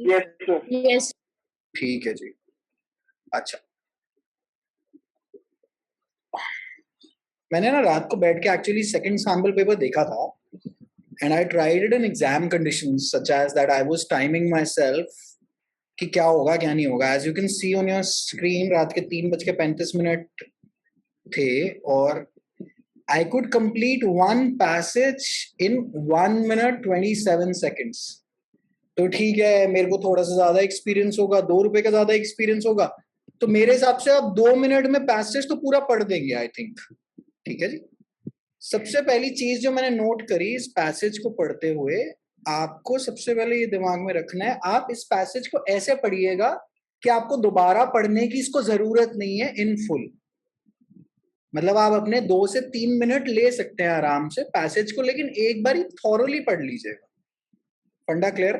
Yes, sir. Yes. ठीक है जी. अच्छा, मैंने ना रात को बैठ के एक्चुअली सेकंड सैम्पल पेपर देखा था and I tried it in exam conditions such as that I was timing myself कि क्या होगा क्या नहीं होगा. As you can see on your screen रात के 3:35 थे और I could complete one passage in 1 minute 27 seconds. तो ठीक है, मेरे को थोड़ा सा ज्यादा एक्सपीरियंस होगा, 2 रुपए का ज्यादा एक्सपीरियंस होगा, तो मेरे हिसाब से आप 2 मिनट में पैसेज तो पूरा पढ़ देंगे आई थिंक. ठीक है जी. सबसे पहली चीज जो मैंने नोट करी इस पैसेज को पढ़ते हुए, आपको सबसे पहले ये दिमाग में रखना है, आप इस पैसेज को ऐसे पढ़िएगा कि आपको दोबारा पढ़ने की इसको जरूरत नहीं है इन फुल. मतलब आप अपने 2 से 3 मिनट ले सकते हैं आराम से पैसेज को, लेकिन एक बार ही थॉरोली पढ़ लीजिएगा. फंडा क्लियर?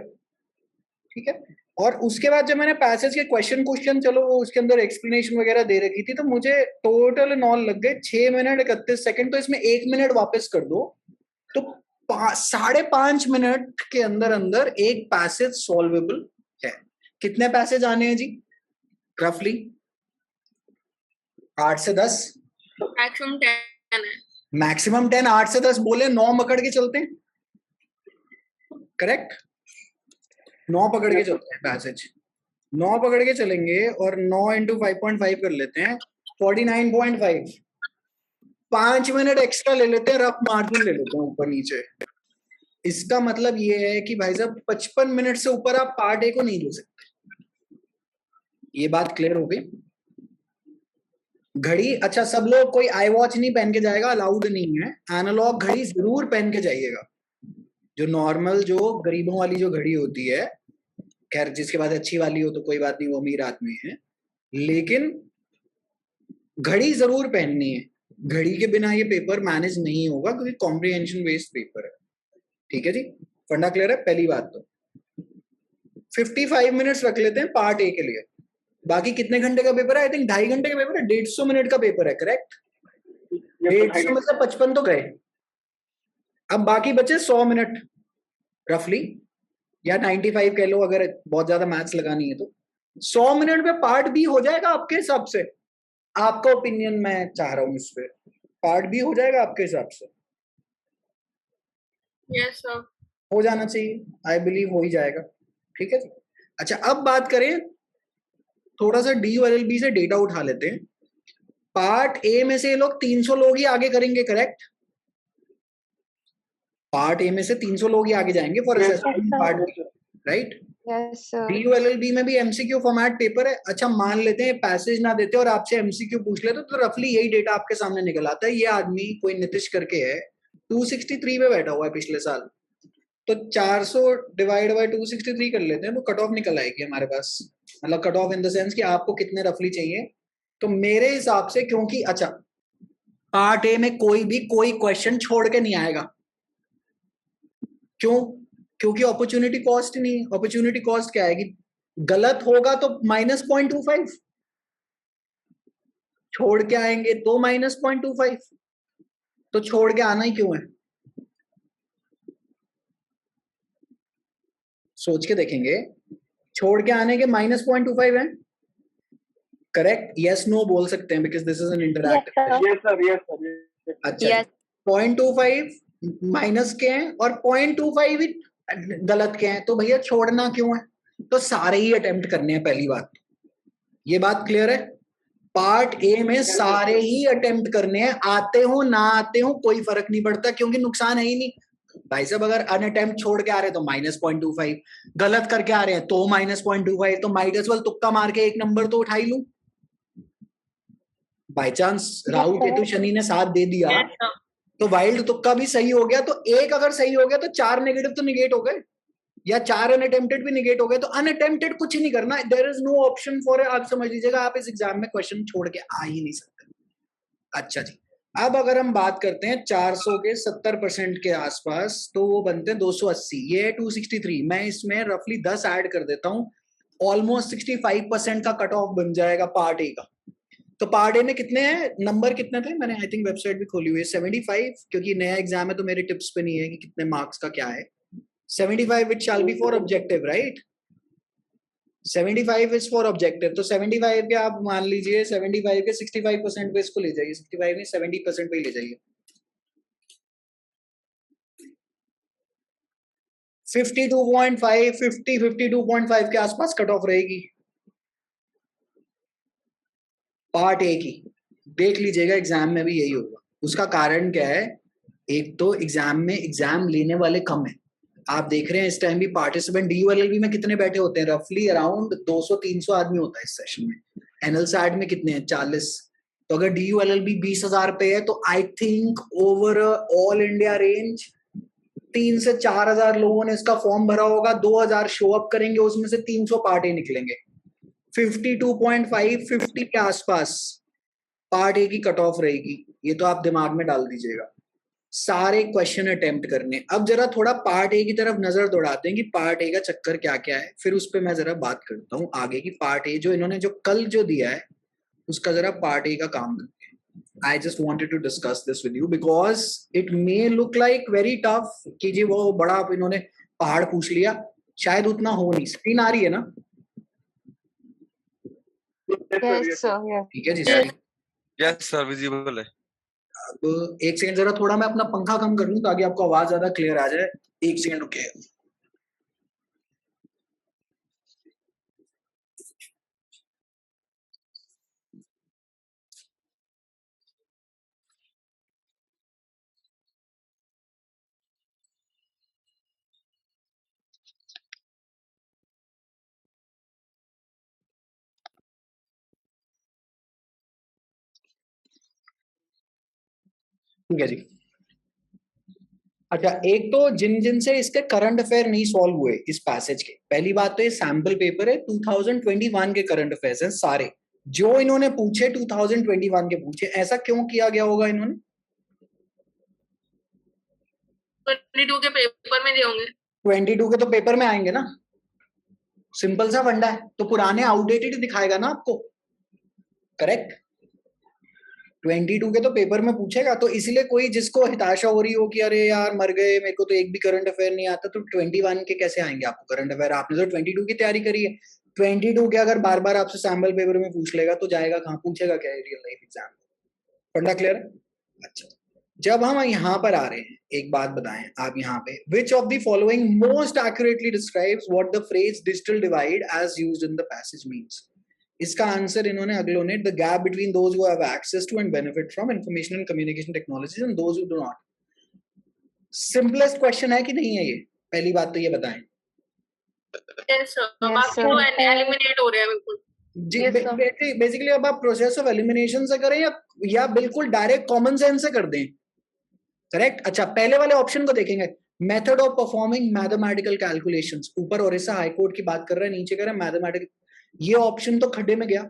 ठीक है. और उसके बाद जब मैंने पैसेज के क्वेश्चन चलो वो उसके अंदर एक्सप्लेनेशन वगैरह दे रखी थी, तो मुझे टोटल एंड ऑल लग गए 6 मिनट 31 सेकंड. तो इसमें 1 मिनट वापस कर दो तो 5.5 मिनट के अंदर अंदर एक पैसेज सॉल्वेबल है. कितने पैसेज आने हैं जी रफली? 8 से 10. मैक्सिमम 10 है. मैक्सिमम 10. 8 से 10 बोले 9 पकड़ के चलते हैं. करेक्ट? 9 पकड़ के चलते हैं पैसेज. 9 पकड़ के चलेंगे और 9 इंटू 5.5 कर लेते हैं 49.5. 5 मिनट एक्स्ट्रा ले लेते हैं, रफ मार्जिन ले लेते हैं ऊपर नीचे. इसका मतलब ये है कि भाई साहब 55 मिनट से ऊपर आप पार्ट ए को नहीं ले सकते. ये बात क्लियर हो गई? घड़ी, अच्छा सब लोग कोई आई वॉच नहीं पहन के जाएगा, अलाउड नहीं है. एनालॉग घड़ी जरूर पहन के जाइएगा. जो नॉर्मल जो गरीबों वाली जो घड़ी होती है, खैर जिसके पास अच्छी वाली हो तो कोई बात नहीं, वो अमीर आदमी है, लेकिन घड़ी जरूर पहननी है. घड़ी के बिना ये पेपर मैनेज नहीं होगा क्योंकि कॉम्प्रिहेंशन बेस्ड पेपर है. ठीक है जी. फंडा क्लियर है? पहली बात तो 55 मिनट्स रख लेते हैं पार्ट ए के लिए. बाकी कितने घंटे का पेपर है? आई थिंक 2.5 घंटे का पेपर है. 150 मिनट का पेपर है. करेक्ट? 150 में से 55 तो गए. अब बाकी बचे 100 मिनट रफली, या 95 कह लो अगर बहुत ज्यादा मैथ्स लगानी है तो. 100 मिनट में पार्ट बी हो जाएगा आपके हिसाब से? आपका ओपिनियन मैं चाह रहा हूं इस पे. पार्ट बी हो जाएगा आपके हिसाब से? Yes sir. हो जाना चाहिए. आई बिलीव हो ही जाएगा. ठीक है. अच्छा, अब बात करें थोड़ा सा DOLLB से डेटा उठा लेते हैं. पार्ट ए में से ये लोग 300 लोग ही आगे करेंगे. करेक्ट? पार्ट ए में से 300 लोग ही आगे जाएंगे for assessment part B. Right? Yes sir. DOLLB में भी MCQ फॉर्मेट पेपर है. अच्छा मान लेते हैं पैसेज ना देते और आपसे MCQ पूछ लेते तो रफली यही डेटा आपके सामने निकल आता है. ये आदमी कोई नीतीश करके है, 263 पे बैठा हुआ है पिछले साल. तो 400 डिवाइड बाय 263 कर लेते हैं तो कट ऑफ निकल आएगी हमारे पास. मतलब cut off in the sense कि आपको कितने रफली चाहिए. तो मेरे हिसाब से, क्योंकि अच्छा पार्ट ए में कोई भी कोई क्वेश्चन छोड़ के नहीं आएगा. क्यों? क्योंकि अपॉर्चुनिटी कॉस्ट नहीं. अपॉर्चुनिटी कॉस्ट क्या आएगी? गलत होगा तो -0.25, छोड़ के आएंगे तो -0.25. तो छोड़ के आना ही क्यों है? सोच के देखेंगे. छोड़ के आने के -0.25 है. करेक्ट? यस नो बोल सकते हैं because this is an interactive. Yes, sir. Yes, sir. अच्छा, Yes. 0.25 माइनस के हैं और 0.25 ही गलत के हैं, तो भैया छोड़ना क्यों है? तो सारे ही अटेम्प्ट करने हैं. पहली बात, ये बात क्लियर है? पार्ट ए में सारे ही अटेम्प्ट करने हैं, आते हो ना आते हो कोई फर्क नहीं पड़ता क्योंकि नुकसान है ही नहीं. भाई साहब अगर अन अटेम्प्ट छोड़ के आ रहे हैं तो -0.25, गलत करके आ रहे हैं तो -0.25, तो माइट एज वेल तुक्का मार के एक नंबर तो उठा ही लूं. बाई चांस राहु केतु शनि ने साथ दे दिया Yes sir. तो वाइल्ड तुक्का भी सही हो गया, तो एक अगर सही हो गया तो 4 नेगेटिव तो निगेट हो गए, या 4 अनअटेम्प्टेड भी निगेट हो गए. तो अनअटेम्प्टेड कुछ नहीं करना. There is no option for, आप समझ लीजिएगा आप इस एग्जाम में क्वेश्चन छोड़ के आ ही नहीं सकते. अच्छा जी, अब अगर हम बात करते हैं 400 के 70% के आसपास, तो वो बनते हैं 280. ये है 263. मैं इसमें रफली 10 ऐड कर देता हूँ, ऑलमोस्ट 65% का कट ऑफ बन जाएगा पार्ट ए का. तो पार्ट ए में कितने हैं नंबर, कितने थे? मैंने आई थिंक वेबसाइट भी खोली हुई है. 75, क्योंकि नया एग्जाम है तो मेरे टिप्स पे नहीं है कि कितने मार्क्स का क्या है. 75 which shall be for objective. Right? 75 is for objective, तो 75 के आप मान लीजिए 75 के 65% पे इसको ले जाइए, 65 में 70% पे ही ले जाइए। 52.5 52.5 के आसपास कट ऑफ रहेगी पार्ट ए की। देख लीजिएगा एग्जाम में भी यही होगा। उसका कारण क्या है, एक तो एग्जाम में एग्जाम लेने वाले कम है। आप देख रहे हैं इस टाइम भी पार्टिसिपेंट DULLB में कितने बैठे होते हैं, रफली अराउंड 200-300 आदमी होता है इस सेशन में। NLSAT में कितने हैं, 40। तो अगर DULLB 20,000 पे है तो I think over all India range 3 से 4,000 लोगों ने इसका फॉर्म भरा होगा, 2,000 शो अप करेंगे, उसमें से 300 पार्ट ए निकलेंगे। 52.5 50 के आसपास पार्ट ए की कट ऑफ रहेगी, ये तो आप दिमाग में डाल दीजिएगा। सारे क्वेश्चन अटेम्प्ट करने। अब जरा थोड़ा पार्ट ए की तरफ नजर दौड़ाते हैं कि पार्ट ए का चक्कर क्या क्या है, फिर उस पर मैं जरा बात करता हूँ आगे की। पार्ट ए जो इन्होंने जो कल जो दिया है उसका जरा पार्ट ए का काम करते हैं। I just wanted to discuss this with you because it may look like very tough कि जी वो बड़ा इन्होंने पहाड़ पूछ लिया, शायद उतना हो नहीं। स्क्रीन आ रही है ना? Yes, sir. Yes. ठीक है जी, यस सर विजिबल है। अब एक सेकंड जरा थोड़ा मैं अपना पंखा कम कर लूं ताकि आपको आवाज ज्यादा क्लियर आ जाए। एक सेकंड रुकिए। ठीक है जी। अच्छा, एक तो जिन जिन से इसके करंट अफेयर नहीं सॉल्व हुए इस पैसेज के, पहली बात तो ये सैंपल पेपर है, 2021 के करंट अफेयर्स हैं सारे जो इन्होंने पूछे, 2021 के पूछे। ऐसा क्यों किया गया होगा इन्होंने? 22 के पेपर में दिए होंगे। 22 के तो पेपर में आएंगे ना, सिंपल सा फंडा है। तो पुराने आउटडेटेड दिखाएगा ना आपको, करेक्ट? 22 के तो पेपर में पूछेगा, तो इसलिए कोई जिसको हताशा हो रही हो कि अरे यार मर गए, मेरे को तो एक भी करंट अफेयर नहीं आता, तो 21 के कैसे आएंगे आपको करंट अफेयर? आपने तो 22 की तैयारी करी है। 22 के अगर बार बार आपसे सैम्पल पेपर में पूछ लेगा तो जाएगा कहाँ, पूछेगा क्या रियल लाइफ एग्जाम? फंडा क्लियर है? अच्छा, जब हम यहाँ पर आ रहे हैं, एक बात बताएं आप यहाँ पे, which of the following most accurately describes what the phrase digital divide as used in the passage means? इसका आंसर इन्होंने अगलों ने, the gap between those who have access to and benefit from information and communication technologies and those who do not. Simplest question है कि नहीं है ये? पहली बात तो ये बताएं। Yes, sir. Yes, बाकी sir. तो एलिमिनेट हो रहे हैं बिल्कुल। जी, Yes, sir. बेसिकली अब आप प्रोसेस ऑफ एलिमिनेशन से करें या बिल्कुल डायरेक्ट कॉमन सेंस से कर दें, करेक्ट? अच्छा, पहले वाले ऑप्शन को देखेंगे, method of performing mathematical calculations. ऊपर ओडिशा हाई कोर्ट की बात कर रहा है, नीचे कर रहा है मैथमेटिकल। ये ऑप्शन तो खड्डे में गया,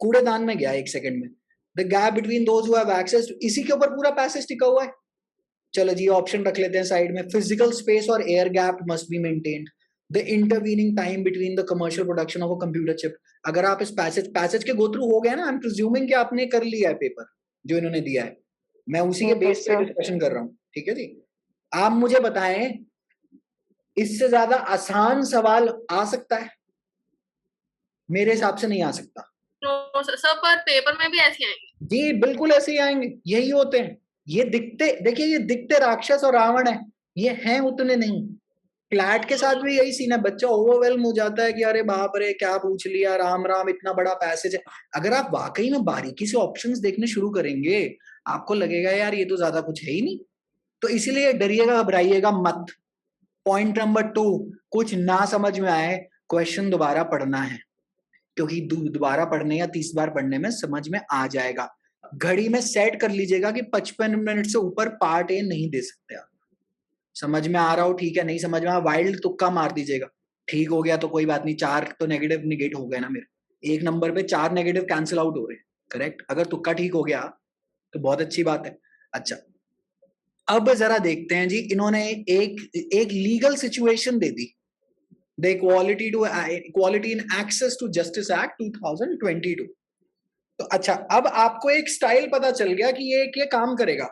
कूड़ेदान में गया एक सेकंड में। The gap between those who have access, इसी के ऊपर पूरा पैसेज टिका हुआ है। चलो जी, ऑप्शन रख लेते हैं साइड में। फिजिकल स्पेस और air gap must be maintained, the intervening time between the commercial production of a computer chip. अगर आप इस पैसेज के गो थ्रू हो गए ना, आई एम प्रिज्यूमिंग कि आपने कर लिया है पेपर जो इन्होंने दिया है, मैं उसी के Yes, बेस पे sir. डिस्कशन कर रहा हूँ। ठीक है जी, आप मुझे बताएं इससे ज्यादा आसान सवाल आ सकता है? मेरे हिसाब से नहीं आ सकता तो सर पर पेपर में भी ऐसे आएंगे जी, बिल्कुल ऐसे ही आएंगे, यही होते हैं ये। दिखते, देखिए ये दिखते राक्षस और रावण है, ये हैं उतने नहीं। फ्लैट के साथ भी यही सीन है, बच्चा ओवरवेल्म हो जाता है कि अरे बाप रे क्या पूछ लिया, राम राम इतना बड़ा पैसेज है। अगर आप वाकई में बारीकी से ऑप्शंस देखने शुरू करेंगे, आपको लगेगा यार ये तो ज्यादा कुछ है ही नहीं। तो इसीलिए डरिएगा घबराइएगा मत। पॉइंट नंबर 2, कुछ ना समझ में आए क्वेश्चन दोबारा पढ़ना है, क्योंकि दोबारा पढ़ने या 30 बार पढ़ने में समझ में आ जाएगा। घड़ी में सेट कर लीजिएगा कि 55 मिनट से ऊपर पार्ट ए नहीं दे सकते आप। समझ में आ रहा हो ठीक है, नहीं समझ में आ वाइल्ड तुक्का मार दीजिएगा। ठीक हो गया तो कोई बात नहीं, 4 तो नेगेटिव निगेट हो गए ना मेरे, एक नंबर पे 4 नेगेटिव कैंसिल आउट हो रहे हैं, करेक्ट? अगर तुक्का ठीक हो गया तो बहुत अच्छी बात है। अच्छा, अब जरा देखते हैं जी, इन्होंने एक लीगल सिचुएशन दे दी, the equality in access to justice act 2022। तो अच्छा, अब आपको एक स्टाइल पता चल गया कि ये काम करेगा।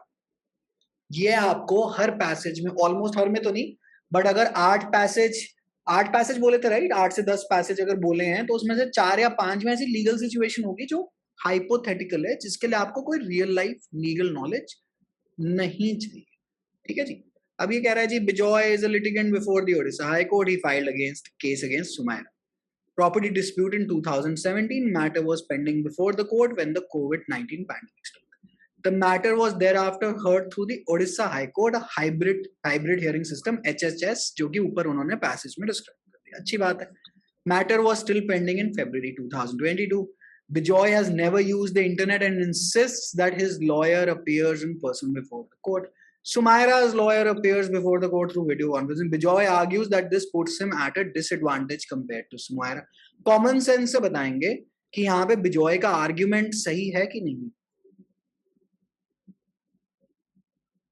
ये आपको हर पैसेज में, ऑलमोस्ट हर में तो नहीं, बट अगर 8 पैसेज 8 पैसेज बोले थे राइट, 8 से 10 पैसेज अगर बोले हैं तो उसमें से 4 या 5 में ऐसी लीगल सिचुएशन होगी जो हाइपोथेटिकल है, जिसके लिए आपको कोई रियल लाइफ लीगल नॉलेज नहीं चाहिए। ठीक है जी। अब ये कह रहा है जी, Bijoy is a litigant before the Odisha High Court, he filed against case against Sumaira, property dispute in 2017, matter was pending before the court when the COVID-19 pandemic struck. The matter was thereafter heard through the Odisha High Court, a hybrid hearing system HHS, जो कि ऊपर उन्होंने passage में describe कर दिया। अच्छी बात है। Matter was still pending in February 2022. Bijoy has never used the internet and insists that his lawyer appears in person before the court. Sumaira's lawyer appears before the court through video conferencing. Bijoy argues that this puts him at a disadvantage compared to Sumaira. Common sense से बताएंगे कि यहाँ पे बिजॉय का argument सही है कि नहीं।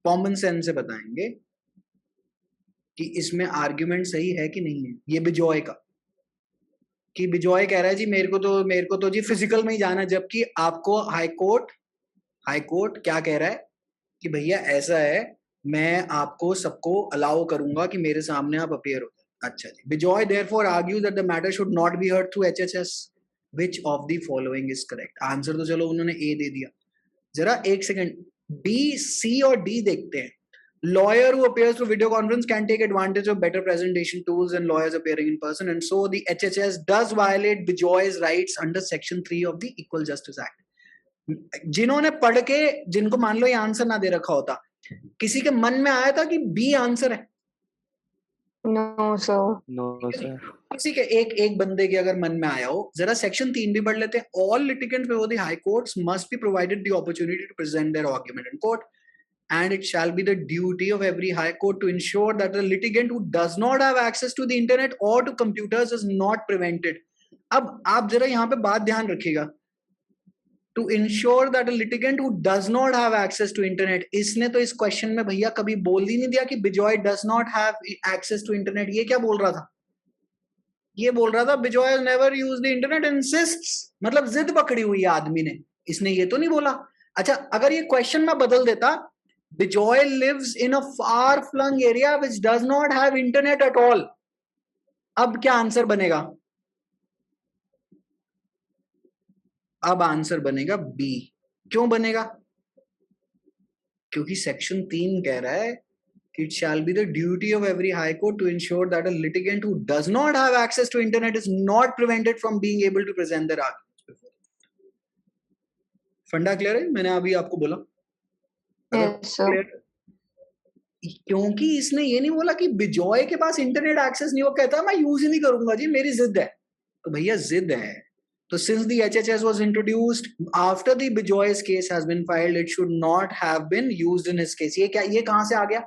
कॉमन सेंस से बताएंगे कि इसमें आर्ग्यूमेंट सही है कि नहीं है। ये बिजॉय का, कि बिजॉय कह रहा है जी मेरे को तो जी फिजिकल में ही जाना, जबकि आपको हाई कोर्ट क्या कह रहा है कि भैया ऐसा है, मैं आपको सबको अलाउ करूंगा कि मेरे सामने आप अपीयर हो। अच्छा जी। Bijoy therefore argues that the matter should not be heard through HHS, which of the following is correct. Answer तो चलो उन्होंने ए दे दिया, जरा एक सेकंड, बी, सी और डी देखते हैं। Lawyer who appears through video conference can take advantage of better presentation tools than lawyers appearing in person, and so the HHS does violate Bijoy's rights under Section 3 of the Equal Justice Act. जिन्होंने पढ़ के, जिनको मान लो ये answer ना दे रखा होता, किसी के मन में आया था कि बी आंसर है? No, sir. No, sir. किसी के एक बंदे के अगर मन में आया हो, जरा सेक्शन 3 भी पढ़ लेते हैं। All litigants before the high courts must be provided the opportunity to present their argument in court, and it shall be the duty of every high court to ensure that the litigant who does not have access to the internet or to computers is not prevented. अब आप जरा यहाँ पे बात ध्यान रखिएगा, to ensure that a litigant who does not have access to internet, इसने तो इस क्वेश्चन में भैया कभी बोल ही नहीं दिया कि Bijoy does not have access to internet। ये क्या बोल रहा था? ये बोल रहा था Bijoy has never used the internet, insists, मतलब जिद पकड़ी हुई है आदमी ने, इसने ये तो नहीं बोला। अच्छा, अगर ये क्वेश्चन में बदल देता, Bijoy lives in a far-flung area which does not have internet at all, अब क्या आंसर बनेगा? अब आंसर बनेगा बी। क्यों बनेगा? क्योंकि सेक्शन 3 कह रहा है कि it shall be the duty of every high court to ensure that a litigant who does not have access to internet is not prevented from being able to present their arguments. फंडा clear है? मैंने अभी आपको बोला। Yes, sir. क्योंकि इसने ये नहीं बोला कि बिजॉय के पास इंटरनेट एक्सेस नहीं, वो कहता मैं यूज ही नहीं करूंगा जी, मेरी जिद है। तो भैया जिद है, तो since the HHS was introduced after the Bijoy's case has been filed, it should not have been used in his case. ये क्या, ये कहां से आ गया?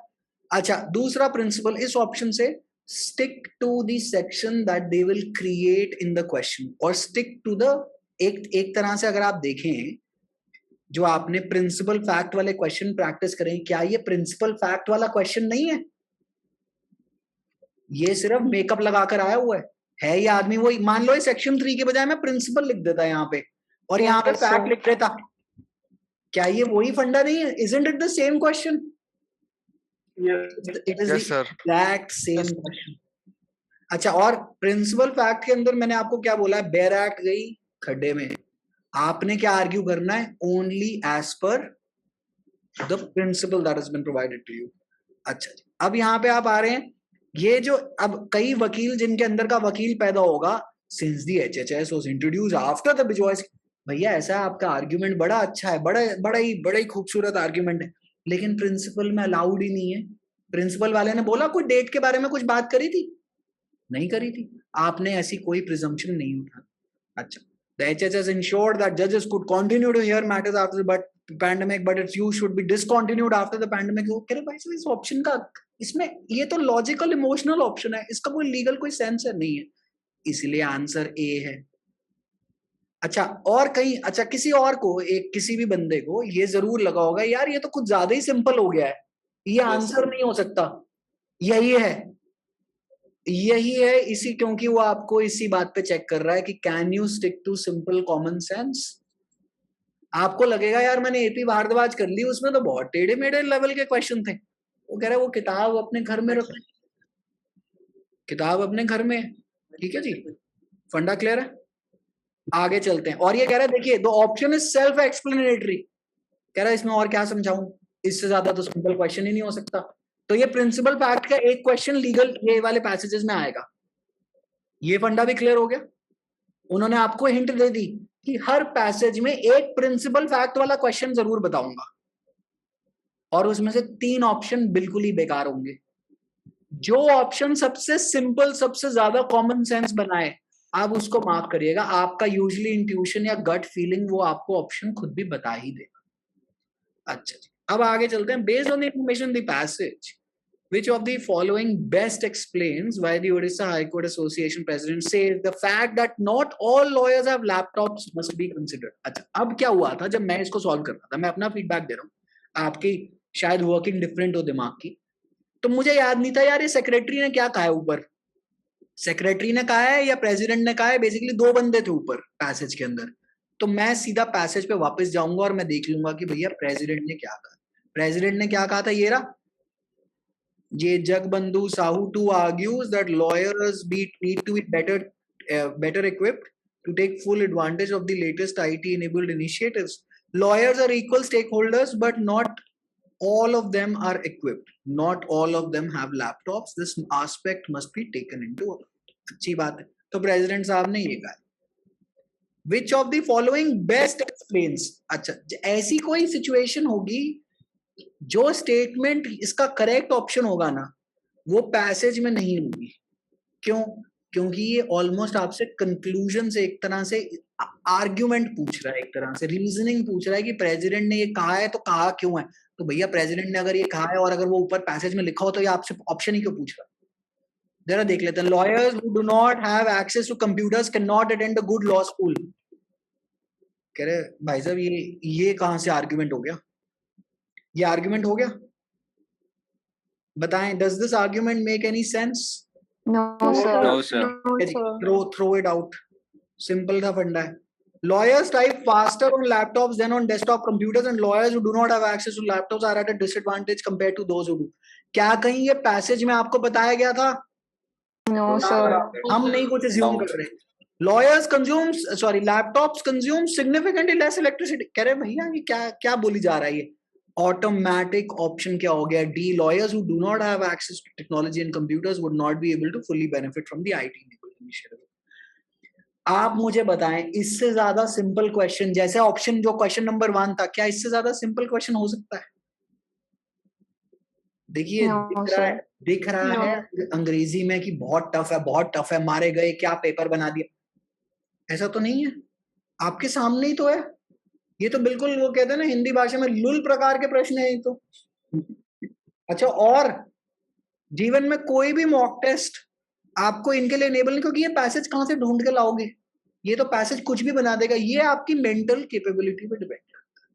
अच्छा, दूसरा प्रिंसिपल इस ऑप्शन से, stick to the section that they will create in the question, और स्टिक टू द, एक तरह से अगर आप देखें, जो आपने प्रिंसिपल फैक्ट वाले क्वेश्चन प्रैक्टिस करें, क्या ये प्रिंसिपल फैक्ट वाला क्वेश्चन नहीं है? ये सिर्फ मेकअप लगाकर आया हुआ है ये आदमी। वो मान लो सेक्शन 3 के बजाय मैं प्रिंसिपल लिख देता यहाँ पे, और यहाँ पे फैक्ट लिख देता, क्या ये वही फंडा नहीं है? Isn't it the same question? It is the exact same question. अच्छा, और प्रिंसिपल फैक्ट के अंदर मैंने आपको क्या बोला है? बेयर एक्ट गई खड्डे में, आपने क्या आर्ग्यू करना है? Only as per the principle that has been provided to you. अच्छा, अब यहाँ पे आप आ रहे हैं, ये जो अब कई वकील जिनके अंदर का वकील पैदा होगा, since the HHS was introduced after the Bijoy's, भैया ऐसा है, आपका आर्ग्यूमेंट बड़ा अच्छा है, बड़ा ही खूबसूरत आर्ग्यूमेंट है, लेकिन प्रिंसिपल में अलाउड ही नहीं है। प्रिंसिपल वाले ने बोला कोई डेट के बारे में कुछ बात करी थी? नहीं करी थी, आपने ऐसी कोई प्रिजम्पशन नहीं उठा। अच्छा, the HHS ensured that judges could continue to hear matters after the pandemic, but its use should be discontinued after the pandemic. वो कह रहे भाई इस ऑप्शन का, इसमें ये तो लॉजिकल इमोशनल ऑप्शन है, इसका कोई लीगल कोई सेंस है नहीं है, इसलिए आंसर ए है। अच्छा, और कहीं, अच्छा किसी और को, एक किसी भी बंदे को ये जरूर लगा होगा यार ये तो कुछ ज्यादा ही सिंपल हो गया है, ये आंसर नहीं हो सकता। यही है इसी, क्योंकि वो आपको इसी बात पे चेक कर रहा है कि can you stick to simple common sense. आपको लगेगा यार मैंने एपी भारद्वाज कर ली, उसमें तो बहुत टेढ़े मेढ़े लेवल के क्वेश्चन थे। वो कह रहा है वो किताब अपने घर में रख, किताब अपने घर में है, ठीक है जी, फंडा क्लियर है। आगे चलते हैं, और ये कह रहा है देखिए the option is self explanatory, कह रहा है इसमें और क्या समझाऊं, इससे ज्यादा तो सिंपल क्वेश्चन ही नहीं हो सकता। तो ये प्रिंसिपल फैक्ट का एक क्वेश्चन लीगल ये वाले पैसेजेस में आएगा, ये फंडा भी क्लियर हो गया। उन्होंने आपको हिंट दे दी कि हर पैसेज में एक प्रिंसिपल फैक्ट वाला क्वेश्चन जरूर बताऊंगा, और उसमें से 3 ऑप्शन बिल्कुल ही बेकार होंगे। जो ऑप्शन सबसे सिंपल, सबसे ज्यादा कॉमन सेंस बनाए, आप उसको मार्क करिएगा। आपका यूजुअली इंट्यूशन या गट फीलिंग वो आपको ऑप्शन खुद भी बता ही देगा। अच्छा जी, अब आगे चलते हैं। Based on the information the passage which of the following best explains why the Odisha High Court Association president says the fact that not all lawyers have laptops must be considered। अच्छा, अब क्या हुआ था जब मैं इसको solve कर रहा था, मैं अपना फीडबैक दे रहा हूँ, आपकी शायद वर्किंग डिफरेंट हो दिमाग की, तो मुझे याद नहीं था यार ये सेक्रेटरी ने क्या कहा है ऊपर, सेक्रेटरी ने कहा है या प्रेसिडेंट ने कहा है, बेसिकली 2 बंदे थे ऊपर पैसेज के अंदर। तो मैं सीधा पैसेज पे वापस जाऊंगा और मैं देख लूंगा कि भैया प्रेसिडेंट ने क्या कहा। प्रेसिडेंट ने क्या कहा था, ये रहा, ये Jagbandhu Sahu too argues that lawyers need to be better equipped to take full advantage of the latest IT enabled initiatives. Lawyers are equal stakeholders, but not all of them are equipped. Not all of them have laptops. This aspect must be taken into account. अच्छी बात है। तो president साहब ने ये कहा, Which of the following best explains। अच्छा, ऐसी कोई सिचुएशन होगी जो स्टेटमेंट इसका करेक्ट ऑप्शन होगा ना, वो पैसेज में नहीं होगी। क्यों? क्योंकि ये ऑलमोस्ट आपसे कंक्लूजन से, एक तरह से आर्ग्यूमेंट पूछ रहा है, एक तरह से रीजनिंग पूछ रहा है कि प्रेसिडेंट ने ये कहा है तो कहा क्यों है। तो भैया प्रेसिडेंट ने अगर ये कहा है और अगर वो ऊपर पैसेज में लिखा हो तो ये आपसे ऑप्शन ही क्यों पूछ रहा है। जरा देख लेते हैं। Lawyers who do not have access to computers can not attend a good law school. कह रहे भाई साहब ये कहां से आर्ग्यूमेंट हो गया, ये आर्ग्यूमेंट हो गया, बताएं, does this argument make any sense? No, sir. No, sir. Throw it out. Simple सा फंडा है। Lawyers type faster on laptops than on desktop computers, and lawyers who do not have access to laptops are at a disadvantage compared to those who do. क्या कहीं ये passage में आपको बताया गया था? No, sir. हम नहीं कुछ assume कर रहे। Laptops consume significantly less electricity। कह रहे भैया ये क्या बोली जा रहा है ये? Automatic option क्या हो गया? D, lawyers who do not have access to technology and computers would not be able to fully benefit from the IT initiative। आप मुझे बताएं, इससे ज्यादा सिंपल क्वेश्चन, जैसे ऑप्शन जो क्वेश्चन नंबर 1 था, क्या इससे ज्यादा सिंपल क्वेश्चन हो सकता है? देखिए दिख रहा है अंग्रेजी में कि बहुत टफ है, मारे गए क्या पेपर बना दिया, ऐसा तो नहीं है, आपके सामने ही तो है। ये तो बिल्कुल वो कहते हैं ना हिंदी भाषा में लुल प्रकार के प्रश्न है ये तो। अच्छा, और जीवन में कोई भी मॉक टेस्ट आपको इनके लिए इनेबल नहीं, क्योंकि ये पैसेज कहां से ढूंढ के लाओगे, ये तो पैसेज कुछ भी बना देगा। ये आपकी मेंटल कैपेबिलिटी पे डिपेंड करता है,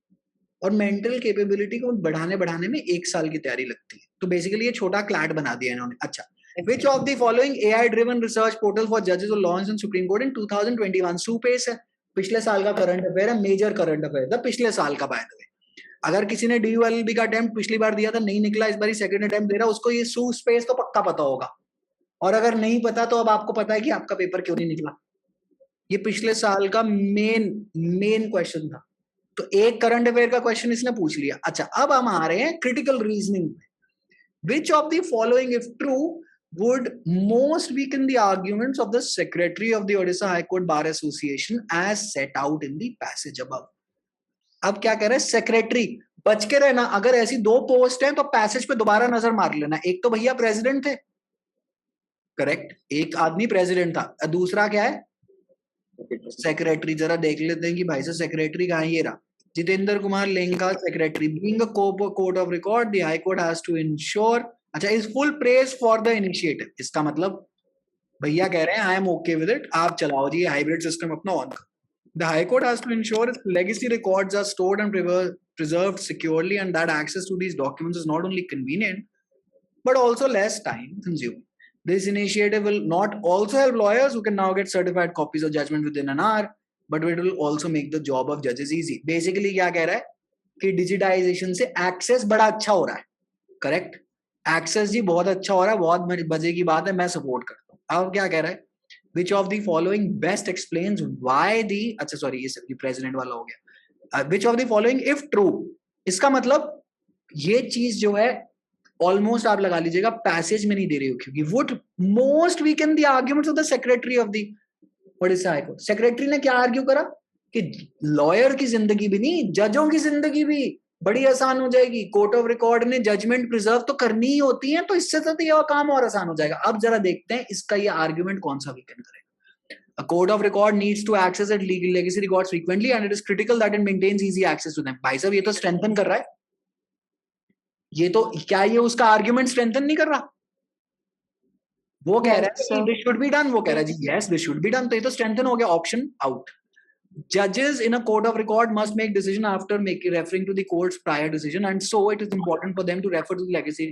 और मेंटल कैपेबिलिटी को बढ़ाने में 1 साल की तैयारी लगती है। तो बेसिकली ये छोटा क्लैट बना दिया इन्होंने। अच्छा, विच of the following AI driven research portal for जजेस और लॉयर्स इन सुप्रीम कोर्ट इन 2021। सुपेस है, पिछले साल का करंट अफेयर है, मेजर करंट अफेयर था पिछले साल का। बाय द वे, अगर किसी ने DULB का अटेम्प्ट पिछली बार दिया था, नहीं निकला, इस बार सेकंड अटेम्प्ट दे रहा, उसको ये सू स्पेस तो पक्का पता होगा। और अगर नहीं पता तो अब आपको पता है कि आपका पेपर क्यों नहीं निकला। ये पिछले साल का मेन क्वेश्चन था। तो एक करंट अफेयर का क्वेश्चन इसने पूछ लिया। अच्छा, अब हम आ रहे हैं क्रिटिकल रीजनिंग में। विच of the following if true would most weaken the arguments of the secretary of the Odisha High Court Bar Association as set out in the passage above। अब क्या कह रहे हैं, सेक्रेटरी बच के रहना, अगर ऐसी 2 पोस्ट हैं तो पैसेज पे दोबारा नजर मार लेना। एक तो भैया प्रेसिडेंट थे, करेक्ट, एक आदमी प्रेसिडेंट था, दूसरा क्या है, सेक्रेटरी। जरा देख लेते हैं कि भाई साहब सेक्रेटरी कहाँ है, ये रहा, Jitendra Kumar Lenka secretary. Being a court of record, the high court has to ensure, अच्छा, is full praise for the initiative. इसका मतलब भैया कह रहे हैं I am okay with it, आप चलाओ जी हाइब्रिड सिस्टम अपना ऑन करो। The high court has to ensure its legacy records are stored and preserved securely, and that access to these documents is not only convenient but also less time consuming. This initiative will not also help lawyers who can now get certified copies of judgment within an hour, but it will also make the job of judges easy। Basically क्या कह रहा है कि digitisation से access बड़ा अच्छा हो रहा है, करेक्ट, एक्सेस जी बहुत अच्छा हो रहा है, बहुत मजे की बात है, मैं सपोर्ट करता हूँ। अब क्या कह रहा है, which of the following best explains why the, अच्छा सॉरी ये प्रेसिडेंट वाला हो गया, which of the following if true, इसका मतलब ये चीज जो है ऑलमोस्ट आप लगा लीजिएगा पैसेज में नहीं दे रही हो, क्योंकि would most weaken the arguments of the secretary of the Odisha High court. Secretary ने क्या आर्ग्यू करा कि लॉयर की जिंदगी भी नहीं, जजों की जिंदगी भी बड़ी आसान हो जाएगी, कोर्ट ऑफ रिकॉर्ड ने जजमेंट प्रिजर्व तो करनी ही होती है, तो इससे तो यह काम और आसान हो जाएगा। अब जरा देखते हैं इसका ये आर्ग्यूमेंट कौन सा वीकन करेगा। A court of record needs to access its legal legacy records frequently and it is critical that it maintains easy access to them। भाई साहब ये तो स्ट्रेंथन कर रहा है, ये तो क्या ये उसका आर्ग्यूमेंट स्ट्रेंथन नहीं कर रहा? वो कह रहा है कि दिस शुड बी डन, वो कह रहा है जी yes this should be done, तो ये तो स्ट्रेंथन हो गया, option out. Judges in a court of record must make decision after referring to the court's prior decision and so it is important for them to refer to the legacy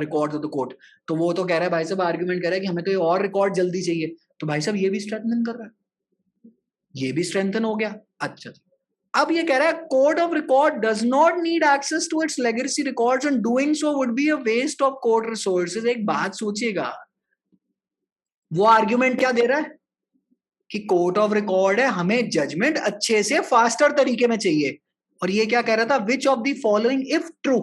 records of the court। तो वो तो कह रहा है भाई साहब, argument कर रहा है कि हमें तो ये और रिकॉर्ड जल्दी चाहिए, तो भाई साहब ये भी स्ट्रेंथन कर रहा है, ये भी स्ट्रेंथन हो गया। अच्छा, अब ये कह रहा है court of record does not need access to its legacy records and doing so would be a waste of court resources. एक बात सोचिएगा, वो आर्ग्यूमेंट क्या दे रहा है कि कोर्ट ऑफ रिकॉर्ड है, हमें जजमेंट अच्छे से फास्टर तरीके में चाहिए, और ये क्या कह रहा था, which of the following if true,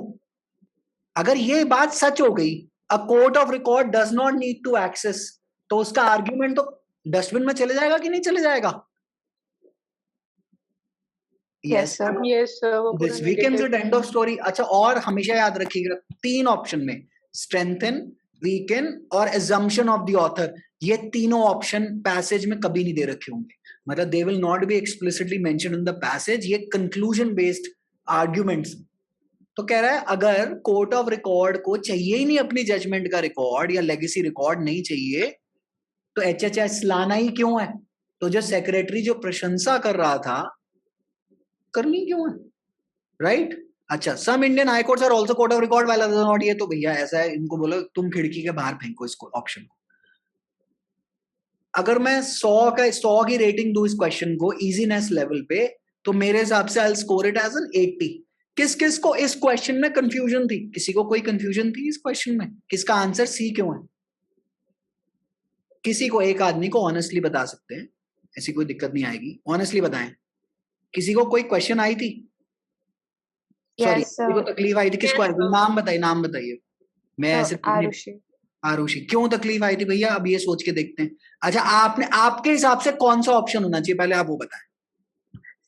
अगर ये बात सच हो गई, a court of record does not need to access, तो उसका आर्ग्यूमेंट तो डस्टबिन में चले जाएगा कि नहीं चले जाएगा? Yes, sir. Yes, sir. वो दिस पूरा weekends negative- it end of story. अच्छा, और हमेशा याद रखिएगा 3 ऑप्शन में स्ट्रेंथन, वीकन और assumption ऑफ द ऑथर, ये तीनों ऑप्शन पैसेज में कभी नहीं दे रखे होंगे, मतलब they will not be explicitly mentioned in the passage, ये कंक्लूजन बेस्ड आर्ग्यूमेंट्स। तो कह रहा है अगर कोर्ट ऑफ रिकॉर्ड को चाहिए ही नहीं अपनी जजमेंट का रिकॉर्ड या लेगेसी रिकॉर्ड नहीं चाहिए, तो एचएचएस लाना ही क्यों है? तो जो सेक्रेटरी जो प्रशंसा कर रहा था, करनी क्यों है, राइट? अच्छा, some Indian high courts are also court of record वाला नॉट, ये तो भैया ऐसा है, इनको बोलो तुम खिड़की के बाहर फेंको इसको ऑप्शन को। अगर मैं 100 की रेटिंग दूं इस क्वेश्चन को इजीनेस लेवल पे, तो मेरे हिसाब से I will score it as an 80। किस किस को इस क्वेश्चन में कंफ्यूजन थी? किसी को कोई कंफ्यूजन थी इस क्वेश्चन में? किसका आंसर सी क्यों है? किसी को, एक आदमी को ऑनेस्टली बता सकते हैं, ऐसी कोई दिक्कत नहीं आएगी, ऑनेस्टली बताएं। किसी को कोई क्वेश्चन आई थी? सॉरी, Yes, किसी को sir. तकलीफ आई थी? किसको आई थी? नाम बताइए, नाम बताइए। मैं So, ऐसे Arushi. आरुषि, क्यों तकलीफ आई थी भैया? अब ये सोच के देखते हैं। अच्छा, आपने, आपके हिसाब से कौन सा ऑप्शन होना चाहिए, पहले आप वो बताएं।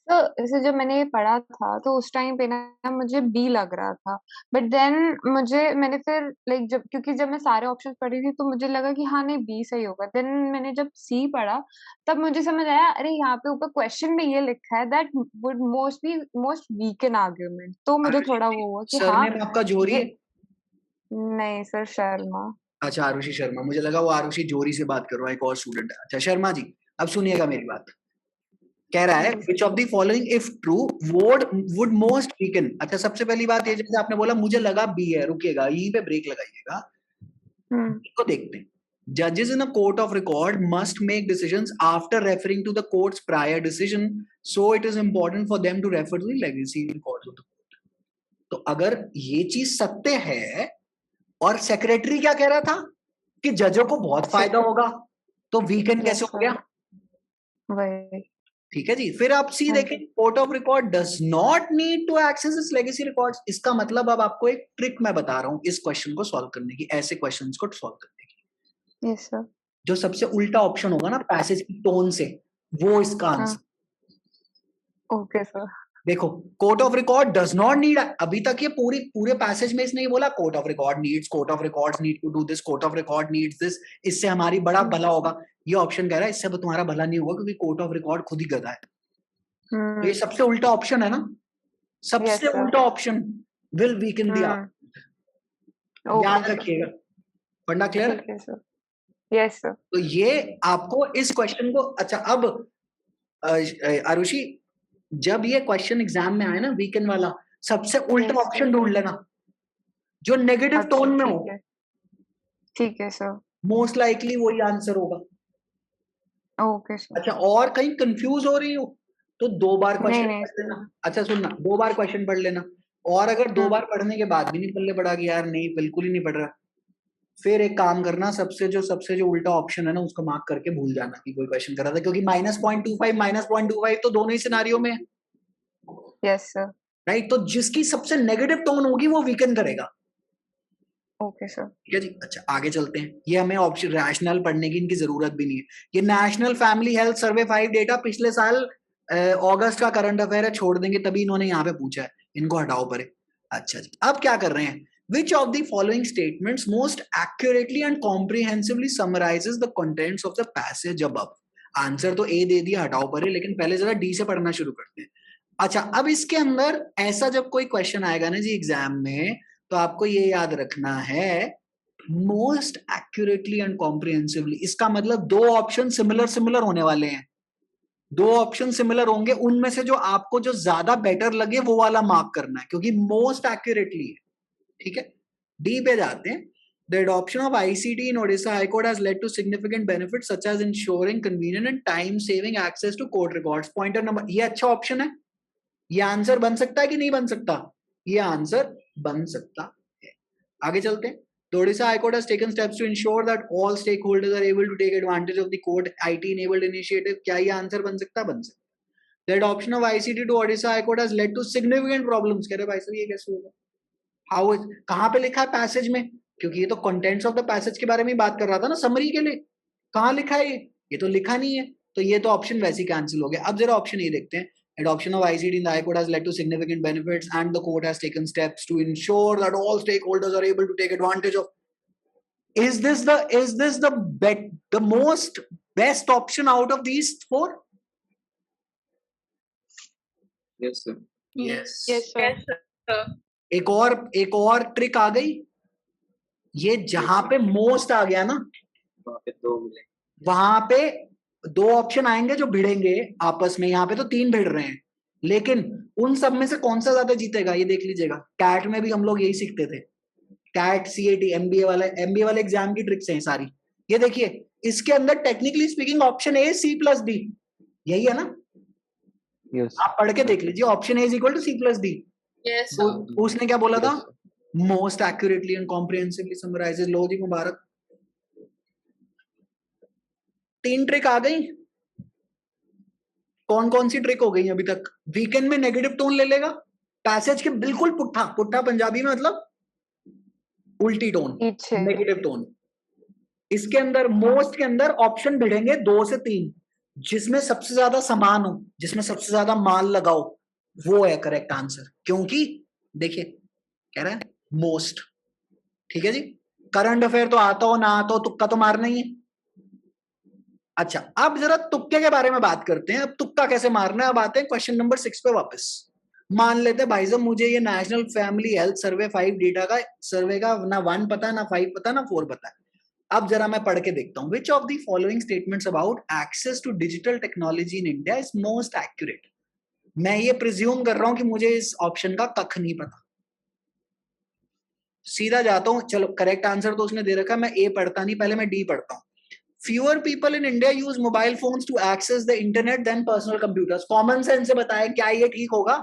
तो जैसे जब मैंने ये पढ़ा था तो उस टाइम पे ना मुझे बी लग रहा था, बट देन मैंने फिर लाइक जब, क्योंकि जब मैं सारे ऑप्शंस पढ़ी थी तो मुझे लगा कि हाँ नहीं बी सही होगा। देन मैंने जब सी पढ़ा तब मुझे समझ आया, अरे यहाँ पे ऊपर क्वेश्चन में ये लिखा है that would most weaken argument, तो मुझे थोड़ा वो हुआ कि हाँ। सरनेम आपका जोरी है? नहीं सर, शर्मा। अच्छा, आरुषि शर्मा, मुझे लगा वो आरुषि जोरी से बात कर रहा है, एक और स्टूडेंट है। अच्छा शर्मा जी, अब सुनिएगा मेरी बात। कह रहा है which of the following if true would most weaken। अच्छा, सबसे पहली बात ये, जैसे आपने बोला मुझे लगा बी है, रुकिएगा यहीं पे ब्रेक लगाइएगा, इसको देखते हैं। Judges in a court of record must make decisions after referring to the court's prior decision, so it is important for them to refer to the legacy records of the court। तो अगर ये चीज सत्य है, और secretary क्या कह रहा था कि जजों को बहुत फायदा होगा, तो वीकेंड कैसे हो गया? वही। ठीक है जी। फिर आप सी देखें, court of record does not need to access its legacy records. इसका मतलब अब आपको एक ट्रिक मैं बता रहा हूं इस क्वेश्चन को सॉल्व करने की, ऐसे क्वेश्चंस को सॉल्व करने की। Yes sir. जो सबसे उल्टा ऑप्शन होगा ना पैसेज की टोन से, वो इसका आंसर। Okay sir. देखो, court of record does not need, अभी तक ये पूरे पैसेज में इसने ये बोला court of record needs, court of records need to do this, court of record needs this, इससे हमारी बड़ा भला होगा। ये ऑप्शन कह रहा है इससे तुम्हारा भला नहीं होगा क्योंकि कोर्ट ऑफ रिकॉर्ड खुद ही गधा है। तो ये सबसे उल्टा ऑप्शन है ना, सबसे उल्टा option will weaken the argument. याद रखिएगा, फंडा क्लियर? Yes sir. तो ये आपको इस क्वेश्चन को, अच्छा अब आरुषि, जब ये क्वेश्चन एग्जाम में आए ना वीकेंड वाला, सबसे उल्टा ऑप्शन ढूंढ लेना जो नेगेटिव टोन में हो। ठीक है सर। मोस्ट लाइकली वही आंसर होगा। Okay sir. अच्छा, और कहीं कंफ्यूज हो रही हो तो 2 बार क्वेश्चन पढ़ लेना। अच्छा सुनना, 2 बार क्वेश्चन पढ़ लेना, और अगर 2 बार पढ़ने के बाद भी नहीं पल्ले पड़ा कि यार नहीं बिल्कुल ही नहीं पढ़ रहा, फिर एक काम करना, सबसे जो उल्टा ऑप्शन है ना उसको मार्क करके भूल जाना कि कोई क्वेश्चन कर रहा था, क्योंकि -0.25 तो दोनों ही सिनारियो में है, यस सर। राइट? तो जिसकी सबसे नेगेटिव टोन होगी वो वीकन करेगा। Okay sir. ठीक है जी। अच्छा आगे चलते हैं। ये हमें ऑप्शन रैशनल पढ़ने की इनकी जरूरत भी नहीं है। ये national family health survey 5 data पिछले साल अगस्त का करंट अफेयर है, छोड़ देंगे, तभी इन्होंने यहाँ पे पूछा है, इनको हटाओ परे। अच्छा जी, अब क्या कर रहे हैं? Which of the following statements most accurately and comprehensively summarizes the contents of the passage above? Answer तो ए दे दिया, हटाओ परे, लेकिन पहले जरा डी से पढ़ना शुरू करते हैं। अच्छा, अब इसके अंदर ऐसा जब कोई क्वेश्चन आएगा ना जी एग्जाम में, तो आपको ये याद रखना है मोस्ट एक्यूरेटली एंड कॉम्प्रिहेंसिवली। इसका मतलब दो ऑप्शन सिमिलर होने वाले हैं, दो ऑप्शन सिमिलर होंगे, उनमें से जो आपको जो ज्यादा बेटर लगे वो वाला मार्क करना है, क्योंकि मोस्ट एक्यूरेटली है। ठीक है, डी पे जाते हैं। The adoption of ICT in Odisha High Court has led to significant benefits such as ensuring convenient and time-saving access to court records. Pointer number, ये अच्छा ऑप्शन है, ये आंसर बन सकता है कि नहीं बन सकता? ये आंसर बन सकता है। आगे चलते हैं। The Odisha High Court has taken steps to ensure that all stakeholders are able to take advantage of the court IT-enabled initiative. क्या ये आंसर बन सकता? बन सकता। The adoption of ICT to Odisha High Court has led to significant problems. कह रहे भाई साहब ये कैसे होगा? हाउ इज, कहां पे लिखा है पैसेज में? क्योंकि ये तो कंटेंट्स ऑफ द पैसेज के बारे में बात कर रहा था ना, समरी के लिए। कहां लिखा है ये तो लिखा नहीं है, तो ये तो ऑप्शन वैसे ही कैंसिल हो गया। अब जरा ऑप्शन ए देखते हैं। Adoption of ICT in the High Court has led to significant benefits and the court has taken steps to ensure that all stakeholders are able to take advantage of. Is this the most best option out of these four? Yes, sir. Yes. Yes sir. Yes, sir. एक और trick आ गई, ये जहां पे most आ गया ना, वहाँ पे दो मिले। वहां पे दो ऑप्शन आएंगे जो भिड़ेंगे आपस में। यहाँ पे तो तीन भिड़ रहे हैं, लेकिन उन सब में से कौन सा ज्यादा जीतेगा ये देख लीजिएगा। कैट में भी हम लोग यही सीखते थे, कैट CAT एमबीए वाले एग्जाम की ट्रिक्स हैं सारी। ये देखिए, इसके अंदर technically speaking option A C+D, यही है ना? Yes. आप पढ़ के देख लीजिए, option A is equal to C+D। Yes, तो sir. उसने क्या बोला था? Yes, sir. Most accurately and comprehensively summarises. लो जी मुबारक, 3 ट्रिक आ गई। कौन कौन सी ट्रिक हो गई अभी तक? वीकेंड में नेगेटिव टोन ले लेगा, पैसेज के बिल्कुल पुट्ठा पुट्ठा पंजाबी में मतलब उल्टी टोन, पीछे। Negative tone. इसके अंदर मोस्ट के अंदर ऑप्शन भिड़ेंगे 2 से 3, जिसमें सबसे ज्यादा समान हो, जिसमें सबसे ज्यादा माल लगाओ, वो है करेक्ट आंसर। क्योंकि देखिए कह रहा है मोस्ट। ठीक है जी, करंट अफेयर तो आता हो ना आता हो, तुक्का तो मारना ही है। अच्छा, अब जरा तुक्के के बारे में बात करते हैं। अब तुक्का कैसे मारना है, अब आते हैं क्वेश्चन नंबर 6 पे वापस। मान लेते हैं भाई साहब मुझे ये national family health survey 5 data का सर्वे का ना 1 पता है, ना 5 पता है, ना 4 पता है। अब जरा मैं पढ़ के देखता हूं। Which of the following statements about access to digital technology in India is most accurate? मैं ये प्रिज्यूम कर रहा हूं कि मुझे इस ऑप्शन का कख नहीं पता, सीधा जाता हूं। चलो करेक्ट आंसर तो उसने दे रखा है, मैं ए पढ़ता नहीं, पहले मैं डी पढ़ता हूं। Fewer people in India use mobile phones to access the internet than personal computers. Common sense से बताएं, क्या ये ठीक होगा?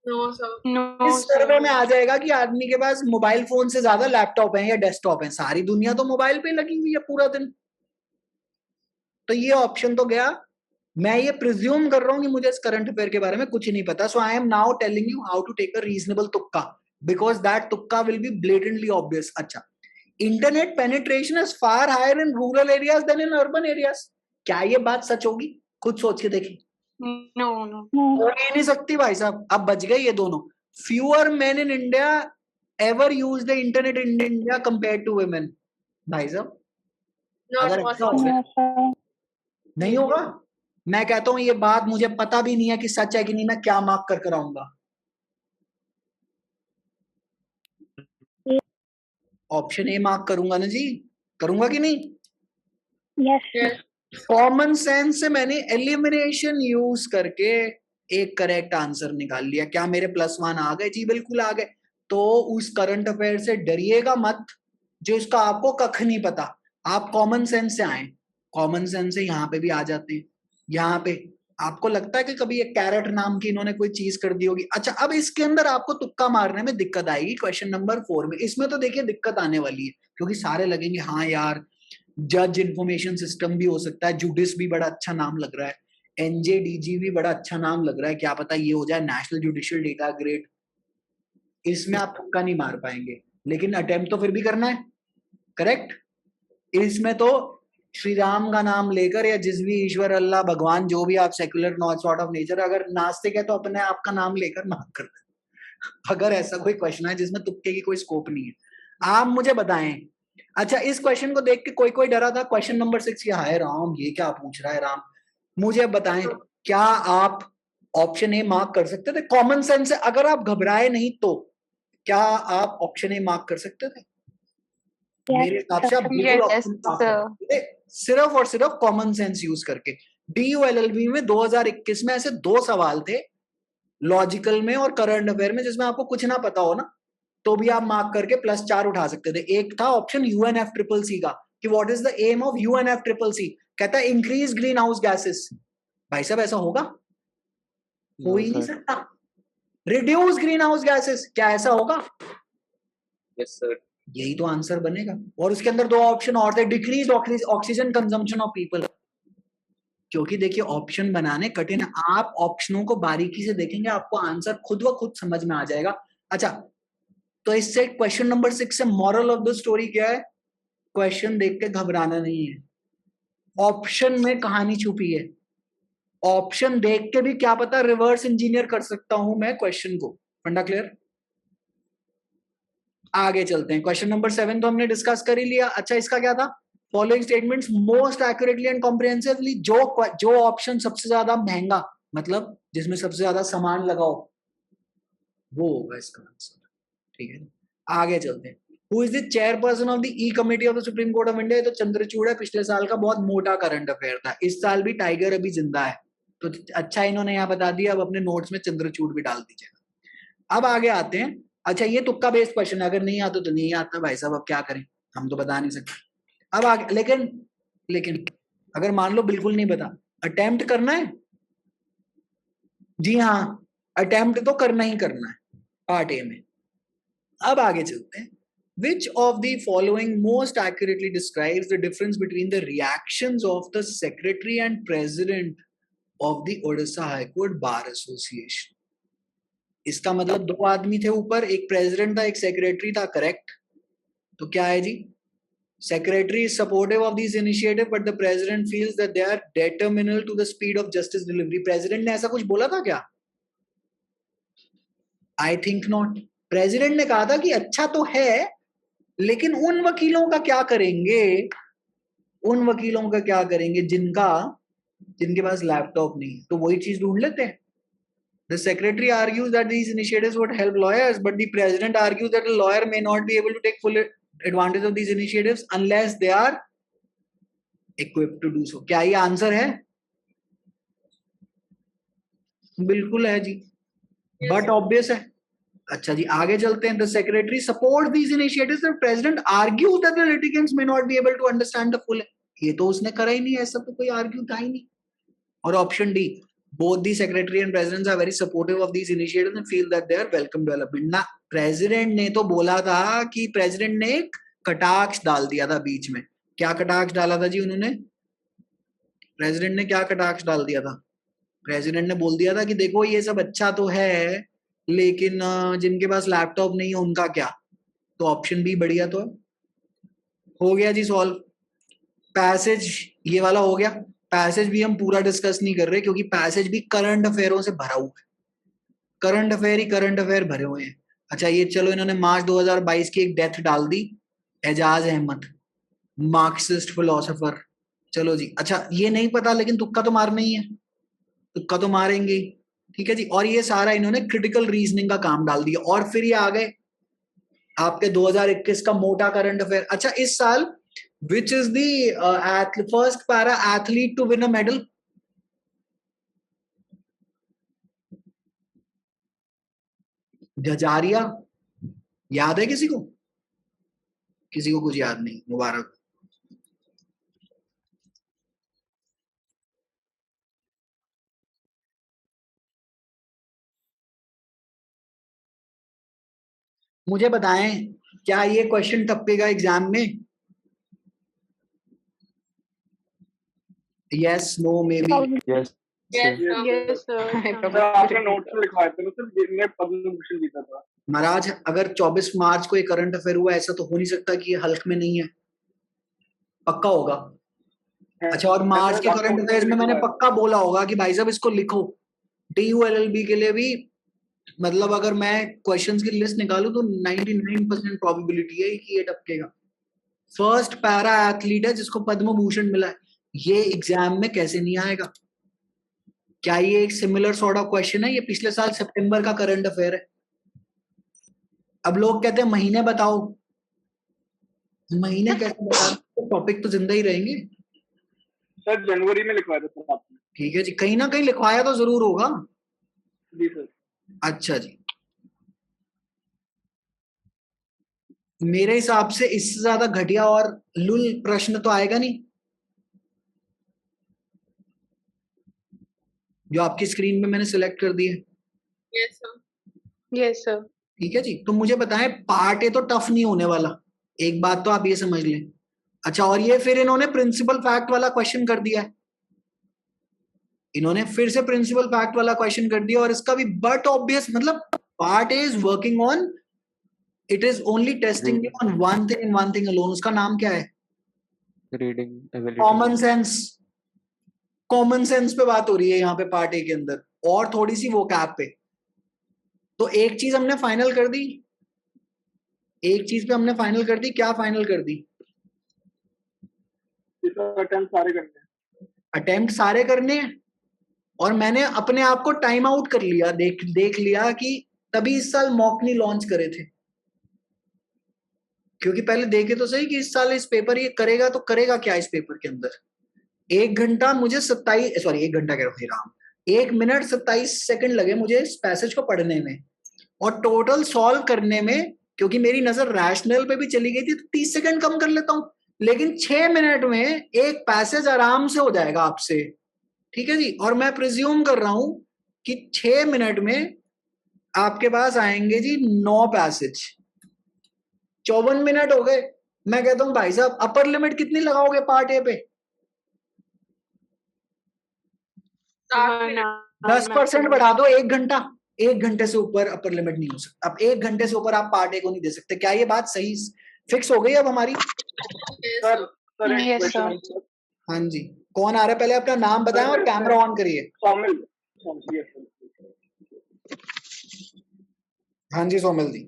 No, sir. नो इस सर्वे में आ जाएगा कि आदमी के पास मोबाइल फोन से ज्यादा लैपटॉप है या डेस्कटॉप है। सारी दुनिया तो मोबाइल पे लगी हुई है पूरा दिन, तो ये ऑप्शन तो गया। मैं ये प्रिज्यूम कर रहा हूं कि मुझे इस करंट अफेयर के बारे में कुछ नहीं पता, so I am now telling you how to take a reasonable तुक्का, बिकॉज दैट तुक्का विल बी ब्लेटेंटली ऑब्वियस। अच्छा, internet penetration is far higher in rural areas than in urban areas. क्या ये बात सच होगी? खुद सोच के देखिए। No no. हो ही नहीं सकती भाई साहब, अब बच गए ये दोनों। Fewer men in India ever use the internet in India compare to women. भाई साहब Not अगर ऐसा possible. होगा नहीं होगा। मैं कहता हूं ये बात मुझे पता भी नहीं है कि सच है कि नहीं, मैं क्या मार्क कर कर आऊंगा? ऑप्शन ए मार्क करूंगा ना जी, करूंगा कि नहीं? Yes. कॉमन सेंस से मैंने एलिमिनेशन यूज करके एक करेक्ट आंसर निकाल लिया। क्या मेरे +1 आ गए? जी बिल्कुल आ गए। तो उस करंट अफेयर से डरिएगा मत जो इसका आपको कख नहीं पता। आप कॉमन सेंस से आए, कॉमन सेंस से यहाँ पे भी आ जाते हैं। यहाँ पे आपको लगता है कि कभी एक कैरेट नाम की इन्होंने कोई चीज कर दी होगी? अच्छा, अब इसके अंदर आपको तुक्का मारने में दिक्कत आएगी क्वेश्चन नंबर 4 में। इसमें तो देखिए दिक्कत आने वाली है, क्योंकि सारे लगेंगे हाँ यार, जज इंफॉर्मेशन सिस्टम भी हो सकता है, जुडिस भी बड़ा अच्छा नाम लग रहा है, एनजेडीजी भी बड़ा अच्छा नाम लग रहा है, क्या पता ये हो जाए नेशनल जुडिशियल डेटा ग्रेड। इसमें आप तुक्का नहीं मार पाएंगे, लेकिन अटेम्प्ट तो फिर भी करना है, करेक्ट? इसमें तो श्री राम का नाम लेकर या जिस भी ईश्वर, अल्लाह, भगवान, जो भी आप secular not sort of nature, अगर नास्तिक है तो अपने आप का नाम लेकर माफ कर दे, अगर ऐसा कोई क्वेश्चन है जिसमें तुक्के की कोई स्कोप नहीं है। आप मुझे बताएं, अच्छा इस क्वेश्चन को देख के कोई कोई डरा था क्वेश्चन नंबर 6 की, हाय राम ये क्या पूछ रहा है राम। मुझे बताएं, क्या आप ऑप्शन ए मार्क कर सकते थे? कॉमन सेंस से अगर आप घबराए नहीं तो क्या आप ऑप्शन ए मार्क कर सकते थे? मेरे हिसाब से आप बिल्कुल Yes, ऑप्शन मार्क कर sir. सकते थे, सिर्फ और सिर्फ कॉमन सेंस यूज करके। DULLB में 2021 में ऐसे 2 सवाल थे, लॉजिकल में और करंट अफेयर में, जिसमें आपको कुछ ना पता हो ना तो भी आप मार्क करके +4 उठा सकते थे। एक था ऑप्शन UNFCCC का, कि what is the aim of UNFCCC, कहता है इंक्रीज ग्रीन हाउस गैसेस। भाई साहब ऐसा होगा? हो ही नहीं सकता। रिड्यूस ग्रीन हाउस गैसेस, क्या ऐसा होगा? Yes sir. यही तो आंसर बनेगा। और उसके अंदर 2 ऑप्शन और थे, decrease oxygen consumption of people. क्योंकि देखिए ऑप्शन बनाने कठिन है, आप ऑप्शनों को बारीकी से देखेंगे आपको आंसर खुद व खुद समझ में आ जाएगा। अच्छा, तो इससे क्वेश्चन नंबर 6 से मॉरल ऑफ द स्टोरी क्या है? क्वेश्चन देख के घबराना नहीं है, ऑप्शन में कहानी छुपी है। ऑप्शन देख के भी क्या पता रिवर्स इंजीनियर कर सकता हूं मैं क्वेश्चन को। फंडा क्लियर? आगे चलते हैं। क्वेश्चन नंबर 7 तो हमने डिस्कस कर ही लिया। अच्छा, इसका क्या था? Following statements most accurately and comprehensively, जो ऑप्शन सबसे ज्यादा महंगा, मतलब जिसमें सबसे ज्यादा सामान लगाओ, वो होगा इसका आंसर। ठीक है, आगे चलते हैं। Who is the chairperson of the E committee of the supreme court of India? तो चंद्रचूड़ है, पिछले साल का बहुत मोटा करंट अफेयर था। इस साल भी टाइगर अभी जिंदा है, तो अच्छा इन्होंने यहाँ बता दिया। अब अपने नोट्स में चंद्रचूड़ भी डाल दीजिएगा। अब आगे आते हैं। अच्छा, ये तुक्का बेस्ड क्वेश्चन है, अगर नहीं आता तो नहीं आता भाई साहब, अब क्या करें, हम तो बता नहीं सकते। अब आगे, लेकिन अगर मान लो बिल्कुल नहीं बता, अटेम्प्ट करना है। जी हाँ, अटेम्प्ट तो करना ही करना है पार्ट ए में। अब आगे चलते हैं। Which of the following most accurately describes the difference between the reactions of the secretary and president of the Odisha High Court Bar Association? इसका मतलब 2 आदमी थे ऊपर, एक प्रेसिडेंट था एक सेक्रेटरी था, करेक्ट? तो क्या है जी? Secretary is supportive of these initiative, but the president feels that they are detrimental to the speed of justice delivery. President ने ऐसा कुछ बोला था क्या? I think not. President ने कहा था कि अच्छा तो है, लेकिन उन वकीलों का क्या करेंगे? उन वकीलों का क्या करेंगे जिनके पास लैपटॉप नहीं है? तो वही चीज ढूंढ लेते हैं। The secretary argues that these initiatives would help lawyers, but the president argues that a lawyer may not be able to take full advantage of these initiatives unless they are equipped to do so. क्या ये answer है? बिल्कुल है जी, but obvious है। अच्छा जी, आगे चलते हैं। The secretary support these initiatives, the president argues that the litigants may not be able to understand the full. ये तो उसने करा ही नहीं, ऐसा तो कोई आर्ग्यू था ही नहीं। और option D, both the secretary and presidents are very supportive of these initiatives and feel that they are welcome development। ना, प्रेसिडेंट ने तो बोला था कि प्रेसिडेंट ने एक कटाक्ष डाल दिया था बीच में। क्या कटाक्ष डाला था जी उन्होंने? प्रेसिडेंट ने क्या कटाक्ष डाल दिया था? प्रेसिडेंट ने बोल दिया था कि देखो ये सब अच्छा तो है, लेकिन जिनके पास लैपटॉप नहीं है उनका क्या? तो ऑप्शन बी बढ़िया तो है। हो गया जी सॉल्व। पैसेज ये वाला हो गया। पैसेज भी हम पूरा डिस्कस नहीं कर रहे, क्योंकि पैसेज भी करंट अफेयरों से भरा हुआ है। करंट अफेयर ही करंट अफेयर भरे हुए हैं। अच्छा, ये चलो इन्होंने मार्च 2022 की एक डेथ डाल दी, एजाज अहमद, मार्क्सिस्ट फिलोसोफर। चलो जी, अच्छा ये नहीं पता, लेकिन तुक्का तो मारना ही है, तुक्का तो मारेंगे। ठीक है जी, और ये सारा इन्होंने क्रिटिकल रीजनिंग का काम डाल दिया, और फिर ये आ गए आपके 2021 का मोटा करंट अफेयर। अच्छा, इस साल which is the first para athlete to win a medal? जजारिया, याद है किसी को? किसी को कुछ याद नहीं, मुबारक। मुझे बताएं, क्या ये क्वेश्चन टपकेगा एग्जाम में? Yes, no, may be? Yes. Yes, Sir. sir. Yes, sir. Sir आपने नोट्स में लिखवाए थे ना सर, जिनने पद्म भूषण जीता था। महाराज अगर 24 मार्च को ये करंट अफेयर हुआ, ऐसा तो हो नहीं सकता कि ये हल्क में नहीं है, पक्का होगा। अच्छा, और मार्च के करंट अफेयर्स में मैंने पक्का बोला होगा कि भाई साहब इसको लिखो। DULLB के लिए भी, मतलब अगर मैं क्वेश्चंस की लिस्ट निकालूं तो 99% प्रोबेबिलिटी है कि ये टपकेगा। फर्स्ट पैरा एथलीट है जिसको पद्म भूषण मिला है, ये एग्जाम में कैसे नहीं आएगा? क्या ये एक सिमिलर सॉर्ट ऑफ क्वेश्चन है? ये पिछले साल सितंबर का करंट अफेयर है। अब लोग कहते हैं महीने बताओ, महीने कैसे बताओ? तो टॉपिक तो जिंदा ही रहेंगे। सर जनवरी में लिखवाया था सर आपने। ठीक है जी, कहीं ना कहीं लिखवाया तो जरूर होगा। जी सर। अच्छा जी, मेरे हिसाब से इससे ज्यादा घटिया और लुल प्रश्न तो आएगा नहीं जो आपकी स्क्रीन पे मैंने सिलेक्ट कर दिए। Yes, sir. Yes, sir. ठीक है जी, तो मुझे बताएं, पार्ट ए तो टफ नहीं होने वाला, एक बात तो आप ये समझ लें। अच्छा, और ये फिर इन्होंने प्रिंसिपल फैक्ट वाला क्वेश्चन कर दिया है, इन्होंने फिर से प्रिंसिपल फैक्ट वाला क्वेश्चन कर दिया, और इसका भी बट ऑब्वियस, मतलब part A is working on, it is only testing on one thing and one thing alone. उसका नाम क्या है? Reading ability. Common sense. Common sense पे बात हो रही है यहाँ पे पार्ट ए के अंदर, और थोड़ी सी वो कैप पे। तो एक चीज हमने फाइनल कर दी, एक चीज पे हमने फाइनल कर दी। क्या फाइनल कर दी? अटेम्प्ट सारे करने हैं। अटेम्प्ट सारे करने हैं, और मैंने अपने आप को टाइम आउट कर लिया, देख लिया कि तभी इस साल मॉक नहीं लॉन्च करे थे, क्योंकि पहले देखे तो सही कि इस साल इस पेपर ये करेगा तो करेगा क्या इस पेपर के अंदर। 1 घंटा मुझे 1 घंटा कह रहा हूँ, 1 मिनट 27 सेकंड लगे मुझे इस पैसेज को पढ़ने में, और टोटल सॉल्व करने में, क्योंकि मेरी नजर रैशनल पे भी चली गई थी, तो 30 सेकंड कम कर लेता हूं, लेकिन 6 मिनट में एक पैसेज आराम से हो जाएगा आपसे। ठीक है जी, और मैं प्रिज्यूम कर रहा हूं कि 6 मिनट में आपके पास आएंगे जी 9 पैसेज। 54 मिनट हो गए। मैं कहता हूं भाई साहब अपर लिमिट कितनी लगाओगे पार्ट ए पे? 10% बढ़ा दो, 1 घंटा। 1 घंटे से ऊपर अपर लिमिट नहीं हो सकता। अब 1 घंटे से ऊपर आप पार्ट ए को नहीं दे सकते। क्या ये बात सही फिक्स हो गई अब हमारी? Yes, sir sir. सर एक Yes, क्वेश्चन sir. है। हाँ जी, कौन आ रहा है? पहले अपना नाम बताएं और कैमरा ऑन करिए। सौमिल। Yes, sir. हाँ जी सोमिल जी।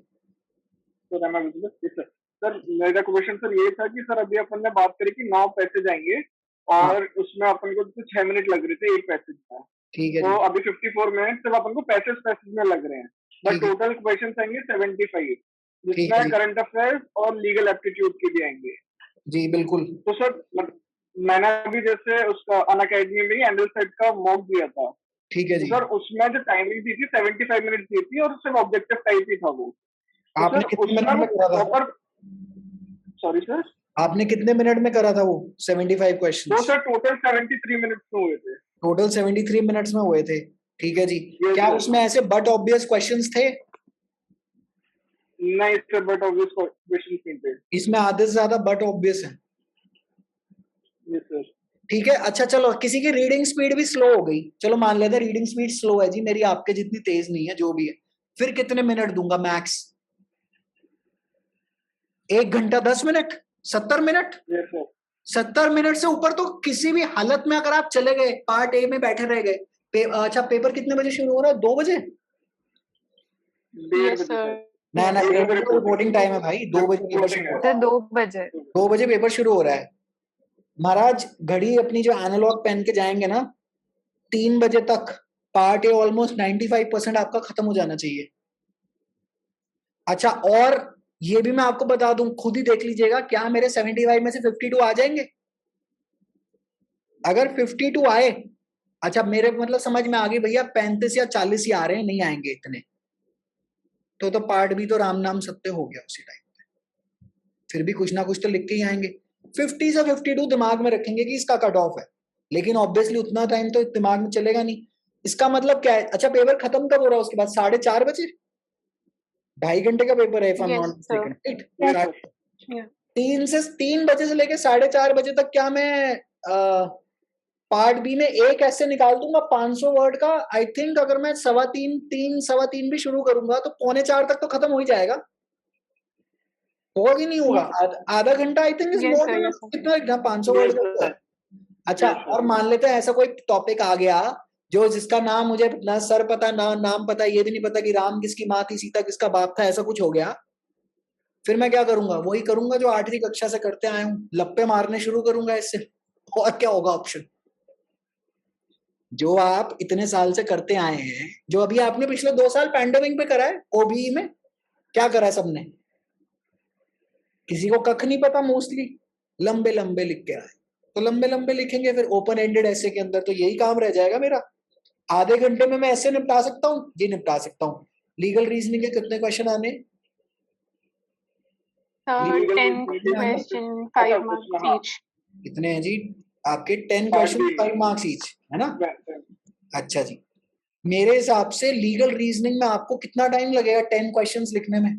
सर मैं सर सर मेरा क्वेश्चन सर ये था कि सर अभी अपन ने बात करी कि 9 पैसेज आएंगे, और उसमें अपन को 6 मिनट लग रहे थे एक पैसेज का। ठीक है तो जी। अभी 54 मिनट सिर्फ अपन को पैसेज में लग रहे हैं, बट ठीक है। टोटल क्वेश्चन आएंगे 75, ठीक है जिसमें जी। करंट अफेयर्स और लीगल एप्टीट्यूड के भी आएंगे। जी बिल्कुल। तो सर मैंने अभी जैसे उसका अनअकैडमी में एनुअल सेट का मॉक दिया था, ठीक है तो जी। सर उसमें जो टाइमिंग दी थी 75 मिनट दी थी, और सिर्फ ऑब्जेक्टिव टाइप ही था वो। तो आपने सर कितने उसमें मिनट में करा था? प्रॉपर, सॉरी सर, आपने कितने मिनट में करा था वो 75 तो क्वेश्चंस? सर टोटल 73 मिनट्स में हुए थे। टोटल 73 मिनट्स में हुए थे। ठीक है जी। Yes, क्या sir. उसमें ऐसे बट ऑब्वियस क्वेश्चंस थे? नहीं सर, बट ऑब्वियस क्वेश्चन नहीं थे। इसमें आधे से ज्यादा बट ऑब्वियस है। Yes sir. ठीक है। अच्छा चलो, किसी की रीडिंग स्पीड भी स्लो हो गई, चलो मान लेते हैं रीडिंग स्पीड स्लो है जी, मेरी आपके जितनी तेज नहीं है, जो भी है, फिर कितने मिनट दूंगा मैक्स? 1 घंटा 10 minute? 70 minute? Yes sir. 70 minute से ऊपर तो किसी भी हालत में अगर आप चले गए, पार्ट ए में बैठे रह गए, अच्छा पेपर कितने बजे शुरू हो रहा है? 2 बजे? 1:30 Yes, बजे sir. ना ना, दो बजे रिपोर्टिंग टाइम है भाई, 2 बजे पेपर शुरू हो रहा है। 2 बजे. 2 बजे पेपर शुरू हो रहा है महाराज। घड़ी अपनी जो एनालॉग पहन के जाएंगे ना, 3 बजे तक पार्ट ए ऑलमोस्ट 95% आपका खत्म हो जाना चाहिए। अच्छा, और ये भी मैं आपको बता दूं, खुद ही देख लीजिएगा, क्या मेरे 75 में से 52 आ जाएंगे? अगर 52 आए, अच्छा मेरे मतलब समझ में आ गई भैया, 35 या 40 ही आ रहे हैं, नहीं आएंगे इतने, तो पार्ट भी तो राम नाम सत्य हो गया उसी टाइम पे। फिर भी कुछ ना कुछ तो लिख के ही आएंगे। 50 से 52 दिमाग में रखेंगे कि इसका कट ऑफ है, लेकिन ऑब्वियसली उतना टाइम तो दिमाग में चलेगा नहीं। इसका मतलब क्या है? अच्छा पेपर खत्म कब हो रहा है उसके बाद? 4:30 बजे? 2.5 घंटे का पेपर है if I M Yes, not sir. Mistaken, Yes, right? sir. Yeah. 3 बजे से लेके 4:30 बजे तक क्या मैं पार्ट बी में एक ऐसे निकाल दूंगा 500 वर्ड का? आई थिंक अगर मैं 3:15 भी शुरू करूंगा तो 3:45 तक तो खत्म हो ही जाएगा। होगा कि नहीं होगा? आधा घंटा I think is Yes, more sir. Then Yes, sir. कितना 500 वर्ड Yes, का। sir. अच्छा, Yes, sir. और मान लेते हैं ऐसा कोई टॉपिक आ गया जो जिसका नाम मुझे ना सर पता ना नाम पता, ये भी नहीं पता कि राम किसकी माँ थी, सीता किसका बाप था, ऐसा कुछ हो गया, फिर मैं क्या करूंगा? वही करूंगा जो 8वीं कक्षा से करते आए हूँ, लप्पे मारने शुरू करूंगा इससे। और क्या होगा ऑप्शन? जो आप इतने साल से करते आए हैं, जो अभी आपने पिछले 2 साल पैंडेमिक पे करा है, ओबीई में क्या करा है सबने? किसी को कख नहीं पता मोस्टली, लंबे लंबे लिख के आए, तो लंबे लंबे लिखेंगे फिर ओपन एंडेड ऐसे के अंदर, तो यही काम रह जाएगा मेरा। आधे घंटे में मैं ऐसे निपटा सकता हूँ जी, निपटा सकता हूँ। लीगल रीजनिंग के कितने क्वेश्चन आने? Legal 10 reasoning के question, अच्छा 5 marks उसमें हाँ each. कितने हैं जी आपके? 10 part question, B 5 marks each, है ना? में अच्छा जी, मेरे हिसाब से लीगल रीजनिंग में आपको कितना टाइम लगेगा 10 क्वेश्चंस लिखने में?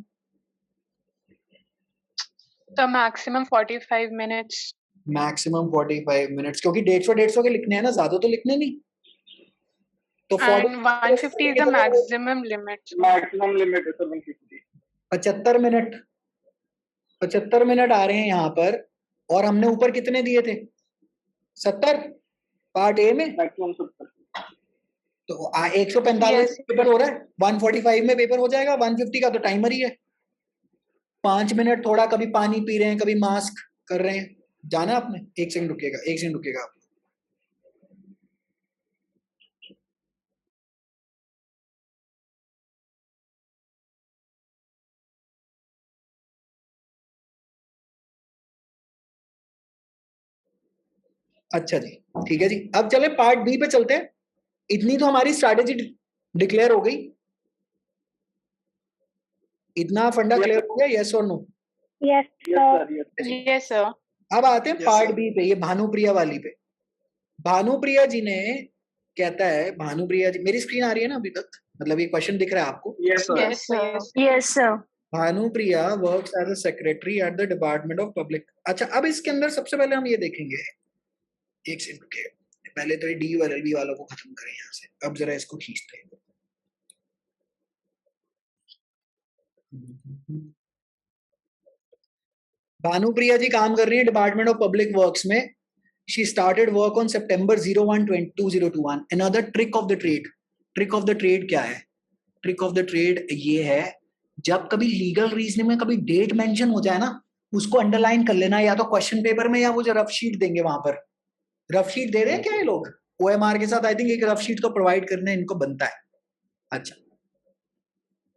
So maximum 45 minutes. Maximum 45 minutes, क्योंकि 150 के लिखने हैं ना, ज्यादा तो लिखने नहीं। तो And 150 is the 40 maximum limit. Maximum limit है 750 75 मिनट, 75 मिनट आ रहे हैं यहाँ पर, और हमने ऊपर कितने दिए थे? 70 पार्ट ए में। मैक्सिमम 70 तो 145 Yes. पेपर हो रहा है, 145 में पेपर हो जाएगा, 150 का तो टाइमर ही है। 5 मिनट थोड़ा कभी पानी पी रहे हैं, कभी मास्क कर रहे हैं, जाना है आपने? 1 सेकंड रुकेगा, 1 सेकंड रुकेगा आप। अच्छा जी, ठीक है जी, अब चले पार्ट बी पे चलते हैं। इतनी तो हमारी स्ट्रैटेजी डिक्लेयर हो गई, इतना फंडा क्लियर हो गया, यस और no? Yes sir yes Yes, sir. अब आते हैं पार्ट बी पे, ये भानुप्रिया वाली पे। भानुप्रिया जी ने कहता है, भानुप्रिया जी, मेरी स्क्रीन आ रही है ना अभी तक? मतलब ये क्वेश्चन दिख रहा है आपको? Yes sir Yes, sir. Yes. Yes, sir. Bhanupriya works as a secretary at the department of public. अच्छा, अब इसके अंदर सबसे पहले हम ये देखेंगे, एक सेकंड रुकिए, पहले तो ये डी और एलबी वालों को खत्म करें यहाँ से, अब जरा इसको खींचते हैं। भानुप्रिया जी काम कर रही है डिपार्टमेंट ऑफ पब्लिक वर्क्स में। She started work on September 01, 2021. Another trick of the trade. Trick of the trade क्या है? Trick of the trade ये है, जब कभी लीगल रीजनिंग में कभी डेट मेंशन हो जाए ना, उसको अंडरलाइन कर लेना, या तो क्वेश्चन पेपर में या वो जो रफ शीट देंगे वहां पर। रफ शीट दे रहे हैं क्या ये लोग? OMR के साथ आई थिंक एक रफ शीट तो प्रोवाइड करने इनको बनता है। अच्छा,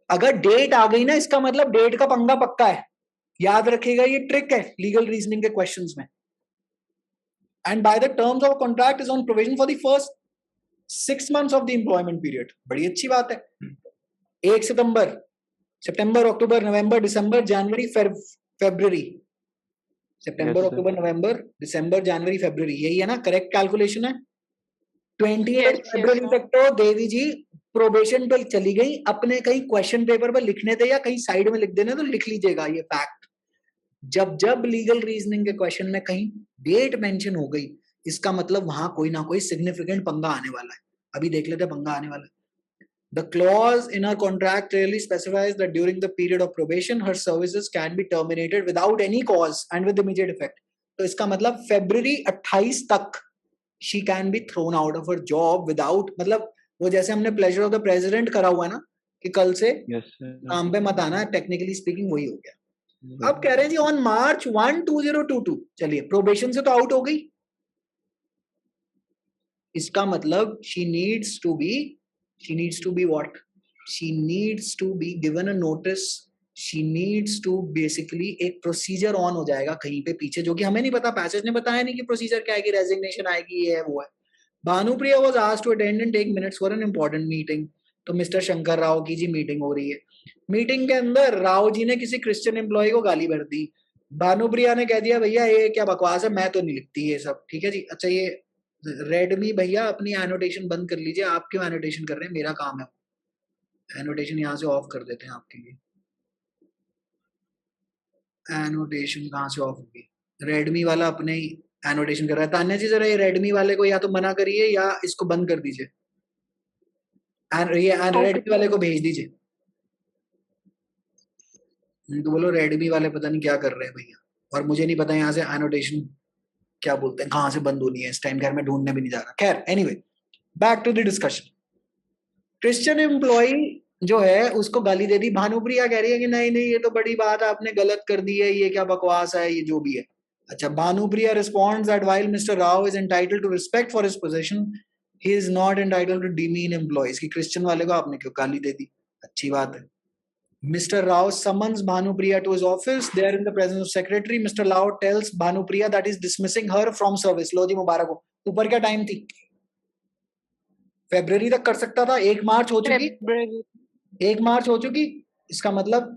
अगर डेट आ गई ना, इसका मतलब डेट का पंगा पक्का है, याद रखिएगा, ये ट्रिक है लीगल रीजनिंग के क्वेश्चंस में। And by the terms of contract is on provision for the first 6 months of the employment period. बड़ी अच्छी बात है। 1 सितंबर, अक्टूबर, नवंबर, दिसंबर, जनवरी, फरवरी, सितंबर, Yes, sir. अक्टूबर, नवंबर, दिसंबर, जनवरी, फरवरी, यही है ना? करेक्ट कैलकुलेशन है। 28 Yes, yes, फरवरी sir. तक तो देवी जी प्रोबेशन पे चली गई, अपने कहीं क्वेश्चन पेपर पर लिखने थे या कहीं साइड में लिख देने, तो लिख लीजिएगा ये फैक्ट। जब जब लीगल रीजनिंग के क्वेश्चन में कहीं डेट मेंशन हो गई, इसका मतलब वहां कोई ना कोई सिग्निफिकेंट पंगा आने वाला है। अभी देख लेते हैं पंगा आने वाला है। The clause in her contract clearly specifies that during the period of probation, her services can be terminated without any cause and with immediate effect. तो इसका मतलब February 28 तक she can be thrown out of her job without, मतलब वो जैसे हमने pleasure of the president करा हुआ है ना, कि कल से Yes, sir. काम पे मत आना, टेक्निकली स्पीकिंग वही हो गया। अब कह रहे हैं जी ऑन मार्च 1, 2022, चलिए प्रोबेशन से तो आउट हो गई, इसका मतलब she needs to be what? She needs to be given a notice. She needs to basically एक प्रोसीजर ऑन हो जाएगा कहीं पे पीछे, जो कि हमें नहीं पता, पैसेज ने बताया नहीं कि प्रोसीजर क्या है, कि रेजिग्नेशन आएगी, ये है वो है। Bhanupriya was asked to attend and take minutes for an important meeting. तो मिस्टर शंकर राव की जी मीटिंग हो रही है। मीटिंग के अंदर राव जी ने किसी क्रिश्चियन एम्प्लॉय को गाली भर दी। भानुप्रिया ने कह दिया भैया ये क्या बकवास है, मैं तो नहीं लिखती ये सब। ठीक है जी। अच्छा, ये रेडमी भैया अपनी एनोटेशन बंद कर लीजिए, आप क्यों एनोटेशन कर रहे हैं, मेरा काम है। एनोटेशन यहाँ से ऑफ कर देते हैं आपके लिए। एनोटेशन कहाँ से ऑफ होगी? रेडमी वाला अपने ही एनोटेशन कर रहा है। तान्या जी जरा ये रेडमी वाले को या तो मना करिए या इसको बंद कर दीजिए। ये रेडमी वाले को भेज दीजिए। तो बोलो रेडमी वाले पता नहीं क्या कर रहे हैं भैया, और मुझे नहीं पता यहाँ से एनोटेशन क्या बोलते हैं कहाँ से बंद होनी है इस टाइम। खैर मैं ढूंढने भी नहीं जा रहा। खैर anyway, back to the discussion. Christian employee जो है उसको गाली दे दी। भानुप्रिया कह रही है कि नहीं नहीं ये तो बड़ी बात है, आपने गलत कर दी है, ये क्या बकवास है, ये जो भी है। अच्छा, Bhanupriya responds that while mister Rao is entitled to respect for his position, he is not entitled to demean employees. कि क्रिश्चियन वाले को आपने क्यों गाली दे दी? अच्छी बात है। Mr. Rao summons Bhanupriya to his office. There in the presence of secretary, Mr. Rao tells Bhanupriya that he is dismissing her from service. लो जी मुबारक हो। ऊपर क्या टाइम थी? फरवरी तक कर सकता था। 1 मार्च हो चुकी। 1 मार्च हो चुकी। इसका मतलब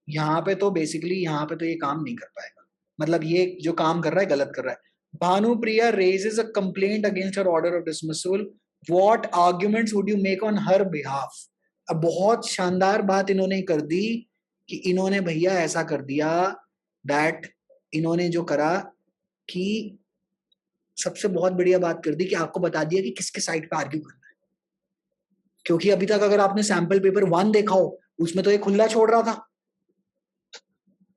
यहाँ पे तो बेसिकली यहाँ पे तो ये काम नहीं कर पाएगा। मतलब ये जो काम कर रहा है गलत कर रहा है। Bhanupriya raises a complaint against her order of dismissal. What arguments would you make on her behalf? अब बहुत शानदार बात इन्होंने कर दी कि इन्होंने भैया ऐसा कर दिया दैट इन्होंने जो करा कि सबसे बहुत बढ़िया बात कर दी कि आपको बता दिया कि किसके साइड पे आर्ग्यू करना है। क्योंकि अभी तक अगर आपने सैंपल पेपर 1 देखा हो उसमें तो ये खुला छोड़ रहा था।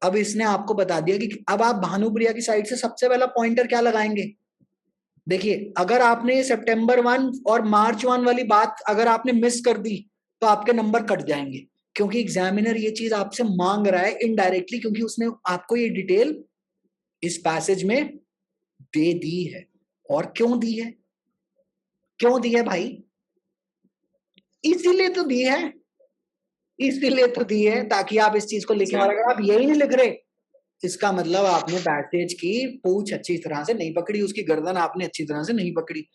अब इसने आपको बता दिया कि अब आप भानुप्रिया की साइड से सबसे पहला पॉइंटर क्या लगाएंगे। देखिए, अगर आपने सितंबर 1 और मार्च 1 वाली बात अगर आपने मिस कर दी तो आपके नंबर कट जाएंगे, क्योंकि एग्जामिनर ये चीज आपसे मांग रहा है इनडायरेक्टली, क्योंकि उसने आपको ये डिटेल इस पैसेज में दे दी है। और क्यों दी है? क्यों दी है भाई? इसीलिए तो दी है, इसीलिए तो दी है ताकि आप इस चीज को लिखें। और अगर आप यही नहीं लिख रहे, इसका मतलब आपने पैसेज की पूंछ अच्छी तरह से नहीं पकड़ी, उसकी गर्दन आपने अच्छी तरह से नहीं पकड़ी।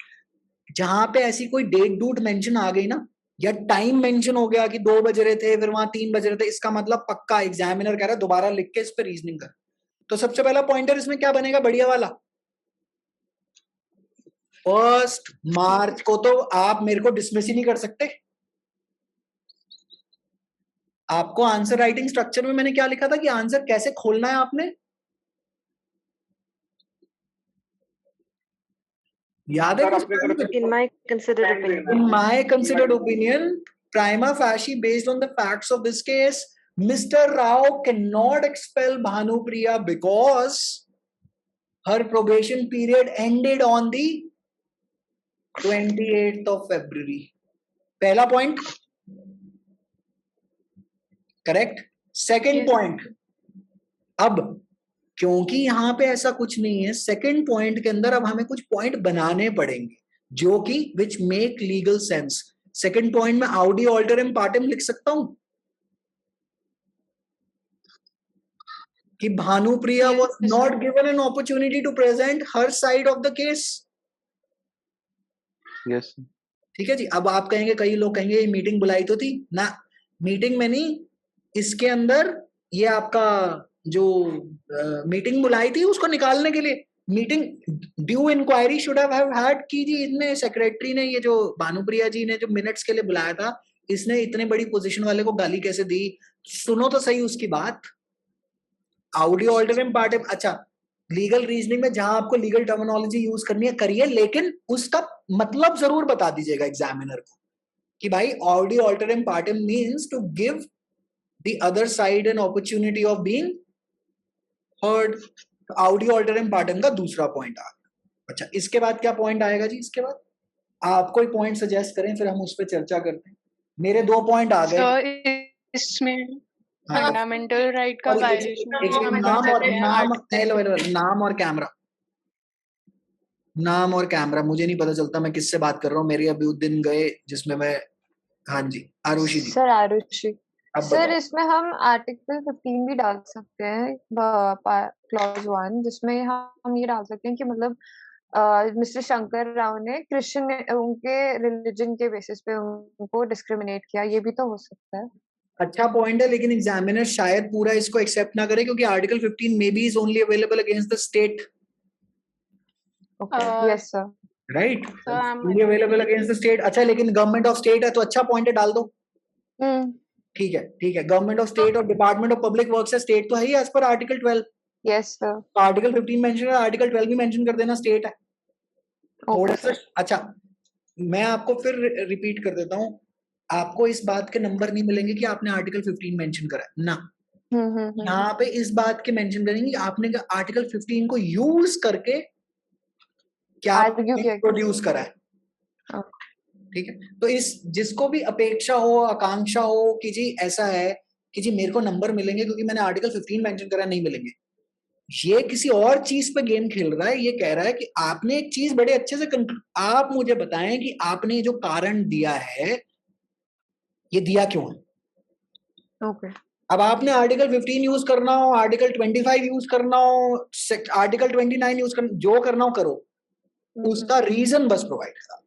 जहां पे ऐसी कोई डेट डूट मेंशन आ गई ना, या टाइम मेंशन हो गया कि 2 बज रहे थे फिर वहां 3 बज रहे थे, इसका मतलब पक्का एग्जामिनर कह रहा है दोबारा लिख के इस पे रीजनिंग कर। तो सबसे पहला पॉइंटर इसमें क्या बनेगा बढ़िया वाला? 1 मार्च को तो आप मेरे को डिसमिस ही नहीं कर सकते। आपको आंसर राइटिंग स्ट्रक्चर में मैंने क्या लिखा था कि आंसर कैसे खोलना है आपने याद है? In my considered opinion, prima facie based on the facts of this case, Mr. Rao cannot expel Bhanupriya because her probation period ended on the 28th of February. पहला पॉइंट करेक्ट। सेकंड पॉइंट, अब क्योंकि यहां पे ऐसा कुछ नहीं है, second point के अंदर अब हमें कुछ पॉइंट बनाने पड़ेंगे जो कि which make legal sense. Second point में आउडी ऑल्टरम पार्टम लिख सकता हूं कि Bhanupriya was not given an opportunity to present her side of the case. Yes. ठीक है जी। अब आप कहेंगे, कई लोग कहेंगे ये मीटिंग बुलाई तो थी ना, मीटिंग में नहीं, इसके अंदर ये आपका जो मीटिंग बुलाई थी उसको निकालने के लिए meeting due inquiry should have had की जी। इनने सेक्रेटरी ने ये जो भानुप्रिया जी ने जो मिनट्स के लिए बुलाया था, इसने इतने बड़ी पोजीशन वाले को गाली कैसे दी? सुनो तो सही उसकी बात। ऑडियो ऑल्टरनेम पार्ट, अच्छा लीगल रीजनिंग में जहां आपको लीगल टर्मिनोलॉजी यूज करनी है करिए, लेकिन उसका मतलब जरूर बता दीजिएगा एग्जामिनर को कि भाई ऑडियो ऑल्टरनेम पार्टम means to give the other side an opportunity of being heard. ऑडियो ऑल्टरनेम पार्टम का दूसरा पॉइंट आ गया। अच्छा, इसके बाद क्या पॉइंट आएगा जी? इसके बाद आप कोई पॉइंट सजेस्ट करें, फिर हम उस पर चर्चा करते हैं। मेरे 2 पॉइंट आ गए इसमें फंडामेंटल राइट का वायलेशन नाम और कैमरा, नाम और कैमरा मुझे नहीं पता चलता मैं किससे बात कर रहा हूँ। मेरे अभी उस दिन गए जिसमें मैं, हाँ जी आरुषि जी। सर आरुषि सर, इसमें हम आर्टिकल 15 भी डाल सकते हैं, क्लॉज 1, जिसमें हम ये डाल सकते हैं कि मतलब मिस्टर शंकर राव ने क्रिश्चियन उनके रिलीजन के बेसिस पे उनको डिस्क्रिमिनेट किया, ये भी तो हो सकता है। अच्छा पॉइंट है, लेकिन एग्जामिनर शायद पूरा इसको एक्सेप्ट ना करे क्योंकि article 15 may be is only available against the state. Yes sir, right, only available against the state. अच्छा, लेकिन गवर्नमेंट ऑफ स्टेट है तो अच्छा पॉइंट है, डाल दो। ठीक है, गवर्नमेंट ऑफ स्टेट और डिपार्टमेंट ऑफ पब्लिक वर्क्स है, स्टेट तो है ही एज पर आर्टिकल 12। Yes sir. तो आर्टिकल 15 मेंशन है, आर्टिकल 12 भी मेंशन कर देना, स्टेट है थोड़ा सा। अच्छा, मैं आपको फिर रिपीट कर देता हूँ, आपको इस बात के नंबर नहीं मिलेंगे कि आपने आर्टिकल 15 मेंशन करा है ना, यहाँ पे इस बात के मेंशन करेंगे आपने आर्टिकल 15 को यूज करके क्या प्रोड्यूस करा है। ठीक है, तो इस जिसको भी अपेक्षा हो, आकांक्षा हो कि जी ऐसा है कि जी मेरे को नंबर मिलेंगे क्योंकि मैंने आर्टिकल 15 मेंशन करा, नहीं मिलेंगे। ये किसी और चीज पे गेम खेल रहा है, ये कह रहा है कि आपने एक चीज बड़े अच्छे से आप मुझे बताएं कि आपने जो कारण दिया है ये दिया क्यों है। ओके। अब आपने आर्टिकल 15 यूज करना हो, आर्टिकल 25 यूज करना हो, आर्टिकल 29 यूज करना, जो करना हो करो, उसका रीजन बस प्रोवाइड करा।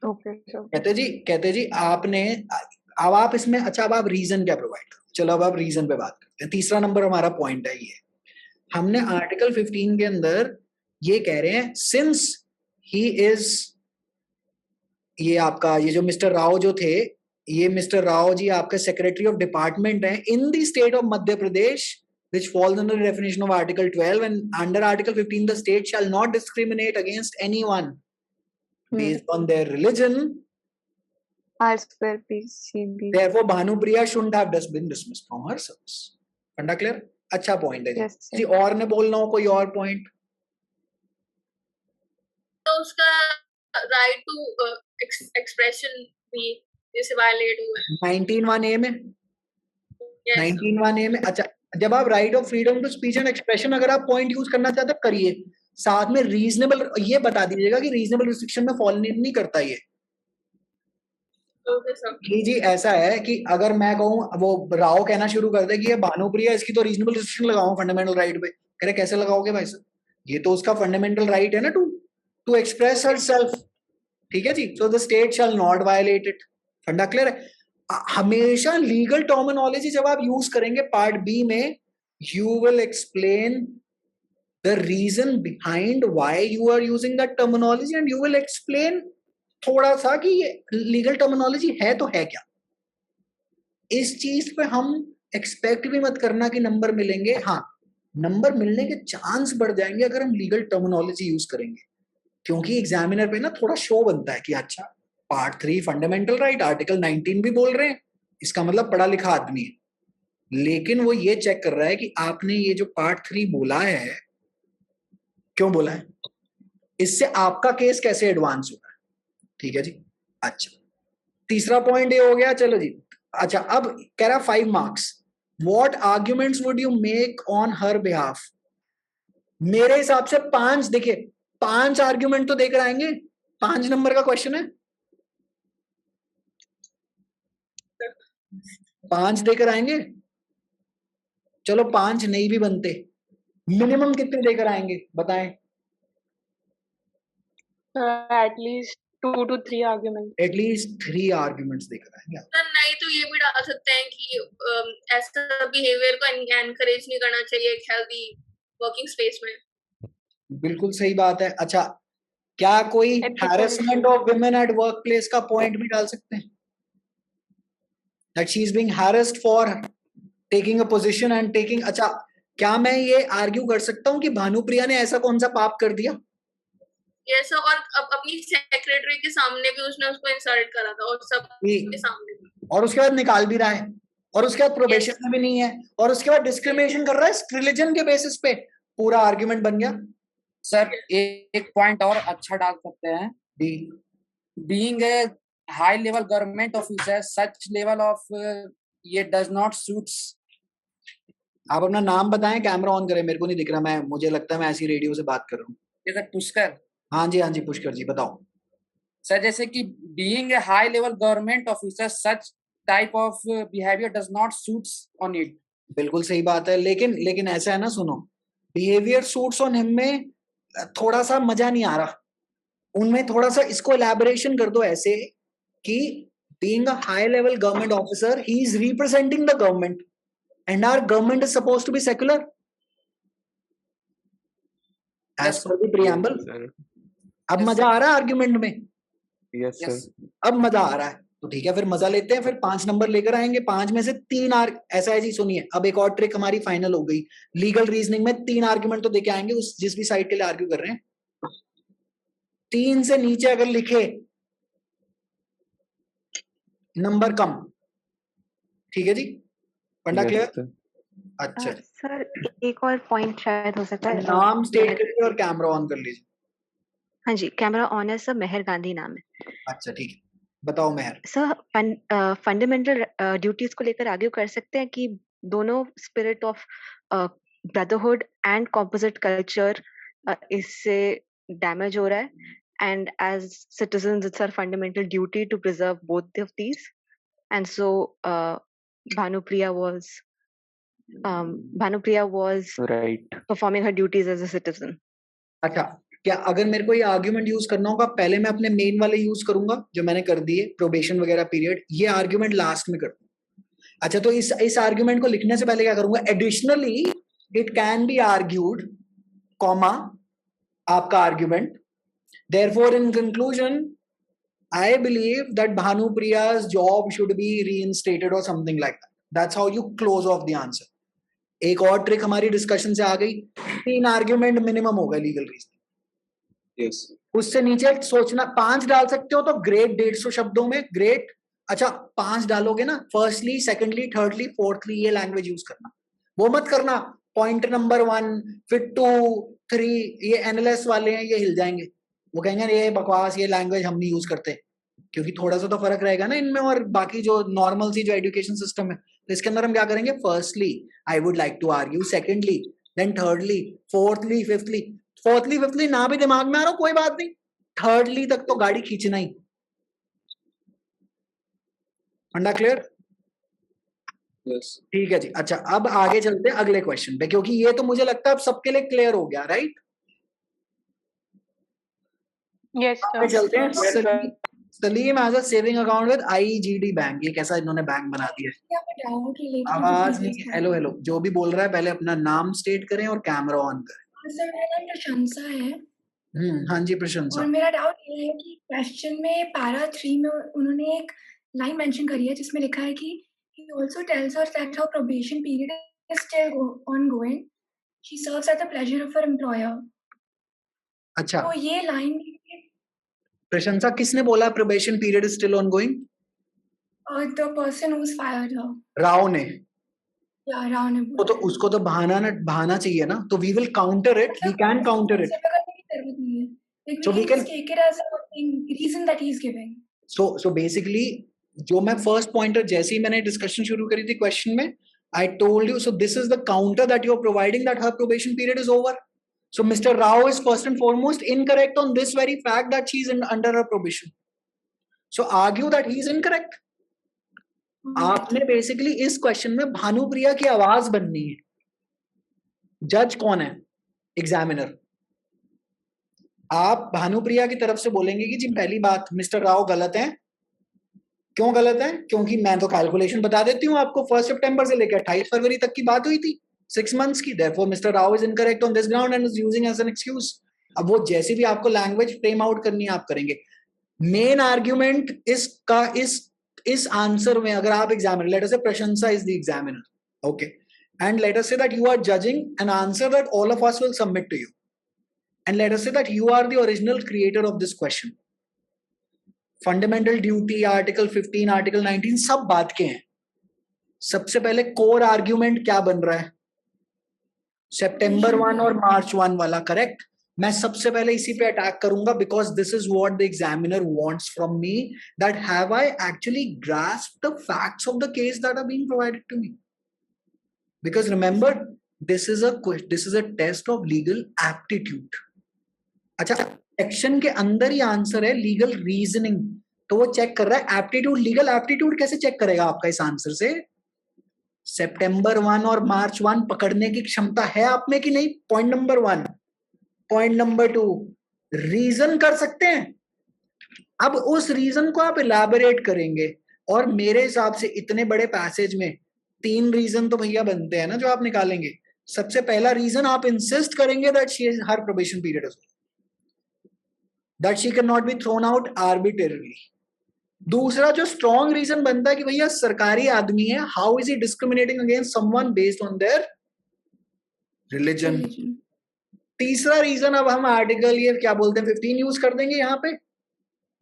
ओके। कहते जी आपने, अब आप इसमें, अच्छा अब आप रीजन क्या प्रोवाइड करो। चलो अब आप रीजन पे बात करते हैं। तीसरा नंबर हमारा पॉइंट है ये, हमने आर्टिकल 15 के अंदर ये कह रहे हैं सिंस ही इज, ये आपका ये जो मिस्टर राव जो थे, ये मिस्टर राव जी आपके सेक्रेटरी ऑफ डिपार्टमेंट हैं in the state of Madhya Pradesh which falls under the definition of article 12, and under article 15 the state shall not discriminate against anyone based on their religion. Therefore Bhanupriya shouldn't have been dismissed from her service. फंडा clear? अच्छा point है जी। और ने बोलना हो कोई और point? तो उसका राइट टू एक्सप्रेशन भी जैसे वायलेट हुआ है 19(1)(a) में। 19(1)(a) में, अच्छा जब आप right of freedom to speech and expression अगर आप पॉइंट यूज करना चाहते करिए, साथ में रीजनेबल ये बता दीजिएगा कि रीजनेबल रिस्ट्रिक्शन में फॉल नहीं करता ये। कि जी ऐसा है कि अगर मैं कहूँ, वो राव कहना शुरू कर दे कि ये भानुप्रिया इसकी तो रीजनेबल रिस्ट्रिक्शन लगाऊं फंडामेंटल राइट पे, कह रहे कैसे लगाओगे भाई साहब, ये तो उसका फंडामेंटल राइट है ना टू एक्सप्रेस हरसेल्फ। ठीक है जी, so the state shall not violate it. फंडा क्लियर है? हमेशा लीगल टर्मिनोलॉजी जब आप यूज करेंगे पार्ट बी में, you will explain the reason behind why you are using that terminology and you will explain थोड़ा सा कि ये लीगल टर्मिनोलॉजी है तो है क्या। इस चीज पे हम एक्सपेक्ट भी मत करना कि नंबर मिलेंगे। हाँ, नंबर मिलने के चांस बढ़ जाएंगे अगर हम लीगल टर्मिनोलॉजी यूज करेंगे, क्योंकि एग्जामिनर पे ना थोड़ा शो बनता है कि अच्छा पार्ट 3 फंडामेंटल राइट आर्टिकल 19 भी बोल रहे हैं, इसका मतलब पढ़ा लिखा आदमी है। लेकिन वो ये चेक कर रहा है कि आपने ये जो पार्ट 3 बोला है क्यों बोला है, इससे आपका केस कैसे एडवांस होगा। ठीक है जी। अच्छा, तीसरा पॉइंट ये हो गया। चलो जी, अच्छा अब कह रहा 5 marks, what arguments would you make on her behalf. मेरे हिसाब से 5, देखिए 5 आर्ग्यूमेंट तो देकर आएंगे, 5 नंबर का क्वेश्चन है, 5 देकर आएंगे। चलो 5 नहीं भी बनते, मिनिमम कितने देकर आएंगे बताएं। At least 2 to 3 argument, at least 3 arguments देकर आएंगे। नहीं तो ये भी डाल सकते हैं कि ऐसा बिहेवियर को एनकरेज नहीं करना चाहिए एक हेल्दी वर्किंग स्पेस में। बिल्कुल सही बात है। अच्छा, क्या कोई harassment of women at work place का पॉइंट भी डाल सकते हैं, that she is being harassed for taking a position and taking, अच्छा क्या मैं ये आर्ग्यू कर सकता हूँ कि भानुप्रिया ने ऐसा कौन सा पाप कर दिया। यस yes, और अपनी सेक्रेटरी के सामने भी उसने उसको इंसल्ट करा था और सब के सामने भी, और उसके बाद निकाल भी रहा है, और उसके बाद प्रोबेशन में भी नहीं है, और उसके बाद डिस्क्रिमिनेशन कर रहा है रिलीजन के बेसिस पे। पूरा आर्ग्यूमेंट बन गया। सर एक पॉइंट और अच्छा डाल सकते हैं, being a high level government officer such level of ये डज नॉट सूट्स। आप अपना नाम बताएं, कैमरा ऑन करें, मेरे को नहीं दिख रहा, मैं मुझे लगता है मैं ऐसी रेडियो से बात कर रहा हूँ। जैसे पुष्कर। हाँ जी पुष्कर जी बताओ। सर जैसे कि being a high level government officer such type of behaviour does not suits on it. बिल्कुल सही बात है, लेकिन ऐसा है ना, सुनो, बिहेवियर सूट्स ऑन हिम में थोड़ा सा मजा नहीं आ रहा, उनमें थोड़ा सा इसको एलैबोरेशन कर दो ऐसे कि being a high level government officer, he is representing the government and our government is supposed to be secular as per the preamble. अब मजा आ रहा है आर्ग्यूमेंट में? यस सर, अब मजा आ रहा है। तो ठीक है, फिर मजा लेते हैं, फिर 5 नंबर लेकर आएंगे, 5 में से 3 ऐसा है जी, सुनिए अब एक और ट्रिक हमारी फाइनल हो गई। लीगल रीजनिंग में 3 आर्ग्यूमेंट तो देके आएंगे उस जिस भी साइड के लिए आर्ग्यू कर रहे हैं। 3 से नीचे अगर लिखे नंबर कम, ठीक है जी, पंडा क्लियर? अच्छा सर एक और पॉइंट शायद हो सकता है, नाम स्टेट करिए और कैमरा ऑन कर लीजिए। हाँ जी, कैमरा ऑन है सर, मेहर गांधी नाम है। अच्छा ठीक है, बताओ मेहर। सर फंडामेंटल ड्यूटीज को लेकर आगे कर सकते हैं कि दोनों spirit of brotherhood and composite culture इससे डैमेज हो रहा है, and as citizens it's our fundamental duty to preserve both of these, and so Bhanupriya was right. performing her duties as a citizen. अच्छा, क्या अगर मेरे को ये आर्ग्यूमेंट यूज करना होगा, पहले मैं अपने मेन वाले यूज करूंगा जो मैंने कर दिए, प्रोबेशन वगैरह पीरियड, ये आर्ग्यूमेंट लास्ट में करूंगा। अच्छा, तो इस आर्ग्यूमेंट को लिखने से पहले क्या करूंगा, additionally it can be argued comma आपका argument, therefore in conclusion I believe that Bhanupriya's job should be reinstated or something like that. That's how you close off the answer. एक और ट्रिक हमारी डिस्कशन से आ गई, 3 आर्ग्यूमेंट मिनिमम होगा legal reasoning. Yes, उससे नीचे सोचना 5 डाल सकते हो तो ग्रेट 150 शब्दों में ग्रेट। अच्छा 5 डालोगे ना, फर्स्टली, सेकंडली, थर्डली, फोर्थली, ये लैंग्वेज यूज करना, वो मत करना पॉइंट नंबर 1 फिर 2 3, ये एनालिस्ट वाले हैं ये हिल जाएंगे, वो कहेंगे ये बकवास, ये लैंग्वेज हम नहीं यूज करते, क्योंकि थोड़ा सा तो फर्क रहेगा ना इनमें और बाकी जो नॉर्मल सी जो एजुकेशन सिस्टम है। तो इसके अंदर हम क्या करेंगे, firstly I would like to argue, secondly, then thirdly, fourthly, fifthly. Fourthly fifthly ना भी दिमाग में आ रहा हो कोई बात नहीं, थर्डली तक तो गाड़ी खींचना ही। अंडा क्लियर? ठीक है जी। अच्छा, अब आगे चलते हैं अगले क्वेश्चन पे, क्योंकि ये तो मुझे लगता है अब सबके लिए क्लियर हो गया, राइट? यस आगे चलते हैं। Salim has a saving account with IGD bank. ये कैसा इन्होंने बैंक बना दिया है? आवाज नहीं, हेलो हेलो, जो भी बोल रहा है पहले अपना नाम स्टेट करें और कैमरा ऑन करें। सर मेरा नाम प्रशंसा है। हाँ जी प्रशंसा। और मेरा डाउट ये है कि क्वेश्चन में पैरा 3 में उन्होंने एक लाइन मेंशन करी है जिसमें लिखा है कि he also tells us that her probation period is still ongoing. She serves at the pleasure of her employer. अच्छा, तो ये लाइन प्रशंसा किसने बोला probation period is still ongoing? the person who's fired her. Rao ने। या राव ने बोला। तो उसको तो बहाना चाहिए ना, तो we will counter it, we can counter it. So we can take it as a reason that he is giving. So basically जो मैं फर्स्ट पॉइंटर जैसे ही मैंने डिस्कशन शुरू करी थी क्वेश्चन में, I told you, so this is the counter that you are providing that her probation period is over. So Mr. Rao is first and foremost incorrect on this very fact that she is under her probation. So argue that he is incorrect. आपने basically इस question में भानुप्रिया की आवाज बननी है। जज कौन है? एग्जामिनर। आप भानुप्रिया की तरफ से बोलेंगे कि जी पहली बात मिस्टर राव गलत है। क्यों गलत है? क्योंकि मैं तो कैलकुलेशन बता देती हूँ आपको, 1 सितंबर से लेकर 28 फरवरी तक की बात हुई थी, 6 मंथ्स की। Therefore Mr. Rao is incorrect on this ground and is using as an excuse. अब वो जैसे भी आपको लैंग्वेज फ्रेम आउट करनी है आप करेंगे। मेन आर्ग्यूमेंट इस आंसर में अगर आप examiner, late us say Prashansa is the examiner, okay, and let us say that you are judging an answer that all of us will submit to you, and let us say that you are the original creator of this question. Fundamental duty, article 15, article 19 सब बात के हैं। सबसे पहले core argument क्या बन रहा है? सितंबर 1 और मार्च 1 वाला, करेक्ट? मैं सबसे पहले इसी पे अटैक करूंगा because this is what the examiner wants from me, that have I actually grasped the facts of the case that are being provided to me. Because remember this is a test of legal aptitude. अच्छा, section के अंदर ही answer है legal reasoning, तो वो check कर रहा है एप्टीट्यूड। लीगल एप्टीट्यूड कैसे चेक करेगा आपका इस आंसर से? सितंबर 1 और मार्च 1 पकड़ने की क्षमता है आप में कि नहीं? Point number 1। Point number 2, reason कर सकते हैं। अब उस रीजन को आप इलैबोरेट करेंगे, और मेरे हिसाब से इतने बड़े पैसेज में 3 रीजन तो भैया बनते हैं ना जो आप निकालेंगे। सबसे पहला रीजन आप इंसिस्ट करेंगे that she is her probation period, that she cannot be thrown out arbitrarily. दूसरा जो स्ट्रॉन्ग रीजन बनता है कि भैया सरकारी आदमी है, how is he discriminating against someone based on their religion. तीसरा रीजन, अब हम आर्टिकल ये क्या बोलते हैं 15 यूज कर देंगे यहाँ पे,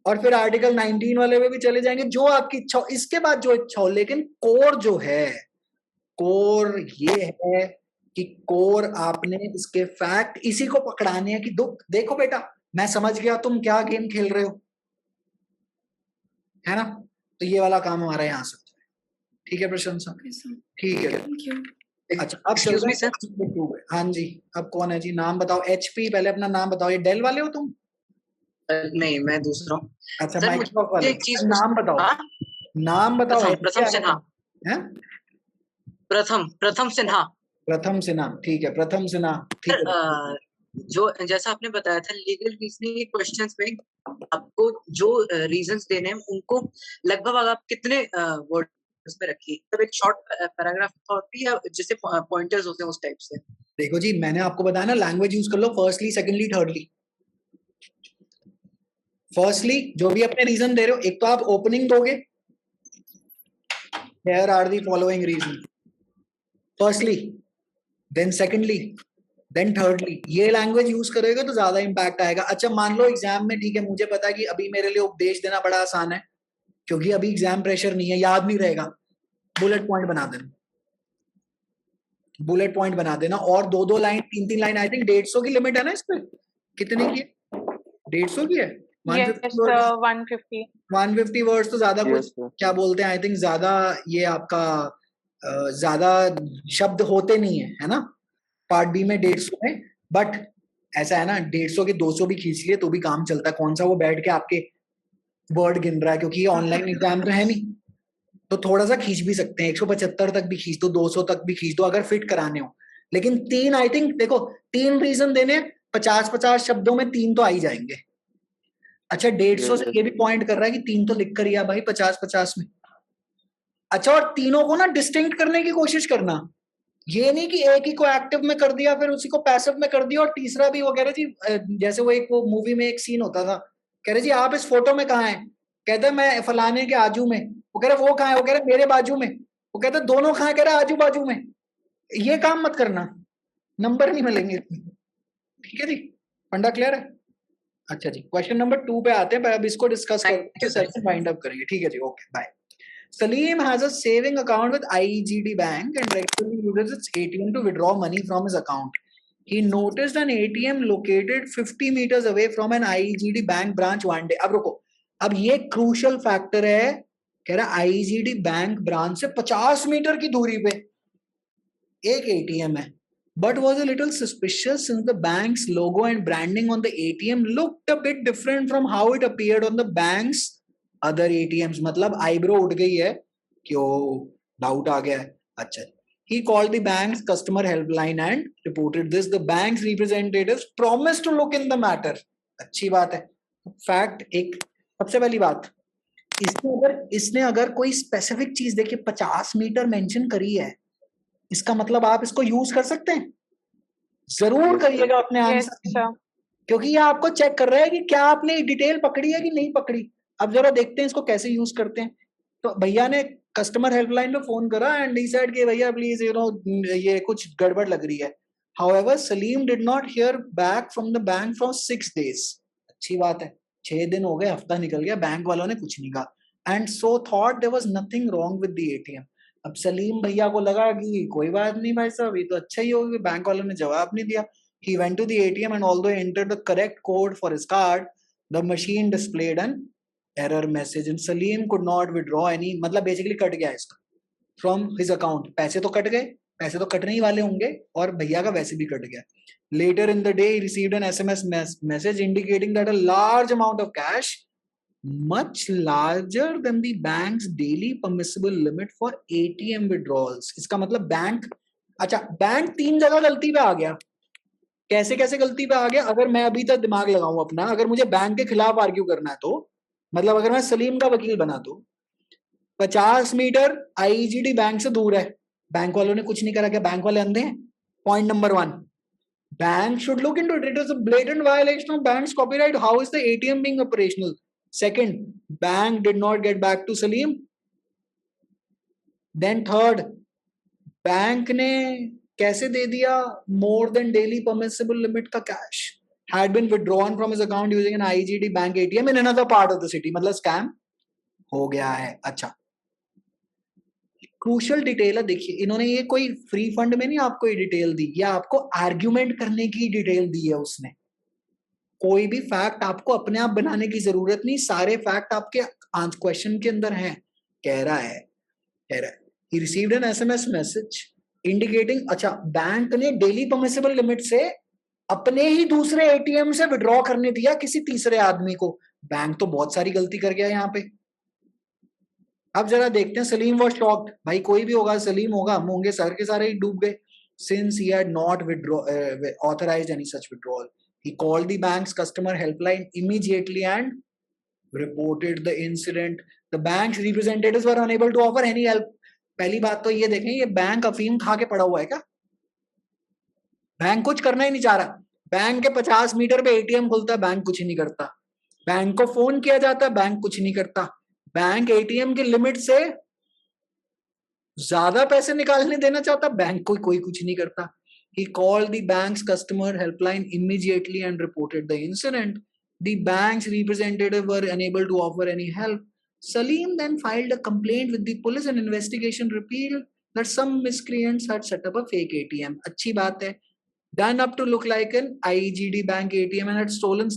और फिर आर्टिकल 19 वाले में भी चले जाएंगे, जो आपकी इच्छा हो, इसके बाद जो इच्छा हो। लेकिन कोर जो है, कोर ये है कि कोर आपने इसके फैक्ट इसी को पकड़ाने हैं कि देखो बेटा मैं समझ गया तुम क्या गेम खेल रहे हो, है ना। तो ये वाला काम हमारा यहाँ से, ठीक है प्रशंसा, ठीक है। अच्छा अब एक्सक्यूज मी सर। हाँ जी, अब कौन है जी, नाम बताओ। एचपी, पहले अपना नाम बताओ। ये डेल वाले हो तुम? नहीं मैं दूसरा हूँ। अच्छा सर, माइक्रोसॉफ्ट वाले। एक चीज नाम बताओ। हाँ? नाम बताओ। प्रथम सिन्हा। हैं? प्रथम सिन्हा। प्रथम सिन्हा, ठीक है, प्रथम सिन्हा, ठीक है। जो जैसा आपने बताया था लीगल रीजनिंग के क्वेश्चंस में आपको जो रीजंस देने हैं उनको लगभग आप कितने वर्ड्स में रखिए, मतलब एक शॉर्ट पैराग्राफ या जैसे पॉइंटर्स होते हैं उस टाइप से। देखो जी, मैंने आपको बताया ना, लैंग्वेज यूज कर लो, फर्स्टली, सेकंडली, थर्डली। फर्स्टली जो भी अपने रीजन दे रहे हो, एक तो आप ओपनिंग दोगे, here are the following reasons, firstly, then secondly, then thirdly। ये लैंग्वेज यूज करोगे तो ज्यादा इंपैक्ट आएगा। अच्छा मान लो एग्जाम में, ठीक है, मुझे पता है कि अभी मेरे लिए उपदेश देना बड़ा आसान है क्योंकि अभी एग्जाम प्रेशर नहीं है, याद नहीं रहेगा, बुलेट पॉइंट बना देना, बुलेट पॉइंट बना देना, और 2-2 लाइन, 3-3 लाइन। आई थिंक 150 की लिमिट है ना इस पे, कितने की है? 150 की है? 150 वर्ड्स तो ज्यादा कुछ क्या बोलते हैं, आई थिंक ज्यादा ये आपका ज्यादा शब्द होते नहीं है, है ना, पार्ट बी में 150 में। बट ऐसा है ना, 150 के 200 भी खींच लिए तो भी काम चलता है। कौन सा वो बैठ के आपके वर्ड गिन रहा है, क्योंकि ये ऑनलाइन एग्जाम तो है नहीं, तो थोड़ा सा खींच भी सकते हैं, 175 तक भी खींच दो, 200 तक भी खींच दो अगर फिट कराने हो। लेकिन 3, आई थिंक देखो 3 रीजन देने, 50-50 शब्दों में 3 तो आ ही जाएंगे। अच्छा 150 से ये भी पॉइंट कर रहा है कि 3 तो लिख कर ही आ भाई 50-50 में। अच्छा, और तीनों को ना डिस्टिंक्ट करने की कोशिश करना, ये नहीं कि एक ही को एक्टिव में कर दिया फिर उसी को पैसिव में कर दिया, और तीसरा भी वो कह रहे जी, जैसे वो एक वो मूवी में एक सीन होता था, कह रहे जी आप इस फोटो में कहाँ हैं, कहते मैं फलाने के आजू में, वो कह रहे वो कहाँ है, वो कह रहे मेरे बाजू में, वो कहते दोनों कहाँ है, कह रहे आजू बाजू में। ये काम मत करना, नंबर नहीं मिलेंगे। ठीक है जी, फंडा क्लियर है? अच्छा जी, क्वेश्चन नंबर 2 पे आते हैं, अब इसको डिस्कस करके सेशन वाइंड अप करेंगे। ठीक है जी, okay bye. Salim has a saving account with IEGD Bank and regularly uses its ATM to withdraw money from his account. He noticed an ATM located 50 meters away from an IEGD Bank branch one day. अब रुको, अब ये crucial factor है, कह रहा IEGD bank branch से 50 metre की दूरी पे एक ATM है, but was a little suspicious since the bank's logo and branding on the ATM looked a bit different from how it appeared on the bank's other ATMs। मतलब eyebrow उठ गई है कि ओ डाउट आ गया है। अच्छा, he called the bank's customer helpline and reported this. The bank's representatives promised to look in the matter। अच्छी बात है। फैक्ट एक, सबसे पहली बात, इसने अगर कोई स्पेसिफिक चीज देखिए 50 मीटर मेंशन करी है, इसका मतलब आप इसको यूज कर सकते हैं। जरूर करिएगा अपने आंसर, क्योंकि ये आपको चेक कर रहा है कि क्या आपने डिटेल पकड़ी है कि नहीं पकड़ी। अब जरा देखते हैं इसको कैसे यूज करते हैं। तो भैया ने कस्टमर हेल्पलाइन पे फोन करा एंड ही सेड कि भैया प्लीज ये कुछ गड़बड़ लग रही है। However, Salim did not hear back from the bank for 6 days। अच्छी बात है, 6 दिन हो गए, हफ्ता निकल गया, बैंक वालों ने कुछ नहीं कहा। And so thought there was nothing wrong with the ATM। अब सलीम भैया को लगा कि कोई बात नहीं भाई साहब, ये तो अच्छा ही होगा, बैंक वालों ने जवाब नहीं दिया। He went to the ATM and although he entered the correct code for his card, the machine displayed an error message and Salim could not withdraw any, मतलब बेसिकली कट गया इसका from his account। पैसे तो cut गए, पैसे तो कटने ही वाले होंगे, और भैया का वैसे भी कट गया। Later in the day, he received an SMS message indicating that a large amount of cash, much larger than the bank's daily permissible limit for ATM withdrawals। इसका मतलब बैंक, अच्छा बैंक 3 जगह गलती पे आ गया। कैसे कैसे गलती पे आ गया? अगर मैं अभी तक दिमाग लगाऊं अपना, अगर मुझे बैंक के खिलाफ आर्ग्यू करना है तो, मतलब अगर मैं सलीम का वकील बना तो 50 मीटर IEGD बैंक से दूर है, बैंक वालों ने कुछ नहीं करा, क्या बैंक वाले अंधे हैं? Point number 1, bank should look into it। It is a blatant violation of bank's copyright। How is the ATM being operational? Second, bank did not get back to Salim. Then third, bank ने कैसे दे दिया more than daily permissible limit का cash had been withdrawn from his account using an IGD bank ATM in another part of the city. मतलब scam हो गया है. अच्छा, crucial detail है. देखिए, इन्होंने ये कोई फ्री फंड में नहीं आपको ये डिटेल दी, या आपको आर्ग्यूमेंट करने की डिटेल दी है उसने. कोई भी फैक्ट आपको अपने आप बनाने की जरूरत नहीं, सारे फैक्ट आपके क्वेश्चन के अंदर हैं. कह रहा है he received an SMS message indicating, अच्छा, बैंक ने डेली परमिसिबल लिमिट से अपने ही दूसरे एटीएम से विड्रॉ करने दिया किसी तीसरे आदमी को. बैंक तो बहुत सारी गलती कर गया यहाँ पे. अब जरा देखते हैं. Salim was shocked. भाई कोई भी होगा, सलीम होगा, हम होंगे, सर के सारे ही डूब गए. Since he had not authorized any such withdrawal, he called the bank's customer helpline immediately and reported the incident. The bank's representatives were unable to offer any help. पहली बात तो ये देखें, ये बैंक अफीम खा के पड़ा हुआ है क्या? बैंक कुछ करना ही नहीं चाह रहा. बैंक के 50 मीटर पे एटीएम खुलता है, बैंक कुछ नहीं करता. बैंक को फोन किया जाता है, बैंक कुछ नहीं करता. बैंक एटीएम की लिमिट से ज्यादा पैसे निकालने देना चाहता, बैंक को कोई कुछ नहीं करता. He called the bank's customer helpline immediately and reported the incident. The bank's representatives were unable to offer any help. Salim then filed a complaint with the police and investigation revealed that some miscreants had set up a fake ATM. अच्छी बात है. Done up to look like an IGD bank ATM and had stolen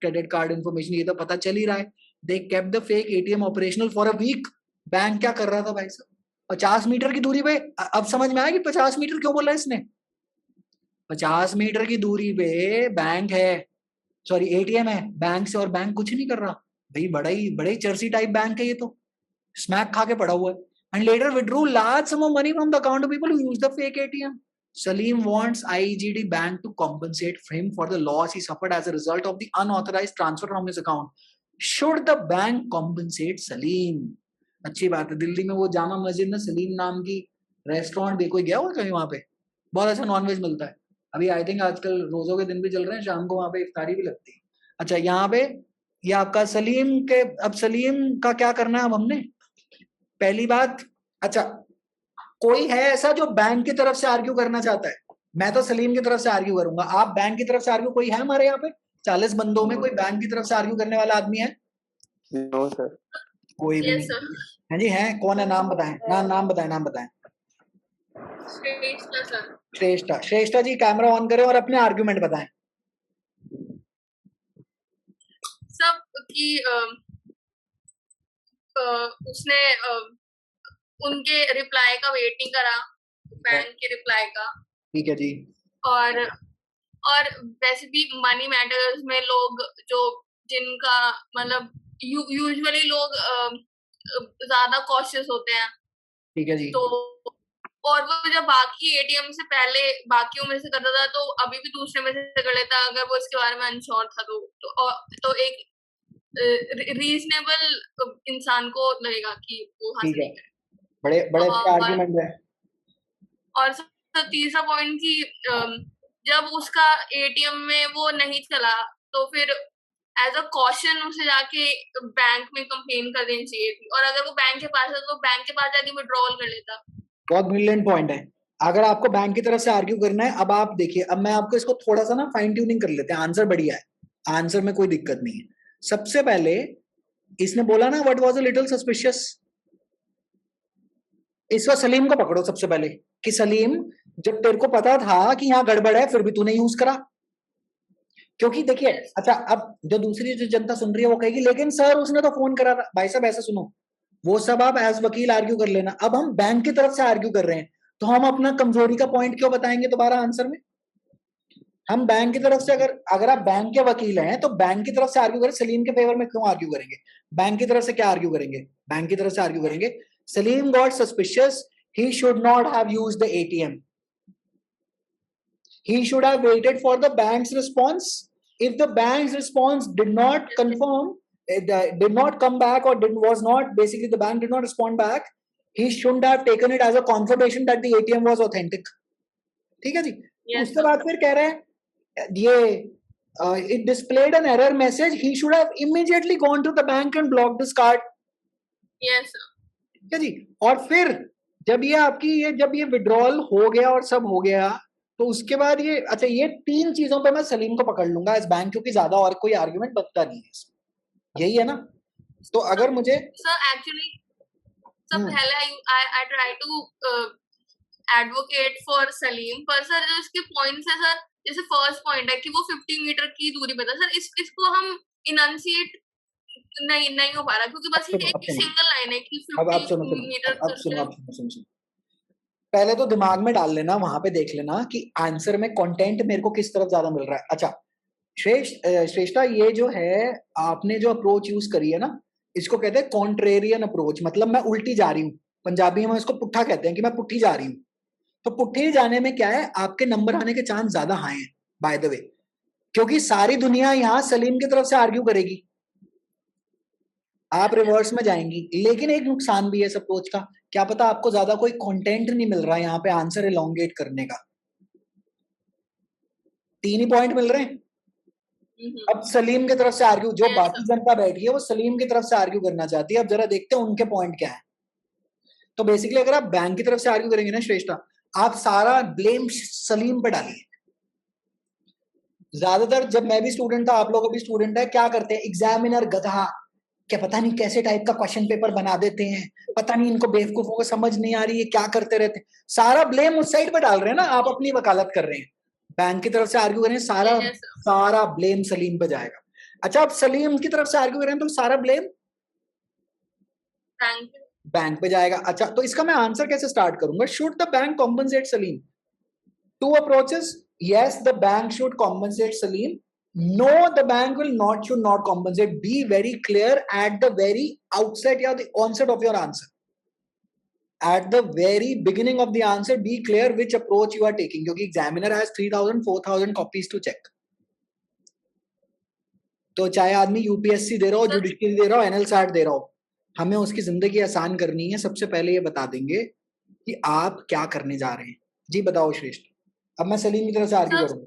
credit card information. ये तो पता चल ही रहा है. They kept the fake ATM operational for a week. Bank क्या कर रहा था भाई साहब? 50 मीटर की दूरी पे. अब समझ में आया कि 50 मीटर क्यों बोला इसने. 50 मीटर की दूरी पे बैंक है, सॉरी एटीएम है बैंक से, और बैंक कुछ नहीं कर रहा. भाई बड़ा ही चर्सी टाइप बैंक है ये तो. स्मैक खा के पड़ा हुआ है. And later withdrew large some of money from the account of people who used the fake ATM. Salim wants IGD bank to compensate him for the loss he suffered as a result of the unauthorized transfer from his account. Should the bank compensate Salim? अच्छी बात है. दिल्ली में वो जामा मस्जिद में सलीम नाम की restaurant देखो, गया हुआ कहीं? वहां पे बहुत अच्छा नॉनवेज मिलता है. अभी आई थिंक आजकल रोजों के दिन भी चल रहे हैं, शाम को वहां पे इफ्तारी भी लगती है. अच्छा, यहाँ पे ये आपका सलीम के, अब सलीम का क्या करना है अब हमने. पहली बात, अच्छा, कोई है ऐसा जो बैंक की तरफ से आर्ग्यू करना चाहता है? मैं तो सलीम की तरफ से आर्ग्यू करूंगा. आप बैंक की तरफ से आर्ग्यू, कोई है हमारे यहाँ पे 40 बंदों में कोई बैंक की तरफ से आर्ग्यू करने वाला आदमी है? No sir. कोई भी नहीं. हाँ जी, है. कौन है? नाम बताएं. नाम बताएं. श्रेष्ठा जी, कैमरा ऑन करें और अपने आर्ग्यूमेंट बताएं. सब की उसने उनके रिप्लाई का वेटिंग करा, बैंक के रिप्लाई का. ठीक है जी. और वैसे भी मनी मैटर्स में लोग जो जिनका मतलब यूजुअली लोग ज्यादा कॉशियस होते हैं. ठीक है जी. तो और वो जब बाकी एटीएम से पहले बाकियों में से करता था, तो अभी भी दूसरे में से कर लेता अगर वो इसके बारे में अनश्योर था. तो एक रीजनेबल इंसान को लगेगा कि वो हासिल नहीं करे. बड़े आर्गुमेंट है. और तीसरा पॉइंट कि जब उसका एटीएम में वो नहीं चला, तो फिर एज अ कॉशन उसे जाके बैंक में कंप्लेन कर देनी चाहिए थी. और अगर वो बैंक के पास है तो बैंक के पास जाके विड्रॉल कर लेता. बहुत ब्रिलियंट पॉइंट है. अगर आपको बैंक की तरफ से आर्ग्यू करना है, अब आप देखिए, अब मैं आपको इसको थोड़ा सा ना फाइन ट्यूनिंग कर लेते हैं. आंसर बढ़िया है, आंसर में कोई दिक्कत नहीं है. सबसे पहले इसने बोला ना what was a little suspicious. इसको सलीम को पकड़ो सबसे पहले कि सलीम, जब तेरे को पता था कि यहाँ गड़बड़ है फिर भी तूने यूज करा. क्योंकि देखिए, अच्छा, अब जो दूसरी जो जनता सुन रही है वो कहेगी लेकिन सर उसने तो फोन करा था. भाई साहब ऐसा सुनो, वो सब आप एज वकील आर्ग्यू कर लेना. अब हम बैंक की तरफ से आर्ग्यू कर रहे हैं, तो हम अपना कमजोरी का पॉइंट क्यों बताएंगे दोबारा आंसर में. हम बैंक की तरफ से, अगर आप बैंक के वकील हैं तो बैंक की तरफ से आर्ग्यू करें. सलीम के फेवर में क्यों आर्ग्यू करेंगे? बैंक की तरफ से क्या आर्ग्यू करेंगे? बैंक की तरफ से आर्ग्यू करेंगे Salim got suspicious. He should not have used the ATM. He should have waited for the bank's response. If the bank's response did not confirm, did not come back, or was not, basically the bank did not respond back, he shouldn't have taken it as a confirmation that the ATM was authentic. ठीक है जी. उसके बाद फिर कह रहे हैं ये it displayed an error message. He should have immediately gone to the bank and blocked this card. Yes sir. ठीक है जी. और फिर जब ये विड्रॉल हो गया और सब हो गया, तो उसके बाद ये अच्छा, ये 3 चीजों पे मैं सलीम को पकड़ लूंगा इस बैंक, क्योंकि ज्यादा और कोई आर्गुमेंट बनता नहीं है इसमें. यही है ना? तो अगर मुझे सर एक्चुअली सर पहले I try to advocate for Salim, पर सर जो इसके पॉइंट्स है सर, जैसे फर्स्ट पॉइंट है कि वो 50 मीटर की दूरी पे था सर, इसको हम इनंसिएट नहीं हो पा रहा, क्योंकि बस ये एक सिंगल लाइन है कि 50 मीटर. पहले तो दिमाग में डाल लेना, वहां पे देख लेना कि आंसर में कंटेंट मेरे को किस तरफ ज्यादा मिल रहा है. अच्छा श्रेष्ठा, ये जो है आपने जो अप्रोच यूज करी है ना, इसको कहते हैं कॉन्ट्रेरियन अप्रोच. मतलब मैं उल्टी जा रही हूँ, पंजाबी में इसको पुट्ठा कहते हैं कि मैं पुट्ठी जा रही हूँ. तो पुट्ठी जाने में क्या है, आपके नंबर आने के चांस ज्यादा हाई हैं बाय द वे, क्योंकि सारी दुनिया यहाँ सलीम की तरफ से आर्ग्यू करेगी, आप रिवर्स में जाएंगी. लेकिन एक नुकसान भी है इस अप्रोच का, क्या पता आपको ज्यादा कोई कंटेंट नहीं मिल रहा है यहाँ पे आंसर एलोंगेट करने का. 3 ही पॉइंट मिल रहे हैं. अब सलीम की तरफ से आर्ग्यू, जो बाकी जनता बैठी है वो सलीम की तरफ से आर्ग्यू करना चाहती है. अब जरा देखते हैं उनके पॉइंट क्या है. तो बेसिकली अगर आप बैंक की तरफ से आर्ग्यू करेंगे ना श्रेष्ठा, आप सारा ब्लेम सलीम पे डालिए. ज्यादातर जब मैं भी स्टूडेंट था, आप लोग भी स्टूडेंट है, क्या करते हैं, एग्जामिनर गधा, क्या पता नहीं कैसे टाइप का क्वेश्चन पेपर बना देते हैं, पता नहीं इनको बेवकूफों को समझ नहीं आ रही है, क्या करते रहते हैं. सारा ब्लेम उस साइड पे डाल रहे हैं ना, आप अपनी वकालत कर रहे हैं. बैंक की तरफ से आर्ग्यू करें, सारा ब्लेम सलीम पे जाएगा. अच्छा, आप सलीम की तरफ से आर्ग्यू करें तो सारा ब्लेम बैंक पे जाएगा. अच्छा, तो इसका मैं आंसर कैसे स्टार्ट करूंगा? Should the bank compensate Salim? 2 approaches. yes, the bank should compensate Salim. No, the bank should not compensate. Be very clear at the very outset or the onset of your answer. At the very beginning of the answer, be clear which approach you are taking, क्योंकि examiner has 3000 4000 copies to check. तो चाहे आदमी UPSC दे रहा हो, judicial दे रहा हो, एनएलसैट दे रहा हो, हमें उसकी जिंदगी आसान करनी है. सबसे पहले ये बता देंगे कि आप क्या करने जा रहे हैं. जी बताओ श्रेष्ठ. अब मैं सलीम की तरफ से आर्ग्यू करूंगा.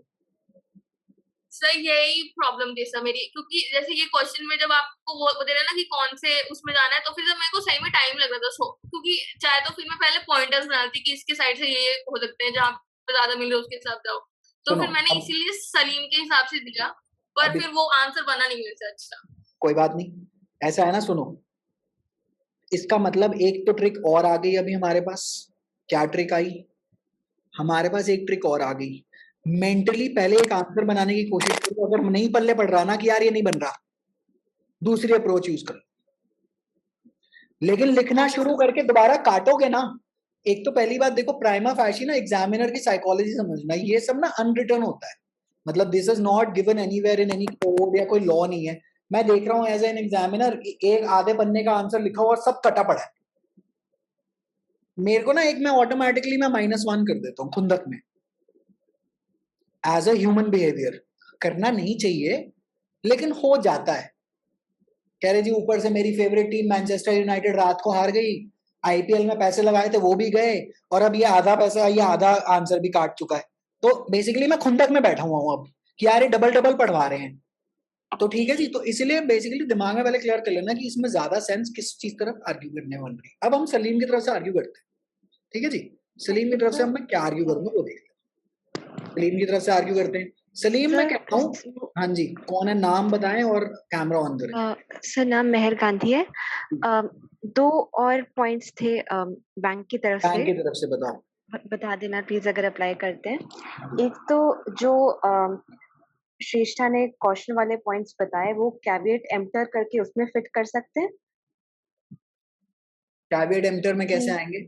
सर यही प्रॉब्लम थी सर मेरी, क्योंकि जैसे ये क्वेश्चन में जब आपको वो दे रहे ना कि कौन से उसमें जाना है, तो फिर जब मेरे को सही में टाइम लग रहा था, क्योंकि चाहे तो फिर मैं पहले पॉइंटर्स बनाती कि इसके साइड से ये हो सकते हैं, जहाँ पे ज्यादा मिले उसके हिसाब जाओ. तो फिर मैंने इसीलिए सलीम के हिसाब से दिया, पर फिर वो आंसर बना नहीं मेरे से. अच्छा कोई बात नहीं, ऐसा है ना. सुनो, इसका मतलब एक तो ट्रिक और आ गई अभी हमारे पास. क्या ट्रिक आई हमारे पास? एक ट्रिक और आ गई. मेंटली पहले एक आंसर बनाने की कोशिश करो. अगर नहीं पल्ले पड़ रहा ना कि यार ये नहीं बन रहा, दूसरी अप्रोच यूज करो. लेकिन लिखना शुरू करके दोबारा काटोगे ना. एक तो पहली बात देखो, प्राइमा फैशी ना एग्जामिनर की साइकोलॉजी समझना, ये सब ना अनरिटन होता है. मतलब this is not given anywhere in any code या कोई लॉ नहीं है. मैं देख रहा हूँ एज एन एग्जामिनर, एक आधे पन्ने का आंसर लिखा हुआ और सब कटा पड़ा है. मेरे को ना एक मैं ऑटोमेटिकली मैं -1 कर देता हूँ खुंदक में. एज अ ह्यूमन बिहेवियर करना नहीं चाहिए, लेकिन हो जाता है. कह रहे जी ऊपर से मेरी फेवरेट टीम मैनचेस्टर यूनाइटेड रात को हार गई, आईपीएल में पैसे लगाए थे वो भी गए, और अब ये आधा पैसा, ये आधा आंसर भी काट चुका है. तो बेसिकली मैं खुंदक में बैठा हुआ हूँ अब कि यार ये डबल पढ़वा रहे हैं. तो ठीक है जी. तो इसलिए बेसिकली दिमाग में पहले क्लियर कर लेना कि इसमें ज्यादा सेंस किस चीज तरफ आर्ग्यू करने वाले हैं. अब हम सलीम की तरफ से आर्ग्यू करते हैं. ठीक है जी. सलीम की तरफ से मैं क्या आर्ग्यू करूंगा वो देख लेते. सलीम की तरफ से आर्ग्यू करते हैं. सलीम मैं कहता हूँ, हाँ जी कौन है, नाम बताएं और कैमरा ऑन करें. सर नाम मेहर गांधी है. 2 और पॉइंट्स थे बैंक की तरफ से. बैंक की तरफ से बताओ, बता देना प्लीज अगर अप्लाई करते हैं. एक तो जो श्रेष्ठा ने क्वेश्चन वाले पॉइंट्स बताए, वो कैविएट एम्प्टर करके उसमें फिट कर सकते हैं. कैविएट एम्प्टर में कैसे आएंगे?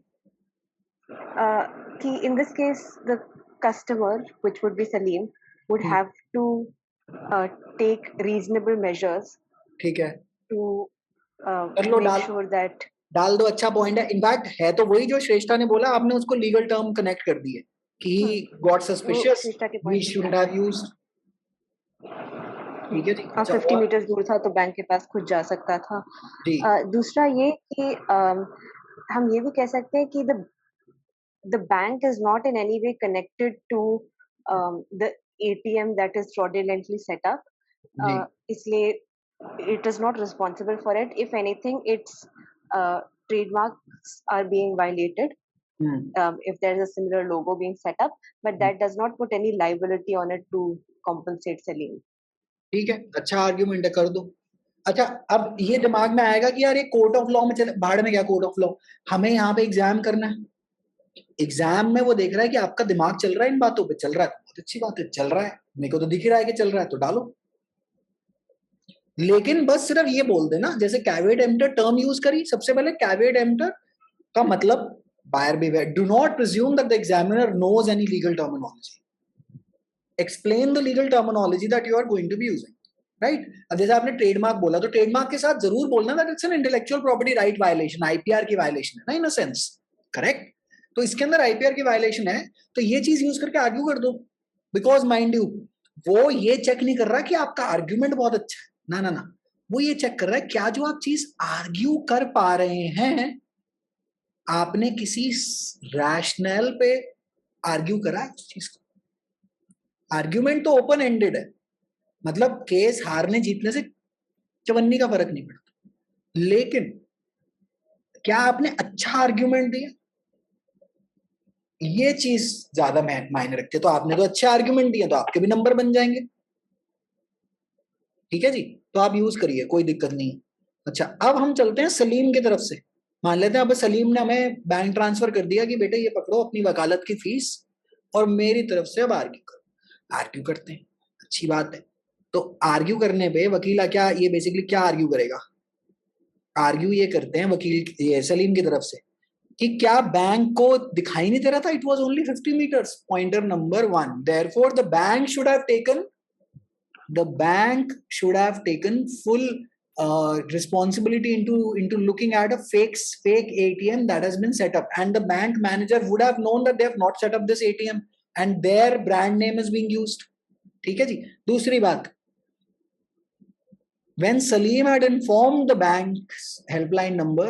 कि in this case the customer, which would be Salim, would have to take reasonable measures. ठीक है. To make sure that डाल दो. अच्छा पॉइंट है. इनफैक्ट है तो वही जो श्रेष्ठा ने बोला, आपने उसको लीगल टर्म कनेक्ट कर दिए कि got suspicious, we shouldn't have used. ठीक है जी. 50 मीटर दूर था तो बैंक के पास खुद जा सकता था. दूसरा ये कि हम ये भी कह सकते हैं कि the bank is not in any way connected to the ATM that is fraudulently set up. इसलिए it is not responsible for it. If anything, its trademarks are being violated. If there is a similar logo being set up, but that does not put any liability on it to compensate Salim. ठीक है, अच्छा argument है, कर दो. अच्छा, अब ये दिमाग में आएगा कि यार ये कोर्ट ऑफ लॉ में चले, भाड़ में क्या कोर्ट ऑफ लॉ, हमें यहाँ पे एग्जाम करना है. एग्जाम में वो देख रहा है कि आपका दिमाग चल रहा है इन बातों पे, चल रहा है, बहुत अच्छी बात है, चल रहा है, मेरे को तो दिख ही रहा है कि चल रहा है, तो डालो. लेकिन बस सिर्फ ये बोल देना, जैसे कैविएट एम्प्टर टर्म यूज करी, सबसे पहले कैविएट एम्प्टर का मतलब buyer beware. Do not presume that the examiner knows any legal terminology. Explain the legal terminology that you are going to be using, right? अब जैसे आपने ट्रेडमार्क बोला, तो ट्रेडमार्क के साथ जरूर बोलना that it's an intellectual property right violation, IPR की violation है ना, in a sense, correct? तो इसके अंदर IPR की violation है, तो ये चीज यूज करके आर्ग्यू कर दो, because mind you, वो ये चेक नहीं कर रहा कि आपका आर्ग्यूमेंट बहुत अच्छा है, ना ना ना, वो ये चेक कर रहा है क्या जो आप चीज आर्ग्यू कर पा रहे हैं आपने किसी रैशनल पे आर्ग्यू करा है उस चीज को. आर्ग्यूमेंट तो ओपन एंडेड है, मतलब केस हारने जीतने से चवन्नी का फर्क नहीं पड़ता, लेकिन क्या आपने अच्छा आर्ग्यूमेंट दिया, ये चीज ज्यादा मायने रखती है. तो आपने तो अच्छे आर्ग्यूमेंट दिए तो आपके भी नंबर बन जाएंगे. ठीक है जी, तो आप यूज करिए, कोई दिक्कत नहीं. अच्छा, अब हम चलते हैं सलीम की तरफ से. मान लेते हैं अब सलीम ने हमें बैंक ट्रांसफर कर दिया कि बेटे ये पकड़ो अपनी वकालत की फीस और मेरी तरफ से अब आर्ग्यू करो. आर्ग्यू करते हैं, अच्छी बात है. तो आर्ग्यू करने पे वकील क्या, ये बेसिकली क्या आर्ग्यू करेगा, आर्ग्यू ये करते हैं वकील ये सलीम की तरफ से कि क्या बैंक को दिखाई नहीं दे रहा था, it was only 50 meters, pointer number 1. Therefore the bank should have taken full responsibility into looking at a fake ATM that has been set up, and the bank manager would have known that they have not set up this ATM and their brand name is being used. ठीक है जी. दूसरी बात, when Salim had informed the bank's helpline number,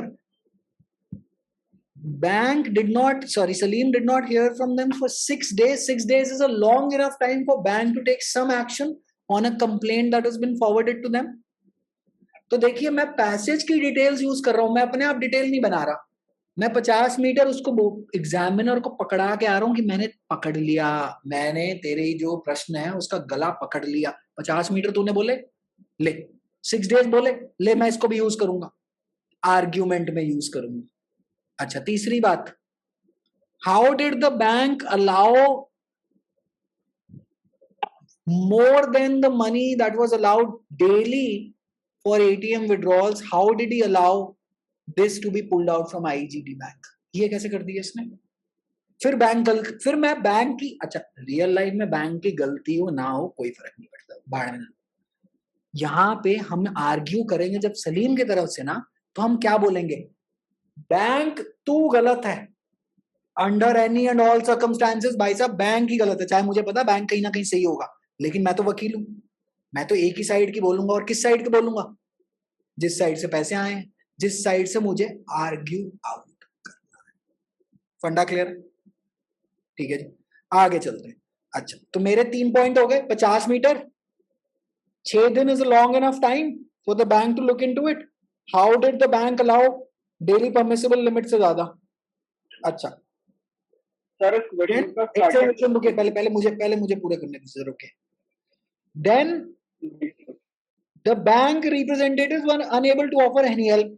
Salim did not hear from them for 6 days. 6 days is a long enough time for bank to take some action on a complaint that has been forwarded to them. तो देखिए, मैं passage की details use कर रहा हूं, मैं अपने आप डिटेल नहीं बना रहा. मैं 50 मीटर उसको एग्जामिनर को पकड़ा के आ रहा हूं कि मैंने पकड़ लिया, मैंने तेरे जो प्रश्न है उसका गला पकड़ लिया. 50 मीटर तूने बोले, ले. 6 डेज बोले, ले, मैं इसको भी यूज करूंगा, आर्ग्यूमेंट में यूज करूंगा. अच्छा, तीसरी बात, how did the bank allow more than the money that was allowed daily for ATM withdrawals? How did he allow this to be pulled out from IGT bank? ये कैसे कर दिया इसने? फिर मैं बैंक की, अच्छा रियल लाइफ में बैंक की गलती हो ना हो कोई फर्क नहीं पड़ता, बाढ़ में. यहाँ पे हम आर्ग्यू करेंगे जब सलीम की तरफ से ना, तो हम क्या बोलेंगे, बैंक तू गलत है, under any and all circumstances. भाई साहब बैंक ही गलत है, चाहे मुझे पता बैंक कहीं ना कहीं सही होगा, लेकिन मैं तो वकील हूं, मैं तो एक ही साइड की बोलूंगा. और किस साइड की बोलूंगा, जिस साइड से पैसे आए हैं, जिस साइड से मुझे आर्ग्यू आउट करना है. फंडा क्लियर? ठीक है जी, आगे चलते हैं. अच्छा, तो मेरे 3 पॉइंट हो गए. 50 मीटर, 6 दिन is long enough time for the bank to look into it. How did the bank allow daily permissible limit से ज्यादा? अच्छा सर, पहले मुझे पूरे करने दीजिए, रुके. Then the bank representatives were unable to offer any help.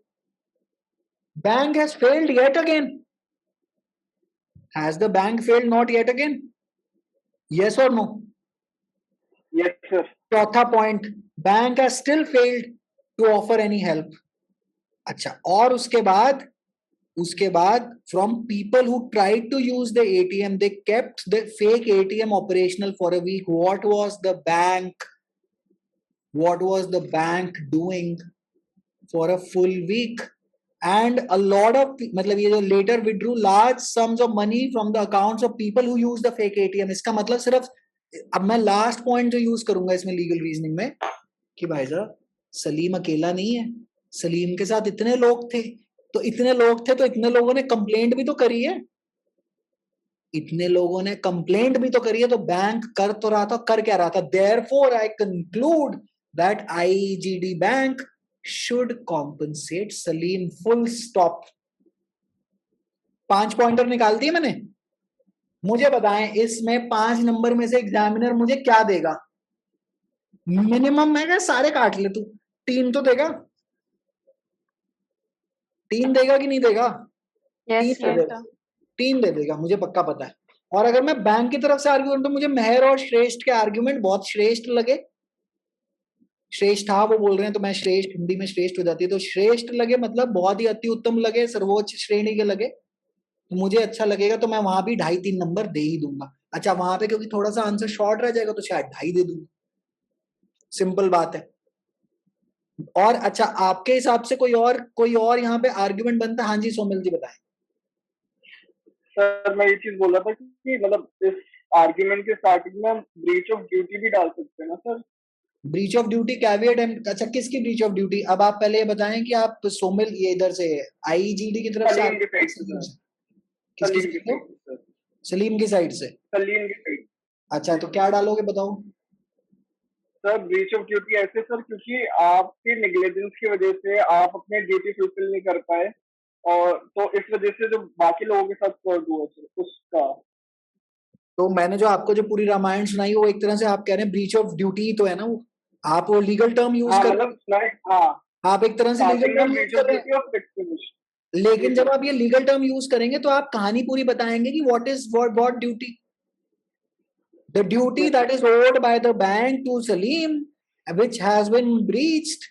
Bank has failed yet again. Has the bank failed not yet again? Yes or no? Yes, sir. चौथा point, bank has still failed to offer any help. अच्छा, और उसके बाद from people who tried to use the ATM, they kept the fake ATM operational for a week. What was the bank doing for a full week? And a lot of, मतलब ये जो later withdrew large sums of money from the accounts of people who use the fake ATM. इसका मतलब सिर्फ, अब मैं last point जो use करूंगा इसमें लीगल रीजनिंग में, कि भाई साहब सलीम अकेला नहीं है, सलीम के साथ इतने लोग थे, तो इतने लोगों ने कंप्लेंट भी तो करी है. इतने लोगों ने कंप्लेंट भी तो करी है, तो बैंक कर तो रहा था, कर क्या रहा था? Therefore I conclude that IgD bank should compensate Salim, full stop. 5 pointer निकाल दिए मैंने। मुझे बताएं इसमें 5 नंबर में से एग्जामिनर मुझे क्या देगा? मिनिमम मैं क्या सारे काट ले तू, 3 तो देगा, 3 देगा कि नहीं देगा? 3 दे देगा, मुझे पक्का पता है। और अगर मैं बैंक की तरफ से आर्ग्यू करूं तो मुझे मेहर और श्रेष्ठ के आर्ग्यूमेंट बहुत श्रेष्ठ लगे। श्रेष्ठ था वो बोल रहे हैं तो मैं श्रेष्ठ, हिंदी में श्रेष्ठ हो जाती है, तो श्रेष्ठ लगे मतलब बहुत ही अति उत्तम लगे, सर्वोच्च श्रेणी के लगे, तो मुझे अच्छा लगेगा, तो मैं वहां भी 2.5-3 नंबर दे ही दूंगा। अच्छा वहां पे क्योंकि थोड़ा सा आंसर शॉर्ट रह जाएगा तो शायद 2.5 दे दूंगा, सिंपल बात है। और अच्छा आपके हिसाब से कोई और यहाँ पे आर्ग्यूमेंट बनता है? हाँ जी सोमिल जी बताएं। सर मैं ये चीज बोल रहा था कि मतलब इस आर्ग्यूमेंट के स्टार्टिंग में हम ब्रीच ऑफ ड्यूटी भी डाल सकते हैं ना sir? Breach of duty caveat and, अच्छा किसकी ब्रीच ऑफ ड्यूटी? अब आप पहले ये बताएं कि आप सोमिल ये इधर से आईजीडी की तरफ से, सलीम की साइड से? सलीम की साइड। अच्छा तो क्या डालोगे बताओ? सर ब्रीच ऑफ ड्यूटी ऐसे सर क्योंकि आपके नेग्लिजेंस की वजह से आप अपने ड्यूटी फुलफिल नहीं कर पाए, और तो इस वजह से जो बाकी लोगों के साथ फ्रॉड हुआ सर उसका। तो मैंने जो आपको जो पूरी रामायण सुनाई वो एक तरह से आप कह रहे हैं ब्रीच ऑफ ड्यूटी तो है ना वो, आप वो लीगल टर्म यूज कर, आप एक तरह से लीगल टर्म यूज कर रहे हैं। लेकिन जब आप ये लीगल टर्म यूज करेंगे तो आप कहानी पूरी बताएंगे कि what is what duty, the duty that is owed by the bank to Salim, which has been breached,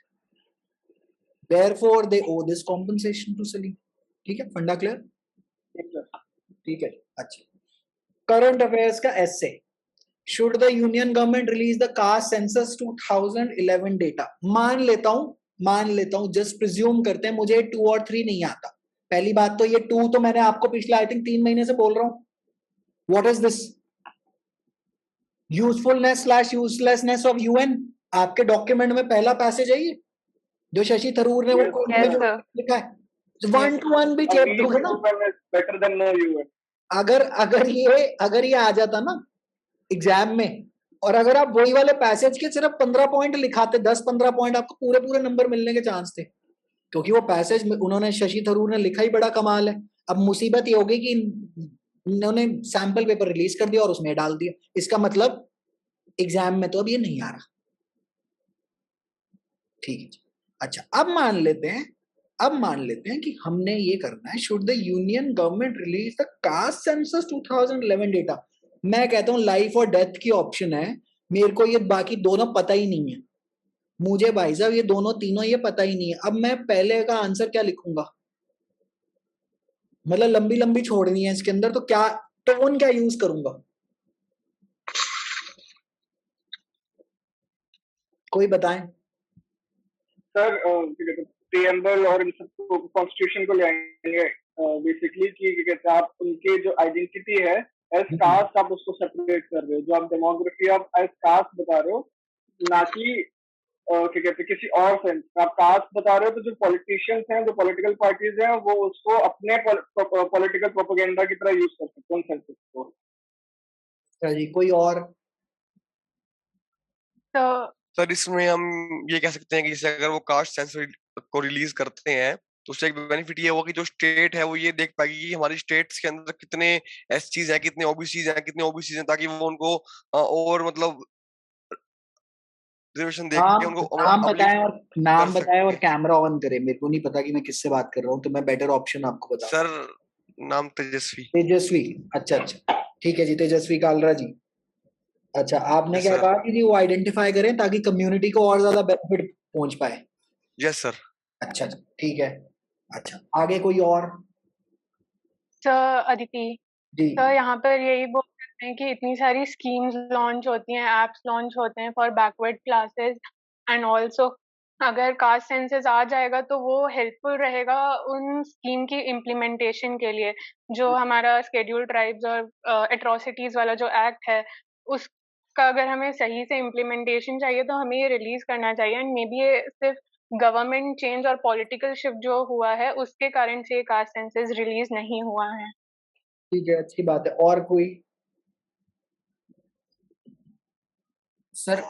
therefore they owe this compensation to Salim. ठीक है, फंडा क्लियर? ठीक है। अच्छा करंट अफेयर्स का essay, should the union government release the caste census 2011 data? मान लेता हूं जस्ट प्रिज्यूम करते हैं, मुझे 2 और 3 नहीं आता। पहली बात तो ये 2 तो मैंने आपको पिछले आई थिंक 3 महीने से बोल रहा हूं। What is this? Usefulness uselessness of UN, आपके डॉक्यूमेंट में पहला पैसेज है ये जो शशि थरूर ने वो लिखा है, 1 to 1 भी चेक करोगे ना, बेटर देन नो यूएन। अगर ये आ जाता ना एग्जाम में, और अगर आप वही वाले पैसेज के सिर्फ 15 पॉइंट लिखाते, 10-15 पॉइंट, आपको पूरे नंबर मिलने के चांस थे, क्योंकि वो पैसेज उन्होंने शशि थरूर ने लिखा ही बड़ा कमाल है। अब मुसीबत ये होगी कि उन्होंने सैंपल पेपर रिलीज कर दिया और उसमें डाल दिया, इसका मतलब एग्जाम में तो अब ये नहीं आ रहा। ठीक है, अच्छा अब मान लेते हैं कि हमने ये करना है, should the union government release the caste census 2011 data. मैं कहता हूं लाइफ और डेथ की ऑप्शन है, मेरे को ये बाकी दोनों पता ही नहीं है, मुझे भाई साहब ये दोनों तीनों ये पता ही नहीं है। अब मैं पहले का आंसर क्या लिखूंगा, मतलब लंबी छोड़नी है इसके अंदर, तो क्या टोन क्या यूज करूंगा? कोई बताएं सर। प्रीएम्बल और इन सबको कॉन्स्टिट्यूशन को ले आएंगे बेसिकली कि कहते हैं आप उनके जो आइडेंटिटी है एज कास्ट आप उसको सेपरेट कर रहे हो, जो आप डेमोग्राफी आप एज कास्ट बता रहे हो, ना कि क्या कहते हैं किसी और सेंस आप कास्ट बता रहे हो। तो जो पॉलिटिशियंस हैं, जो पॉलिटिकल पार्टीज हैं, वो उसको अपने पॉलिटिकल प्रोपेगेंडा की तरह यूज कर सकते हैं उन सेंसेस को। जी कोई और? तो सर इसमें हम ये कह सकते हैं कि जैसे अगर वो कास्ट सेंसस को रिलीज करते हैं तो उससे एक बेनिफिट ये होगा कि जो स्टेट है वो ये देख पाएगी कि हमारी स्टेट्स के अंदर कितने एससीज हैं, कितने ओबीसीज हैं, ताकि वो उनको और मतलब रिजर्वेशन देख के उनको नाम बताएं और कैमरा ऑन करें। मेरे को नहीं पता कि मैं किससे बात कर रहा हूँ, तो मैं बेटर ऑप्शन आपको बता। सर नाम तेजस्वी। अच्छा ठीक है जी, तेजस्वी कालरा जी। अच्छा आपने क्या कहा कि जी वो आइडेंटिफाई करें ताकि कम्युनिटी को और ज्यादा बेनिफिट पहुंच पाए? Yes sir. अच्छा ठीक है। अच्छा आगे कोई और? सर अदिति सर यहाँ पर यही बोल सकते हैं कि इतनी सारी स्कीम्स लॉन्च होती हैं, एप्स लॉन्च होते हैं for backward classes, and also अगर कास्ट सेंसस आ जाएगा तो वो हेल्पफुल रहेगा उन स्कीम की इम्प्लीमेंटेशन के लिए। जो हमारा शेड्यूल्ड ट्राइब्स और एट्रोसिटीज वाला जो एक्ट है उसका अगर हमें सही से इम्प्लीमेंटेशन चाहिए तो हमें ये रिलीज करना चाहिए। एंड मे बी ये सिर्फ गवर्नमेंट चेंज और पॉलिटिकल शिफ्ट जो हुआ है उसके कारण से कास्ट सेंसस रिलीज नहीं हुआ है। ठीक है, अच्छी बात है। और कोई? सर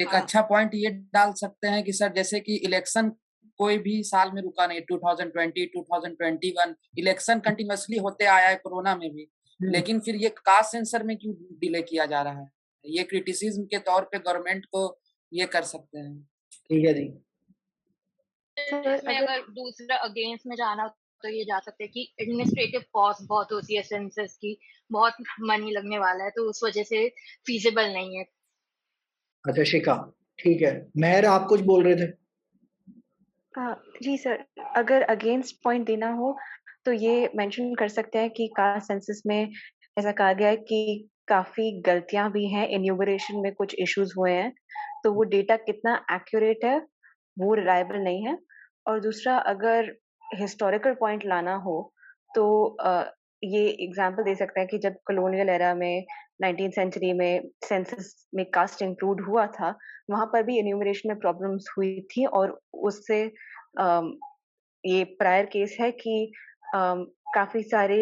एक अच्छा पॉइंट ये डाल सकते हैं कि सर जैसे कि इलेक्शन कोई भी साल में रुका नहीं, 2020, 2021 इलेक्शन कंटिन्यूअसली होते आया है, कोरोना में भी, लेकिन फिर ये कास्ट सेंसर में क्यों डिले किया जा रहा है? ये क्रिटिसिज्म के तौर पे गवर्नमेंट को ये कर सकते हैं। ठीक है जी। इसमें अगर दूसरा अगेंस्ट में जाना तो ये जा सकते हैं कि एडमिनिस्ट्रेटिव कॉस्ट बहुत होती है सेंसस की, बहुत मनी लगने वाला है, तो उस वजह से फीजिबल नहीं है। अच्छा शिखा, ठीक है। मेहर, आप कुछ बोल रहे थे? जी सर, अगर अगेंस्ट पॉइंट देना हो तो ये मेंशन कर सकते हैं कि कास्ट सेंसस में ऐसा कहा गया है कि काफी गलतियां भी हैं, एन्यूमरेशन में कुछ इश्यूज हुए हैं, तो वो डेटा कितना एक्यूरेट है वो रिलायबल नहीं है। और दूसरा, अगर हिस्टोरिकल पॉइंट लाना हो तो ये एग्जांपल दे सकते हैं कि जब कॉलोनियल एरा में 19th सेंचुरी में सेंसस में कास्ट इंक्लूड हुआ था, वहां पर भी एन्यूमरेशन में प्रॉब्लम्स हुई थी, और उससे ये प्रायर केस है कि काफी सारे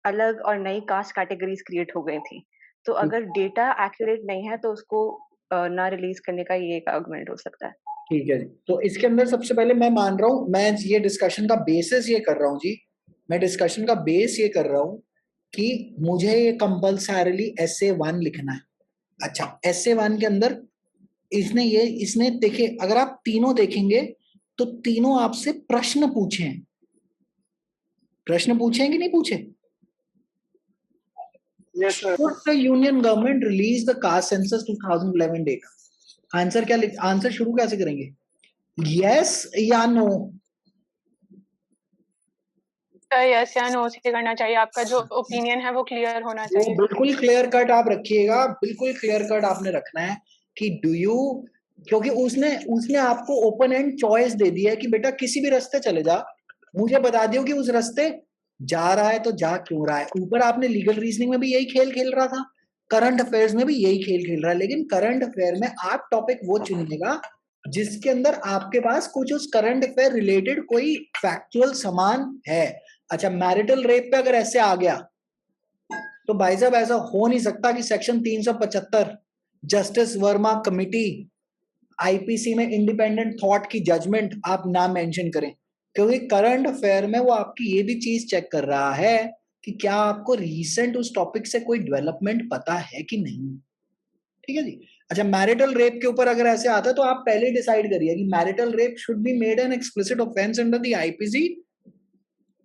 अलग और नई कास्ट कैटेगरीज क्रिएट हो गई थी। तो अगर डेटा एक्यूरेट नहीं है तो उसको ना रिलीज करने का ये एक आर्गुमेंट हो सकता है। ठीक है जी। तो इसके अंदर सबसे पहले मैं मान रहा हूँ, मैं ये डिस्कशन का बेसिस ये कर रहा हूँ जी, मैं डिस्कशन का बेस ये कर रहा हूँ कि मुझे ये कंपल्सरीली SA1 लिखना है। अच्छा, SA1 के अंदर इसने देखिए, अगर आप तीनों देखेंगे तो तीनों आपसे प्रश्न पूछे हैं। प्रश्न पूछे हैं कि नहीं पूछे? Yes, sir. Should the union government release the caste census 2011 data? Answer क्या? आंसर शुरू कैसे करेंगे? यस या नो? यस या नो से करना चाहिए। आपका जो ओपिनियन है वो क्लियर होना चाहिए। बिल्कुल क्लियर कट आप रखिएगा, बिल्कुल क्लियर कट आपने रखना है कि डू यू, क्योंकि उसने आपको ओपन एंड चॉइस दे दिया है कि बेटा किसी भी रास्ते चले जा, मुझे बता दियो कि उस रास्ते जा रहा है तो जा क्यों रहा है। ऊपर आपने लीगल रीजनिंग में भी यही खेल खेल रहा था, करंट अफेयर्स में भी यही खेल खेल रहा है, लेकिन करंट अफेयर में आप टॉपिक वो चुनिएगा जिसके अंदर आपके पास कुछ उस करंट अफेयर रिलेटेड कोई फैक्चुअल सामान है। अच्छा, मैरिटल रेप पे अगर ऐसे आ गया तो भाई साहब ऐसा हो नहीं सकता कि section 375 justice Verma committee IPC में इंडिपेंडेंट थॉट की जजमेंट आप ना मेंशन करें, क्योंकि करंट अफेयर में वो आपकी ये भी चीज चेक कर रहा है कि क्या आपको रीसेंट उस टॉपिक से कोई डेवलपमेंट पता है कि नहीं। ठीक है जी। अच्छा, मैरिटल रेप के ऊपर अगर ऐसे आता है तो आप पहले डिसाइड करिए कि marital rape should be made an explicit offence under the IPC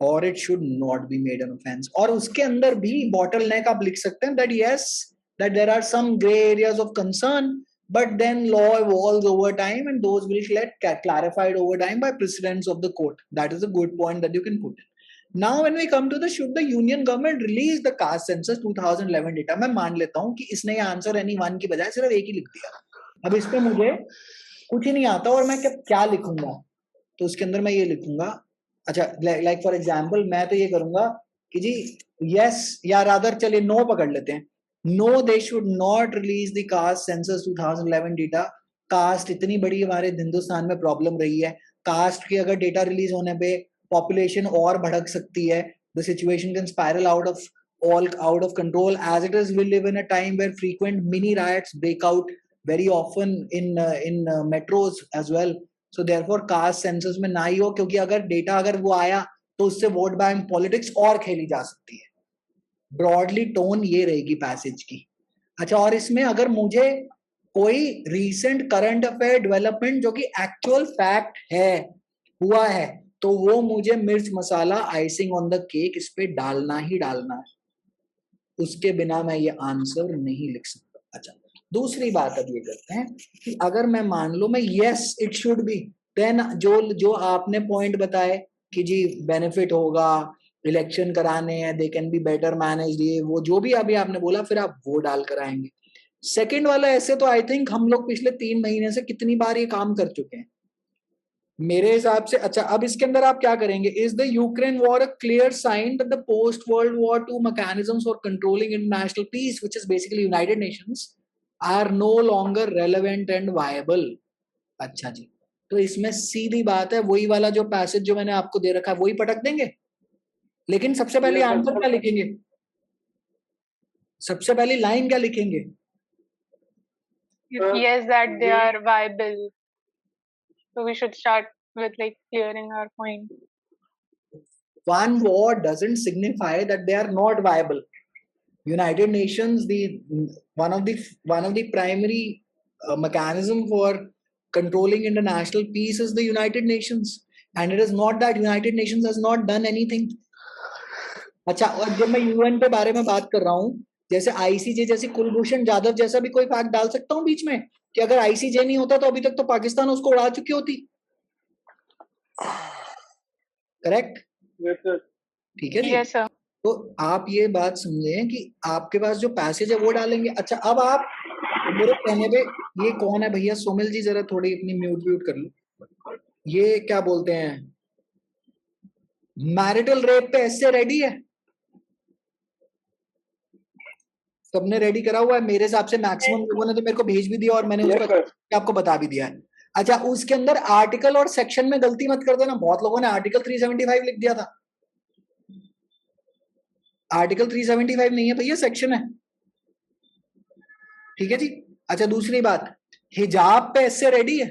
और it should not be made an offence. और उसके अंदर भी बॉटल नेक आप लिख सकते हैं that yes, that there are some grey areas of concern, but then law evolves over time and those will get clarified over time by precedents of the court. That is a good point that you can put in. Now when we come to the should the union government release the caste census 2011 data, मैं मान लेता हूँ कि इसने ये answer any1 की बजाय सिर्फ एक ही लिख दिया। अब इस पे मुझे कुछ ही नहीं आता और मैं क्या लिखूंगा, तो उसके अंदर मैं ये लिखूंगा। अच्छा, लाइक फॉर एग्जाम्पल मैं तो ये करूंगा कि जी यस, या रादर चलिए नो पकड़ लेते हैं। No, they should not release the caste census 2011 data. Cast इतनी बड़ी हमारे हिंदुस्तान में प्रॉब्लम रही है, कास्ट की अगर डेटा रिलीज होने पे पॉपुलेशन और भड़क सकती है, the situation can spiral out of control. As it is, we live in a time where frequent mini riots break out very often in metros as well. So therefore caste census में ना ही हो, क्योंकि अगर data अगर वो आया तो उससे वोट बैंक पॉलिटिक्स और खेली जा सकती है। ब्रॉडली टोन ये रहेगी पैसेज की। अच्छा, और इसमें अगर मुझे कोई रीसेंट करंट अफेयर डेवलपमेंट जो कि एक्चुअल फैक्ट है हुआ है तो वो मुझे मिर्च मसाला आइसिंग ऑन द केक इस पे डालना ही डालना है, उसके बिना मैं ये आंसर नहीं लिख सकता। अच्छा, दूसरी बात अब ये करते हैं कि अगर मैं मान लो मैं yes it should be, then जो आपने पॉइंट बताए कि जी बेनिफिट होगा, इलेक्शन कराने हैं, they can be better manage, ये वो जो भी अभी आपने बोला, फिर आप वो डाल कर आएंगे। सेकेंड वाला ऐसे तो आई थिंक हम लोग पिछले 3 महीने से कितनी बार ये काम कर चुके हैं मेरे हिसाब से। अच्छा, अब इसके अंदर आप क्या करेंगे, is the Ukraine war a clear sign that the post world war 2 mechanisms for controlling international peace which is basically United Nations are no longer relevant and viable. अच्छा जी, तो इसमें सीधी बात है, वही वाला जो पैसेज जो मैंने आपको दे रखा है वही पटक देंगे। लेकिन सबसे पहले आंसर क्या लिखेंगे, सबसे पहली लाइन क्या लिखेंगे? Yes, that they are viable. So we should start with like clearing our point. One word doesn't signify that they are not viable. United Nations, one of the primary mechanism for controlling international peace is the United Nations, and it is not that United Nations has not done anything. अच्छा, और जब मैं UN पे बारे में बात कर रहा हूँ, जैसे आईसीजे जैसे कुलभूषण जाधव जैसा भी कोई फैक्ट डाल सकता हूँ बीच में कि अगर आईसीजे नहीं होता तो अभी तक तो पाकिस्तान उसको उड़ा चुकी होती। करेक्ट? ठीक है जी। Yes, sir. तो आप ये बात समझें कि आपके पास जो पैसेज है वो डालेंगे। अच्छा, अब आप मेरे कहने पे, ये कौन है भैया? सोमिल जी जरा थोड़ी अपनी म्यूट कर लो। ये क्या बोलते हैं, मैरिटल रेप पे ऐसे रेडी है? सबने रेडी करा हुआ है? मेरे हिसाब से मैक्सिमम लोगों ने तो मेरे को भेज भी दिया और मैंने उसको आपको बता भी दिया है। अच्छा, उसके अंदर आर्टिकल और सेक्शन में गलती मत कर देना। बहुत लोगों ने आर्टिकल 375 लिख दिया था। आर्टिकल 375 नहीं है भैया, सेक्शन है। ठीक है जी। अच्छा, दूसरी बात, हिजाब पे ऐसे रेडी है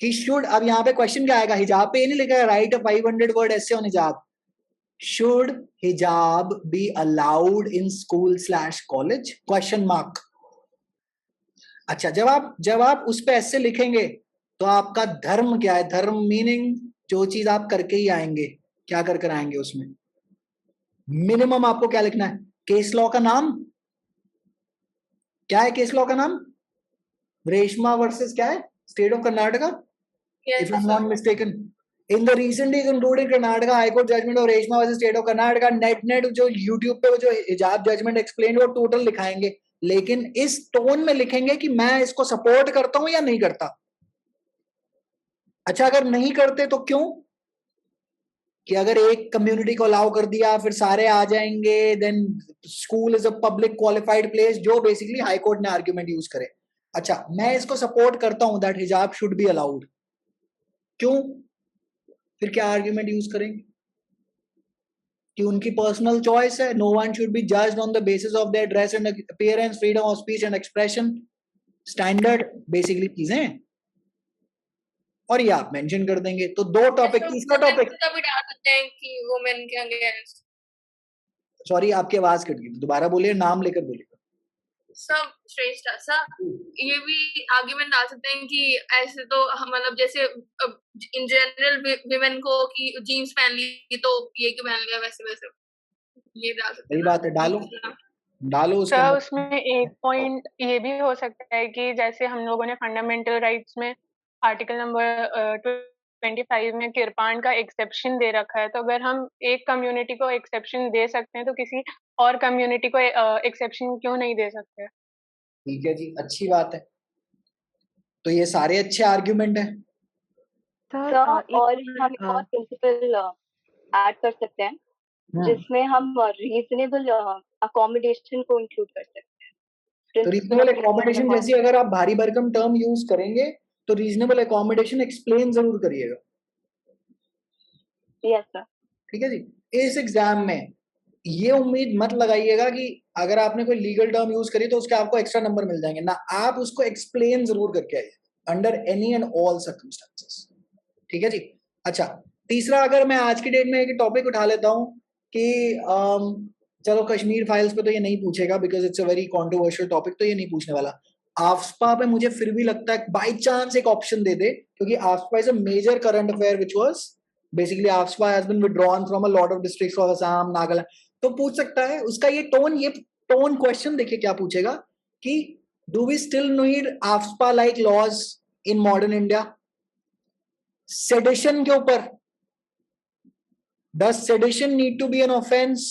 कि शुड, अब यहाँ पे क्वेश्चन क्या आएगा? हिजाब पे ये नहीं लिखा है write a 500 word essay on hijab. Should hijab be allowed in school college? Question mark. अच्छा, जब आप उस पे ऐसे लिखेंगे तो आपका धर्म क्या है? धर्म मीनिंग जो चीज आप करके ही आएंगे, क्या कर आएंगे उसमें मिनिमम आपको क्या लिखना है? केस लॉ का नाम क्या है? केस लॉ का नाम रेशमा वर्सेस क्या है? State of Karnataka, if I am not mistaken. In the recently concluded Karnataka high court judgement of Reshma versus state of Karnataka, net जो यूट्यूब पे जो हिजाब जजमेंट एक्सप्लेन वो टोटल लिखाएंगे, लेकिन इस टोन में लिखेंगे कि मैं इसको सपोर्ट करता हूं या नहीं करता। अच्छा, अगर नहीं करते तो क्यों? कि अगर एक कम्युनिटी को अलाउ कर दिया फिर सारे आ जाएंगे, then school is a public qualified place, जो बेसिकली हाई कोर्ट ने आर्ग्यूमेंट यूज करे। अच्छा, मैं इसको सपोर्ट करता हूं दैट हिजाब शुड बी अलाउड, क्यों? फिर क्या आर्ग्यूमेंट यूज करेंगे? कि उनकी पर्सनल चॉइस है, no one should be judged on the basis of their dress and appearance, freedom of speech and expression, standard basically चीजें, और ये आप मेंशन कर देंगे। तो दो टॉपिक, तीसरा टॉपिक भी डाल सकते हैं कि वुमेन के अगेंस्ट। सॉरी, आपकी आवाज कट गई, दोबारा बोलिए, नाम लेकर बोलिए। सब श्रेष्ठ सर, ये भी आर्गुमेंट डाल सकते हैं कि ऐसे तो मतलब जैसे इन जनरल विमेन को कि जीन्स पहन ली तो ये क्यों पहन लिया, वैसे वैसे ये डाल सकते हैं। सही बात है, डालो सर। उसमें एक पॉइंट ये भी हो सकता है कि जैसे हम लोगों ने फंडामेंटल राइट्स में आर्टिकल नंबर 25 में किरपान का एक्सेप्शन दे रखा है, तो अगर हम एक कम्युनिटी को एक्सेप्शन दे सकते हैं तो किसी और कम्युनिटी को एक्सेप्शन क्यों नहीं दे सकते? ठीक है जी, अच्छी बात है। तो ये सारे अच्छे आर्ग्यूमेंट हैं। और हम एक और प्रिंसिपल ऐड कर सकते हैं जिसमें हम रीजनेबल अकोमोडेशन को इंक्लूड कर सकते हैं। तो रीजनेबल अकोमोडेशन जैसी अगर आप भारी भरकम टर्म यूज करेंगे तो रीजनेबल अकोमोडेशन एक्सप्लेन जरूर करिएगा। Yes sir. ठीक है जी। इस एग्जाम में ये उम्मीद मत लगाइएगा कि अगर आपने कोई लीगल टर्म यूज करी तो उसके आपको एक्स्ट्रा नंबर मिल जाएंगे ना, आप उसको एक्सप्लेन जरूर करके आइए under any and all circumstances. ठीक है जी। अच्छा, तीसरा अगर मैं आज की डेट में एक टॉपिक उठा लेता हूं कि चलो कश्मीर फाइल्स पे तो ये नहीं पूछेगा because it's a very controversial topic, तो ये नहीं पूछने वाला। आफ्सपा पे मुझे फिर भी लगता है बाय चांस एक ऑप्शन दे दे, क्योंकि AFSPA is a major current affair which was basically AFSPA has been withdrawn from a lot of districts of Assam, Nagaland, तो पूछ सकता है। उसका ये टोन क्वेश्चन देखिए क्या पूछेगा कि do we still need AFSPA like laws in modern India? Sedition के ऊपर, does sedition need to be an offence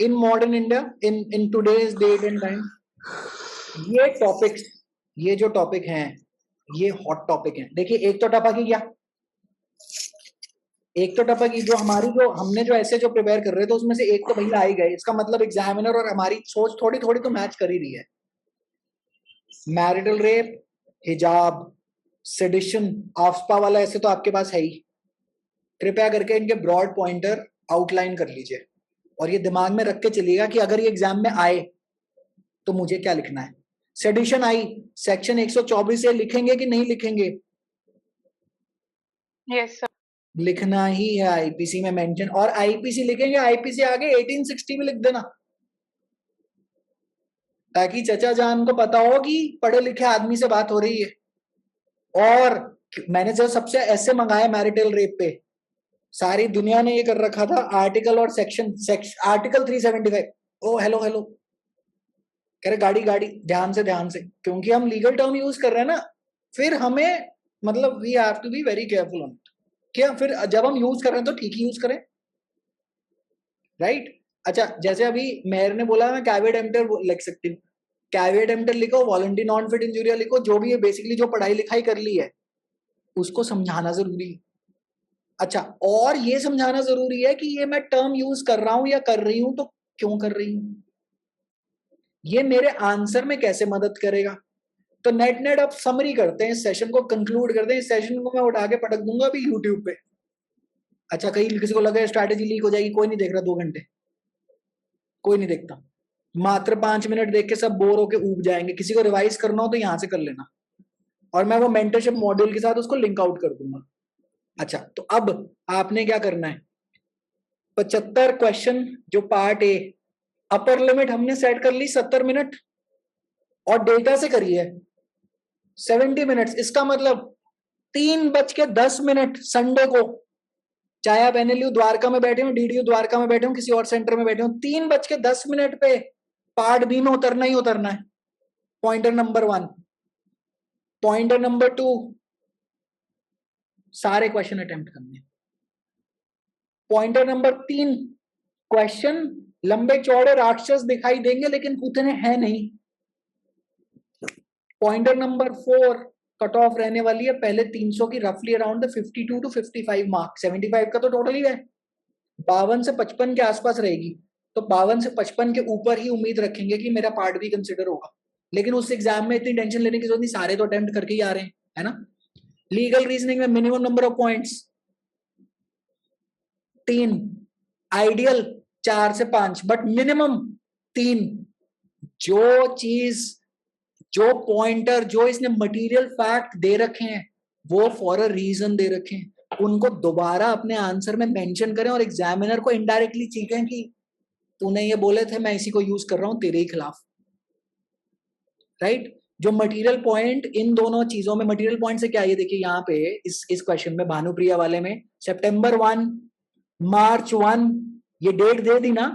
in modern India in today's date and time? ये जो टॉपिक हैं ये हॉट टॉपिक हैं। देखिए, एक तो टॉपिक ही क्या, एक तो टॉपिक जो हमने जो ऐसे जो प्रिपेयर कर रहे थे उसमें से एक तो भैया आ ही गए। इसका मतलब एग्जामिनर और हमारी सोच थोड़ी थोड़ी तो मैच कर ही रही है। मैरिटल रेप, हिजाब, सेडिशन, आफ्सपा वाला ऐसे तो आपके पास है ही। कृपया करके इनके ब्रॉड पॉइंटर आउटलाइन कर लीजिए। और ये दिमाग में रख के चलिएगा कि अगर ये एग्जाम में आए तो मुझे क्या लिखना है। सेडिशन आई, सेक्शन 124 से लिखेंगे कि नहीं लिखेंगे? यस सर, लिखना ही है आईपीसी में मेंशन, और आईपीसी लिखेंगे, आईपीसी आगे 1860 भी लिख देना, ताकि चचा जान को पता हो कि पढ़े लिखे आदमी से बात हो रही है। और मैंने जो सबसे ऐसे मंगाया मैरिटल रेप पे, सारी दुनिया ने ये कर रखा था, आर्टिकल और सेक्शन आर्टिकल 375। ओ हेलो हेलो कह रहे गाड़ी गाड़ी, ध्यान से, क्योंकि हम लीगल टर्म यूज कर रहे हैं ना, फिर हमें मतलब we have to be very careful on it. क्या फिर जब हम यूज कर रहे हैं तो ठीक ही यूज करें, राइट? अच्छा, जैसे अभी मेयर ने बोला मैं कैविएट एम्पटर लिख सकती हूँ, कैविएट एम्पटर लिखो, वॉलंटरी नॉन फिट इंजूरिया लिखो, जो भी है बेसिकली जो पढ़ाई लिखाई कर ली है उसको समझाना जरूरी है। अच्छा, और ये समझाना जरूरी है कि ये मैं टर्म यूज कर रहा हूं या कर रही हूं तो क्यों कर रही हूं, ये मेरे आंसर में कैसे मदद करेगा। तो नेट अब समरी करते हैं, इस सेशन को कंक्लूड करते हैं। इस सेशन को मैं उठा के पटक दूंगा अभी यूट्यूब पे। अच्छा, कहीं किसी को लगा स्ट्रैटेजी लीक हो जाएगी, कोई नहीं देख रहा 2 घंटे, कोई नहीं देखता, मात्र 5 मिनट देख के सब बोर होके ऊब जाएंगे। किसी को रिवाइज करना हो तो यहां से कर लेना, और मैं वो मेंटरशिप मॉड्यूल के साथ उसको लिंक आउट कर दूंगा। अच्छा, तो अब आपने क्या करना है, 75 क्वेश्चन जो पार्ट ए, अपर लिमिट हमने सेट कर ली 70 मिनट, और डेटा से करिए 70 मिनट्स। इसका मतलब 3:10 संडे को, चाहे आप NLU द्वारका में बैठे हो, DDU द्वारका में बैठे हो, किसी और सेंटर में बैठे हो, 3:10 पे पार्ट बी में उतरना ही उतरना है। Pointer number 1। पॉइंटर नंबर 2, सारे क्वेश्चन अटेम्प्ट करने। पॉइंटर नंबर 3, क्वेश्चन लंबे चौड़े राक्षस दिखाई देंगे लेकिन उतने हैं नहीं। पॉइंटर नंबर 4, कट ऑफ रहने वाली है पहले 300 की, रफली अराउंड 52 to 55 मार्क। 75 का तो टोटल ही है, 52 से 55 के आसपास रहेगी, तो 52 से 55 के ऊपर ही उम्मीद रखेंगे कि मेरा पार्ट भी कंसिडर होगा। लेकिन उस एग्जाम में इतनी टेंशन लेने की जरूरत नहीं, सारे तो अटेम्प्ट करके ही आ रहे हैं, है ना। लीगल रीजनिंग में minimum number of points 3, ideal 4 से 5, बट मिनिमम 3। जो चीज, जो पॉइंटर, जो इसने मटेरियल फैक्ट दे रखे हैं वो फॉर अ रीजन दे रखे हैं, उनको दोबारा अपने आंसर में मेंशन करें, और एग्जामिनर को इनडायरेक्टली चीखें कि तूने ये बोले थे, मैं इसी को यूज कर रहा हूं तेरे ही खिलाफ, राइट। जो मटेरियल पॉइंट इन दोनों चीजों में, मटेरियल पॉइंट से क्या, ये देखिए यहाँ पे इस क्वेश्चन में भानुप्रिया वाले में September 1, March 1, ये डेट दे दी ना,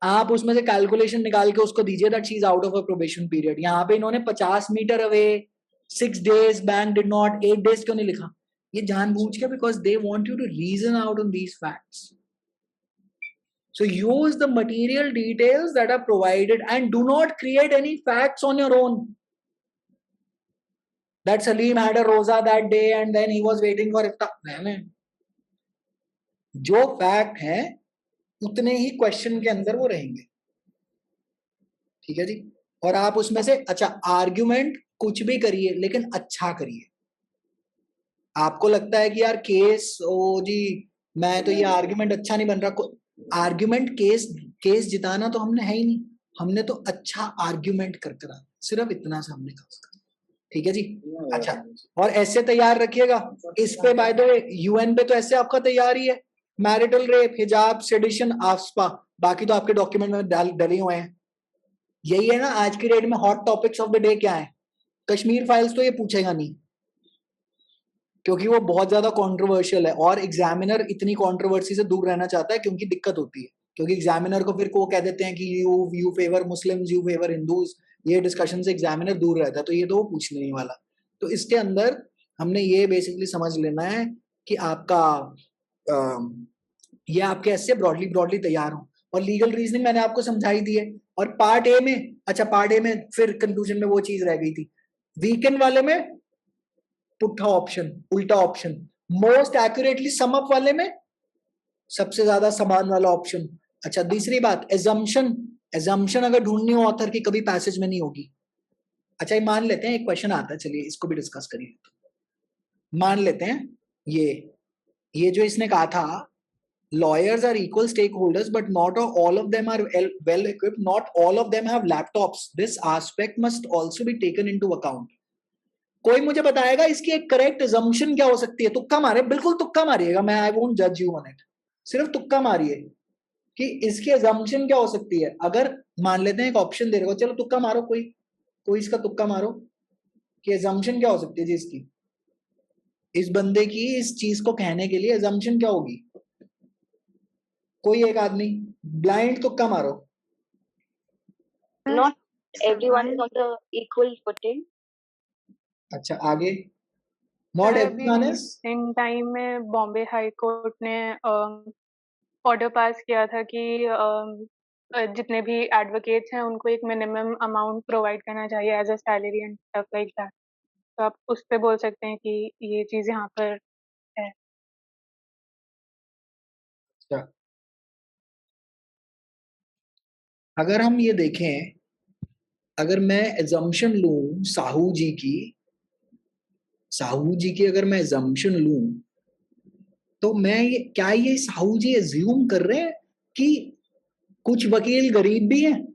आप उसमें से कैलकुलेशन निकाल के उसको दीजिए that she is out of a probation period. यहाँ पे इन्होंने 50 meter away, 6 days, bank did not, 8 days क्यों नहीं लिखा? ये जानबूझ के, because they want you to reason out on these facts. So use the material details that are provided and do not create any facts on your own. That Salim had a roza that day and then he was waiting for iftar. जो fact है उतने ही question के अंदर वो रहेंगे, ठीक है जी। और आप उसमें से, अच्छा, आर्ग्यूमेंट कुछ भी करिए लेकिन अच्छा करिए। आपको लगता है कि यार केस, ओ जी मैं तो ये आर्ग्यूमेंट अच्छा नहीं बन रहा, आर्ग्यूमेंट केस जिताना तो हमने है ही नहीं, हमने तो अच्छा आर्ग्यूमेंट कर करा, सिर्फ इतना सा हमने कहा, ठीक है जी। अच्छा, और ऐसे तैयार रखिएगा इस पे, बाय द वे UN पे तो ऐसे आपका तैयार ही है, मैरिटल रेप, हिजाब, सेडिशन, आफ्सपा, बाकी तो आपके डॉक्यूमेंट में डले हुए हैं। यही है ना आज की डेट में hot topics of the day क्या है। कश्मीर फाइल्स तो ये पूछेगा नहीं क्योंकि वो बहुत ज्यादा कंट्रोवर्शियल है, और एग्जामिनर इतनी कंट्रोवर्सी से दूर रहना चाहता है क्योंकि दिक्कत होती है, क्योंकि एग्जामिनर को फिर को कह देते हैं कि you favour Muslims, you favour Hindus, ये डिस्कशन से एग्जामिनर दूर रहता है, तो ये तो वो पूछने नहीं वाला। तो इसके अंदर हमने ये बेसिकली समझ लेना है कि आपका ये आपके ऐसे ब्रॉडली तैयार हो, और लीगल रीजनिंग मैंने आपको समझाई दी है। और पार्ट ए में, अच्छा पार्ट ए में फिर कंक्लूजन में वो चीज रह गई थी, वीकेंड वाले में पुट्ठा ऑप्शन, उल्टा option, most accurately sum up वाले में सबसे ज्यादा समान वाला ऑप्शन। अच्छा, दूसरी बात, एजम्पशन अगर ढूंढनी हो ऑथर की, कभी पैसेज में नहीं होगी। अच्छा, ये मान लेते हैं एक क्वेश्चन आता है, चलिए इसको भी डिस्कस करिए। मान लेते हैं ये जो इसने कहा था lawyers are equal stakeholders, but not all of them are well equipped. Not all of them have laptops. This aspect must also be taken into account. कोई मुझे बताएगा इसकी एक करेक्ट assumption क्या हो सकती है? तुक्का मारे, बिल्कुल तुक्का मारिएगा, मैं I won't judge you on it. सिर्फ तुक्का मारिए कि इसकी assumption क्या हो सकती है. अगर मान लेते हैं एक ऑप्शन दे रहे हो, चलो तुक्का मारो, कोई इसका तुक्का मारो कि assumption क्या हो सकती है जी इसकी, इस बंदे की इस चीज को कहने के लिए assumption क्या होगी. कोई एक आदमी ब्लाइंड तुक्का मारो. Not everyone is on the equal footing. अच्छा आगे. Not everyone is. In time में बॉम्बे हाई कोर्ट ने ऑर्डर पास किया था कि जितने भी एडवोकेट्स हैं उनको एक मिनिमम अमाउंट प्रोवाइड करना चाहिए as a salary and stuff like that. तो आप उस पे बोल सकते हैं कि ये चीज यहाँ पर है. अच्छा, अगर हम ये देखें, अगर मैं एजम्पशन लूं साहू जी की अगर मैं एजम्पशन लूं तो मैं क्या ये साहू जी एज्यूम कर रहे हैं कि कुछ वकील गरीब भी हैं?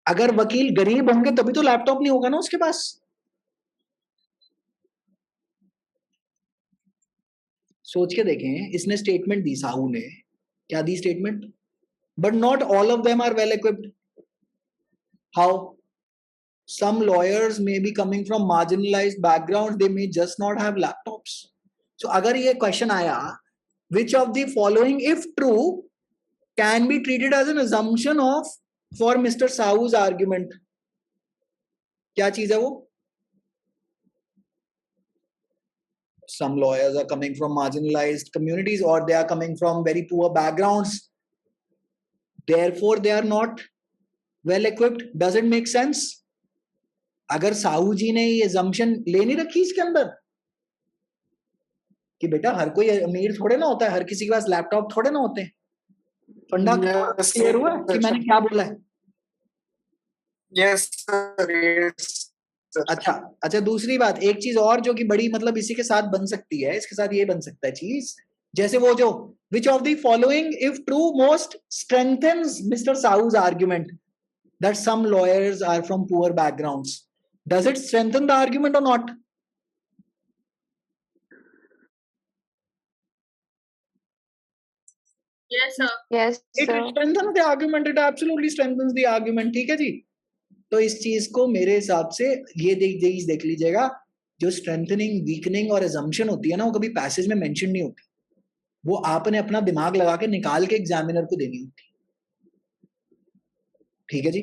अगर वकील गरीब होंगे तभी तो लैपटॉप नहीं होगा ना उसके पास. सोच के देखें, इसने स्टेटमेंट दी, साहू ने क्या दी statement? But not all of them are well equipped. How? Some lawyers may be coming from marginalized backgrounds, they may just not have laptops. So अगर ये question आया, which of the following, if true, can be treated as an assumption of for Mr. Sahu's argument? क्या चीज है वो? Some lawyers are coming from marginalized communities or they are coming from very poor backgrounds. Therefore, they are not well equipped. Does it make sense? अगर साहू जी ने ये assumption ले नहीं रखी इसके अंदर कि बेटा हर कोई अमीर थोड़े ना होता है, हर किसी के पास लैपटॉप थोड़े ना होते हैं. फंडा क्लियर हुआ कि मैंने क्या बोला है? Yes, sir. अच्छा, दूसरी बात, एक चीज और जो कि बड़ी मतलब इसी के साथ बन सकती है, इसके साथ ये बन सकता है चीज, जैसे वो जो which of the following if true most strengthens Mr. Sahu's argument that some lawyers are from poor backgrounds? Does it strengthen the argument or not? Yes sir. Yes It strengthens the argument. It absolutely strengthens the argument. ठीक है जी. तो इस चीज को मेरे हिसाब से ये देख लीजिएगा, जो स्ट्रेंथनिंग, वीकनिंग और assumption होती है ना, वो कभी पैसेज में मेंशन नहीं होती. वो आपने अपना दिमाग लगा के निकाल के एग्जामिनर को देनी होती. ठीक है जी.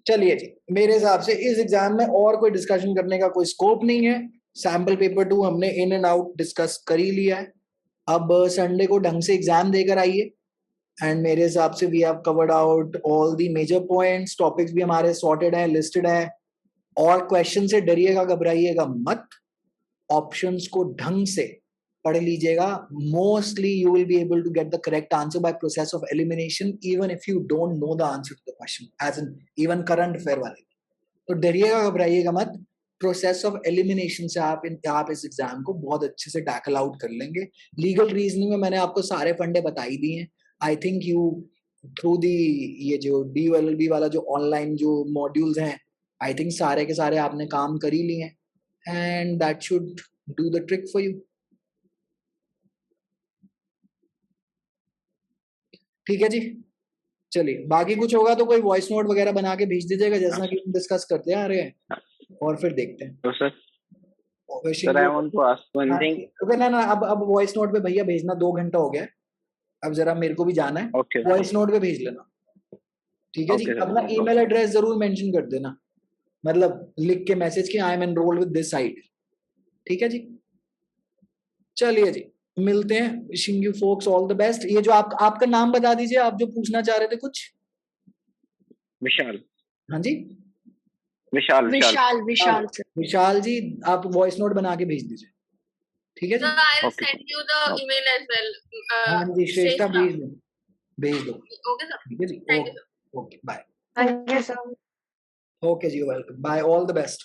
चलिए जी, मेरे हिसाब से इस एग्जाम में और कोई डिस्कशन करने का कोई स्कोप नहीं है. सैंपल पेपर 2 हमने इन एंड आउट डिस्कस कर ही लिया है. अब संडे को ढंग से एग्जाम देकर आइए. एंड मेरे हिसाब से we have covered out all the major points. Topics भी हमारे सॉर्टेड है, लिस्टेड है. और क्वेश्चन से डरिएगा, घबराइएगा मत. ऑप्शंस को ढंग से पढ़ लीजिएगा. Mostly you will be able to get the correct answer by process of elimination, even if you don't know the answer to the question, as in even current affair वाले. तो डरिएगा, घबराइएगा मत. प्रोसेस ऑफ एलिमिनेशन से आप इस exam को बहुत अच्छे से टैकल आउट कर लेंगे. लीगल रीजनिंग में मैंने आपको सारे फंडे बता ही दिए हैं. I think you through the ये जो DLLB वाला जो ऑनलाइन जो मॉड्यूल्स हैं, आई थिंक सारे के सारे आपने काम कर ही लिए हैं. And that should do the trick for you. ठीक है जी. चलिए, बाकी कुछ होगा तो कोई वॉइस नोट वगैरह बना के भेज दीजिएगा, जैसा कि हम डिस्कस करते आ रहे हैं, और फिर देखते हैं. तो sir I want to ask one thing. Okay, ना अब वॉइस नोट पे भैया भेजना, 2 घंटा हो गया है. अब जरा मेरे को भी जाना है. वॉइस नोट पे भेज लेना. ठीक है जी. अपना ईमेल एड्रेस जरूर मेंशन कर देना, मतलब लिख के मैसेज कि I am enrolled with this site. ठीक है जी. चलिए जी, मिलते हैं. Wishing you focus all the best. ये जो आपका नाम बता दीजिए, आप जो पूछना चाह रहे थे कुछ. विशाल. हाँ जी, विशाल जी, आप वॉइस नोट बना के भेज दीजिए. ठीक है जी. I'll send you the email as well. हाँ जी, श्रेष्ठा भेज दो. Okay sir. ठीक है जी. Thank you sir. Okay, bye. Thank you sir. Okay जी, welcome. Bye, all the best.